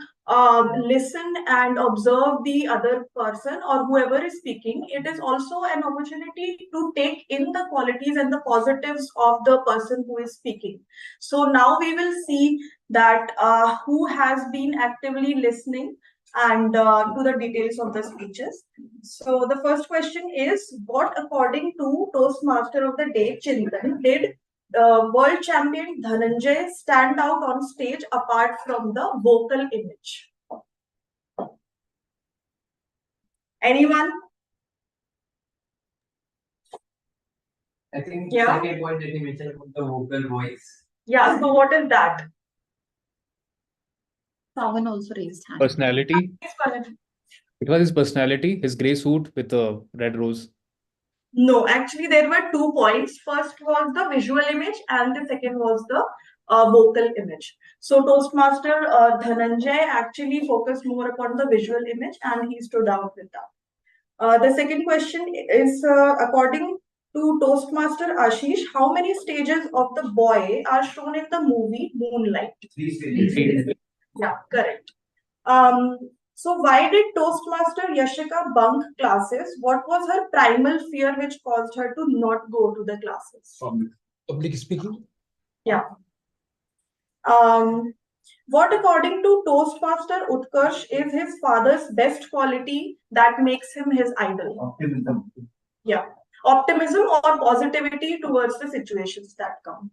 listen and observe the other person or whoever is speaking, it is also an opportunity to take in the qualities and the positives of the person who is speaking. So now we will see that who has been actively listening and to the details of the speeches. So the first question is, what according to Toastmaster of the Day, Chintan, did world champion Dhananjay stand out on stage apart from the vocal image? Anyone? I think Yeah. second point that you mentioned about the vocal voice. Yeah, so what is that? Someone also raised hand. Personality. Next question. It was his personality, his grey suit with a red rose. No, actually there were 2 points. First was the visual image and the second was the vocal image. So Toastmaster Dhananjay actually focused more upon the visual image and he stood out with that. The second question is according to Toastmaster Ashish, how many stages of the boy are shown in the movie Moonlight? 3 stages. Yeah, correct. So why did Toastmaster Yashika bunk classes? What was her primal fear which caused her to not go to the classes? Public speaking. Yeah. What according to Toastmaster Utkarsh is his father's best quality that makes him his idol? Optimism. Yeah. Optimism or positivity towards the situations that come.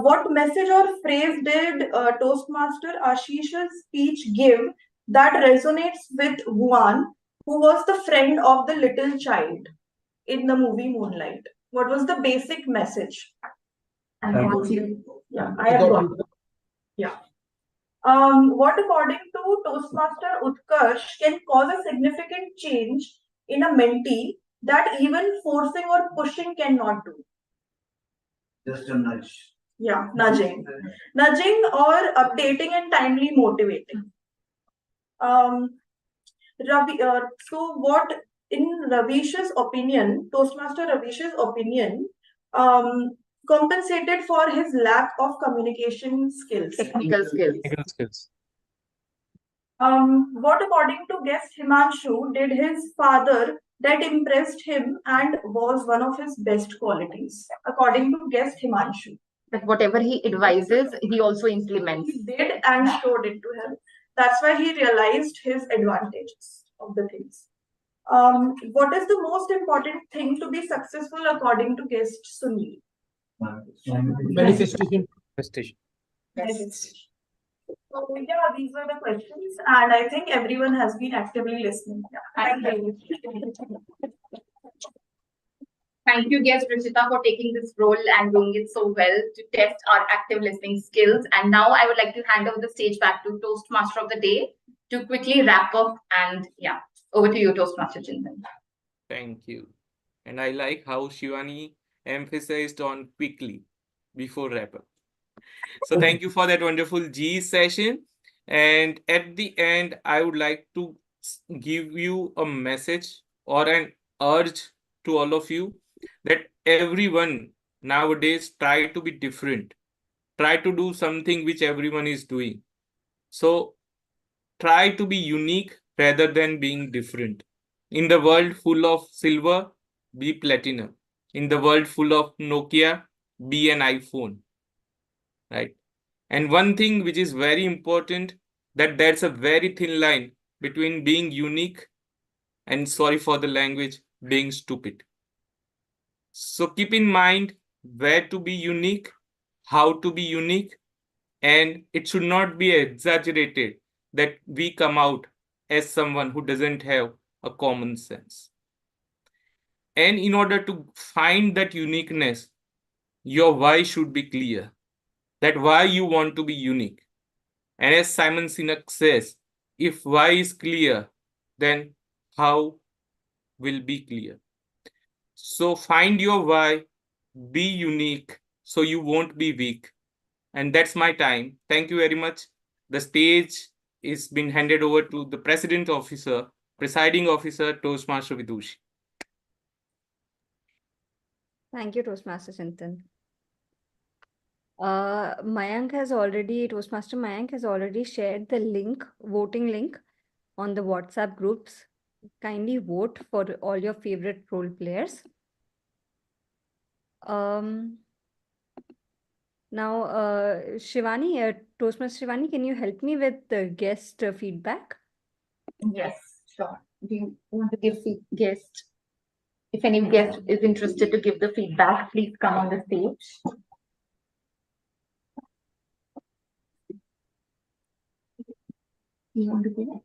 What message or phrase did Toastmaster Ashish's speech give that resonates with Guan, who was the friend of the little child in the movie Moonlight? What was the basic message? Yeah, I have got it. Yeah. What according to Toastmaster Utkarsh can cause a significant change in a mentee that even forcing or pushing cannot do? Just a nudge. Yeah, nudging. Nudging or updating and timely motivating. Ravi, so what in Ravish's opinion, Toastmaster Ravish's opinion, compensated for his lack of communication skills? Technical skills. Technical skills. What according to guest Himanshu did his father that impressed him and was one of his best qualities? According to guest Himanshu. That whatever he advises, he also implements. He did and showed it to him. That's why he realized his advantages of the things. What is the most important thing to be successful according to guest Sunil? Manifestation. Manifestation. So yeah, these were the questions, and I think everyone has been actively listening. Yeah. Thank you. Thank you, guest Rishita, for taking this role and doing it so well to test our active listening skills. And now I would like to hand over the stage back to Toastmaster of the Day to quickly wrap up. And yeah, over to you, Toastmaster Chintan. Thank you. And I like how Shivani emphasized on quickly before wrap up. So thank you for that wonderful G session. And at the end, I would like to give you a message or an urge to all of you that everyone nowadays try to be different. Try to do something which everyone is doing. So try to be unique rather than being different. In the world full of silver, be platinum. In the world full of Nokia, be an iPhone. Right? And one thing which is very important, that there's a very thin line between being unique and, sorry for the language, being stupid. So keep in mind where to be unique, how to be unique, and it should not be exaggerated that we come out as someone who doesn't have a common sense. And in order to find that uniqueness, your why should be clear, that why you want to be unique. And as Simon Sinek says, if why is clear, then how will be clear. So find your why, be unique, so you won't be weak. And that's my time. Thank you very much. The stage is been handed over to the presiding officer, Toastmaster Vidushi. Thank you, Toastmaster Chintan. Toastmaster Mayank has already shared the link, voting link on the WhatsApp groups. Kindly vote for all your favorite role players. Now, Shivani, Toastmaster Shivani, can you help me with the guest feedback? Yes, sure. Do you want to give guest If any guest is interested to give the feedback, please come on the stage. You want to go?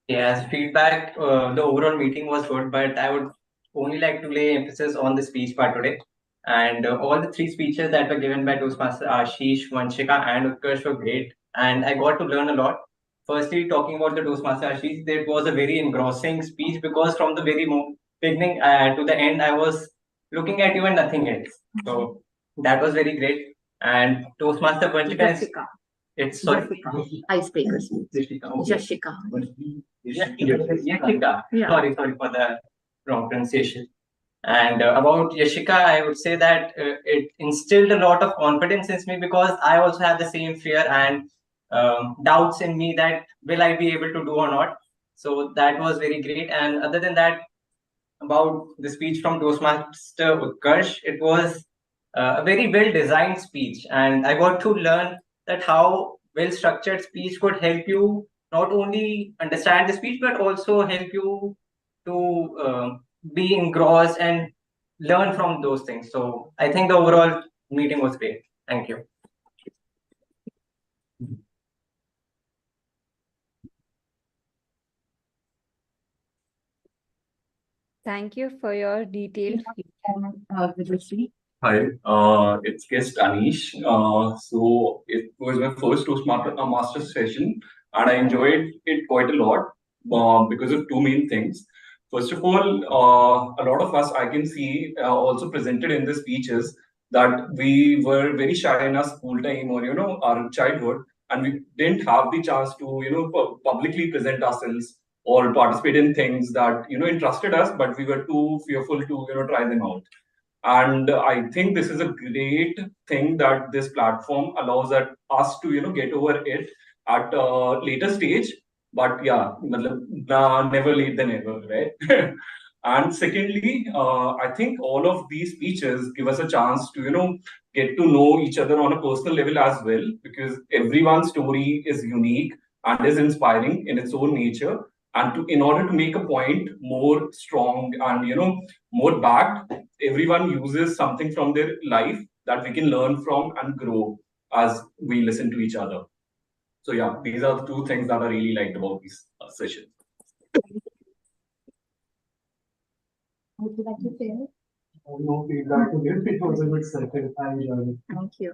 Yeah, as feedback, the overall meeting was good, but I would only like to lay emphasis on the speech part today. And all the three speeches that were given by Toastmaster Ashish, Vanshika, and Utkarsh were great. And I got to learn a lot. Firstly, talking about the Toastmaster Ashish, it was a very engrossing speech because from the very beginning to the end, I was looking at you and nothing else. So that was very great. And Toastmaster Vanshika is. Jessica. It's sorry. Icebreakers. Jessica. Okay. Jessica. Yashika. Yeah. Sorry for the wrong pronunciation. And about Yashika, I would say that it instilled a lot of confidence in me because I also have the same fear and doubts in me that will I be able to do or not. So that was very great. And other than that, about the speech from Toastmaster Utkarsh, it was a very well designed speech, and I got to learn that how well structured speech could help you not only understand the speech but also help you to be engrossed and learn from those things. So I think the overall meeting was great. Thank you. Thank you for your detailed feedback. Hi, it's guest Anish. So it was my first Toastmaster session, and I enjoyed it quite a lot because of two main things. First of all, a lot of us I can see also presented in the speeches that we were very shy in our school time or our childhood, and we didn't have the chance to publicly present ourselves or participate in things that interested us, but we were too fearful to try them out. And I think this is a great thing that this platform allows us to get over it at a later stage. But yeah, never late than ever, right? And secondly, I think all of these speeches give us a chance to get to know each other on a personal level as well, because everyone's story is unique and is inspiring in its own nature. And in order to make a point more strong and more backed, everyone uses something from their life that we can learn from and grow as we listen to each other. So yeah, these are the two things that I really liked about these sessions. Would you like to share? No feedback to give. It was a good session. I enjoyed it. Thank you.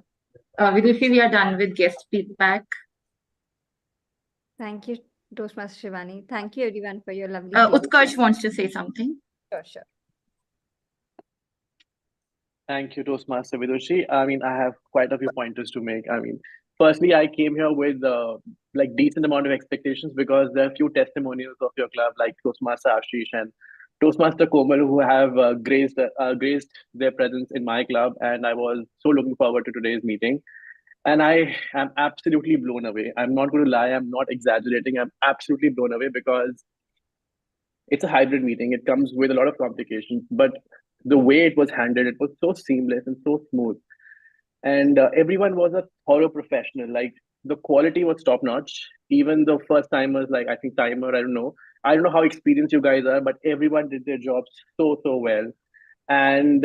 Vidushi, we are done with guest feedback. Thank you, Toastmaster Shivani. Thank you everyone for your lovely Utkarsh wants to say something. Sure. Thank you, Toastmaster Vidushi. I mean, I have quite a few pointers to make. I mean, firstly, I came here with like decent amount of expectations because there are a few testimonials of your club, like Toastmaster Ashish and Toastmaster Komal, who have graced their presence in my club, and I was so looking forward to today's meeting. And I am absolutely blown away. I'm not going to lie. I'm not exaggerating. I'm absolutely blown away because it's a hybrid meeting. It comes with a lot of complications, but the way it was handled, it was so seamless and so smooth. And everyone was a thorough professional. Like the quality was top notch. Even the first timers, like I think timer, I don't know how experienced you guys are, but everyone did their jobs so well. And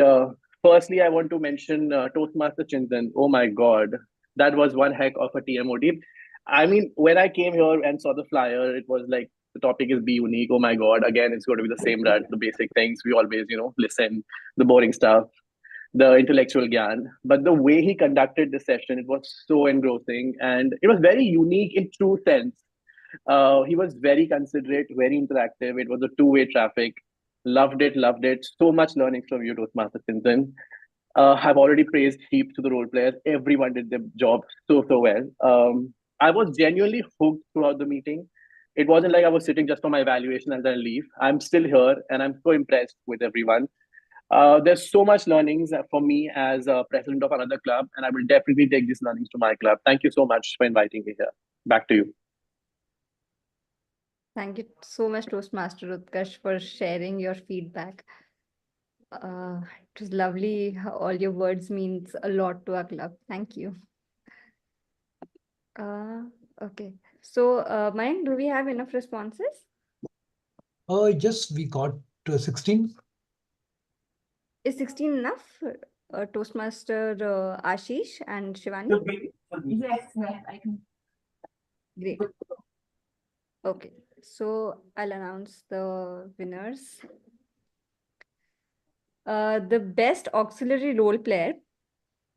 firstly, I want to mention Toastmaster Chintan. Oh my God, that was one heck of a TMOD. I mean, when I came here and saw the flyer, it was like the topic is be unique. Oh my God, again, it's going to be the same rant, the basic things we always, listen, the boring stuff, the intellectual gyan. But the way he conducted the session, it was so engrossing and it was very unique in true sense. He was very considerate, very interactive. It was a two-way traffic. Loved it. So much learning from you, Toastmaster Chintan. I've already praised heaps to the role players. Everyone did their job so well. I was genuinely hooked throughout the meeting. It wasn't like I was sitting just for my evaluation and then leave. I'm still here and I'm so impressed with everyone. There's so much learnings for me as a president of another club, and I will definitely take these learnings to my club. Thank you so much for inviting me here. Back to you. Thank you so much, Toastmaster Utkarsh, for sharing your feedback. It was lovely. All your words means a lot to our club. Thank you. Okay. So, Mayank, do we have enough responses? Yes, we got 16. Is 16 enough? Toastmaster Ashish and Shivani? Yes, yes, I can. Great. Okay, so I'll announce the winners. The best auxiliary role player,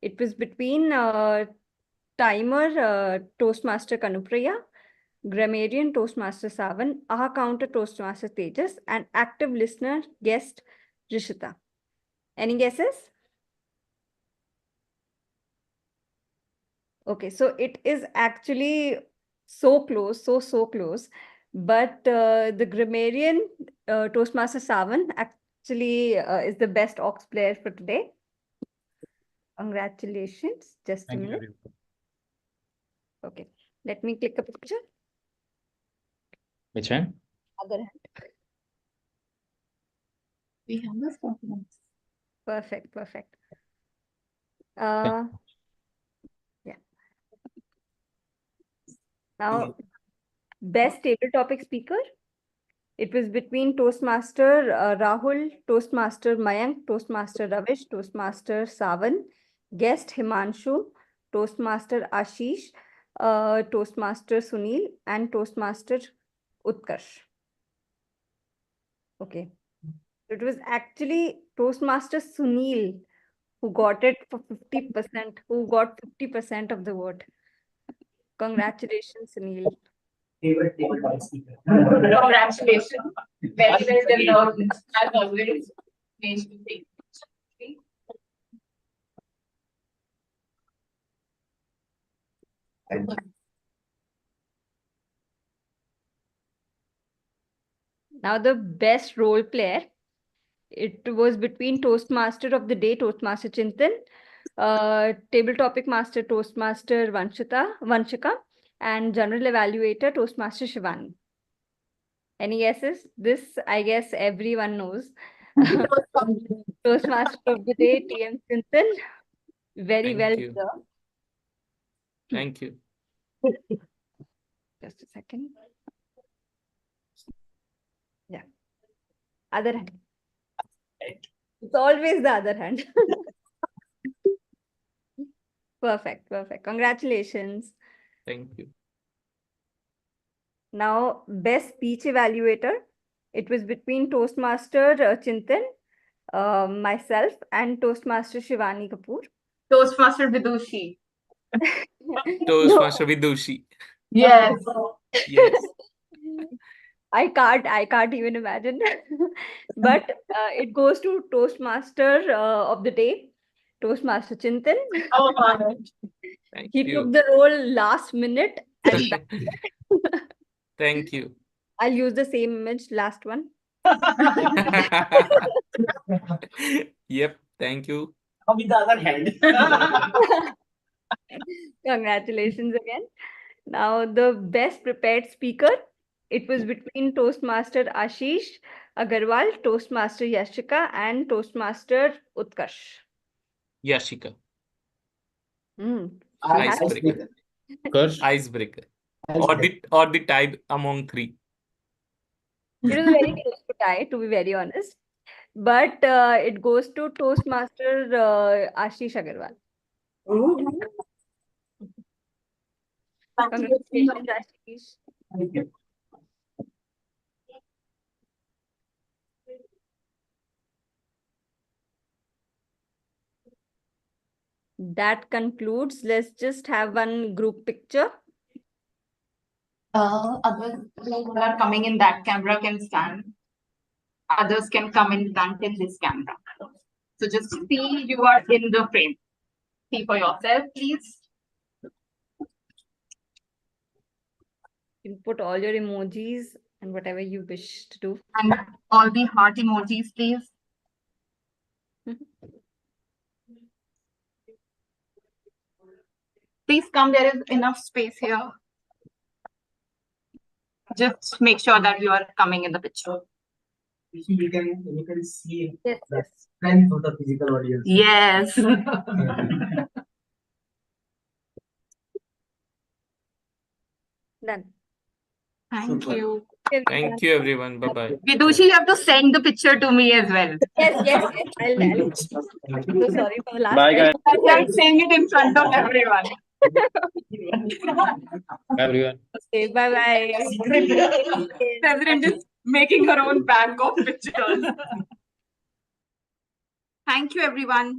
it was between timer Toastmaster Kanupriya, grammarian Toastmaster Savan, aha counter Toastmaster Tejas, and active listener guest Rishita. Any guesses? Okay, so it is actually so close, so close. But the grammarian Toastmaster Savan actually is the best aux player for today. Congratulations. Just a minute. Okay, let me click a picture. Which one? Other hand. We have this confidence. Perfect, perfect. Yeah. Now, best table topic speaker. It was between Toastmaster Rahul, Toastmaster Mayank, Toastmaster Ravish, Toastmaster Savan, guest Himanshu, Toastmaster Ashish, Toastmaster Sunil, and Toastmaster Utkarsh. Okay. It was actually Toastmaster Sunil who got it for 50%, who got 50% of the vote. Congratulations, Sunil. Favorite table topic speaker. Congratulations. Very well deserved. As always, nice to see. Now the best role player. It was between Toastmaster of the Day, Toastmaster Chintan, Table Topic Master, Toastmaster Vanshika, and General Evaluator, Toastmaster Shivani. Any guesses? This, I guess, everyone knows. Toastmaster of the Day, TM Chintan. Very well you. deserved. Thank you. Just a second. Yeah. Other hand. It's always the other hand. Perfect, perfect. Congratulations. Thank you. Now, best speech evaluator. It was between Toastmaster Chintan, myself, and Toastmaster Shivani Kapoor. Toastmaster Vidushi. Toastmaster Vidushi. Yes. Yes. I can't even imagine. But it goes to Toastmaster of the Day, Toastmaster Chintan. Oh, my. He took the role last minute and Thank you. I'll use the same image, last one. Yep, thank you. With the other hand. Congratulations again. Now, the best prepared speaker. It was between Toastmaster Ashish Agarwal, Toastmaster Yashika, and Toastmaster Utkarsh. Yashika. Icebreaker. Icebreaker. Or the tie among three. It was very close to tie, to be very honest. But it goes to Toastmaster Ashish Agarwal. Congratulations, Ashish. Thank you. That concludes. Let's just have one group picture. Others who are coming in that camera can stand. Others can come in this camera. So just see you are in the frame. See for yourself, please. You can put all your emojis and whatever you wish to do. And all the heart emojis, please. Please come, there is enough space here. Just make sure that you are coming in the picture. You can see yes, the strength of the physical audience. Yes. Done. Thank you. Thank you, everyone. Bye-bye. Vidushi, you have to send the picture to me as well. Yes. I'll. So sorry for last Bye, time. guys. I'm saying it in front of everyone. Everyone. Okay, bye. President is making her own bank of pictures. Thank you, everyone.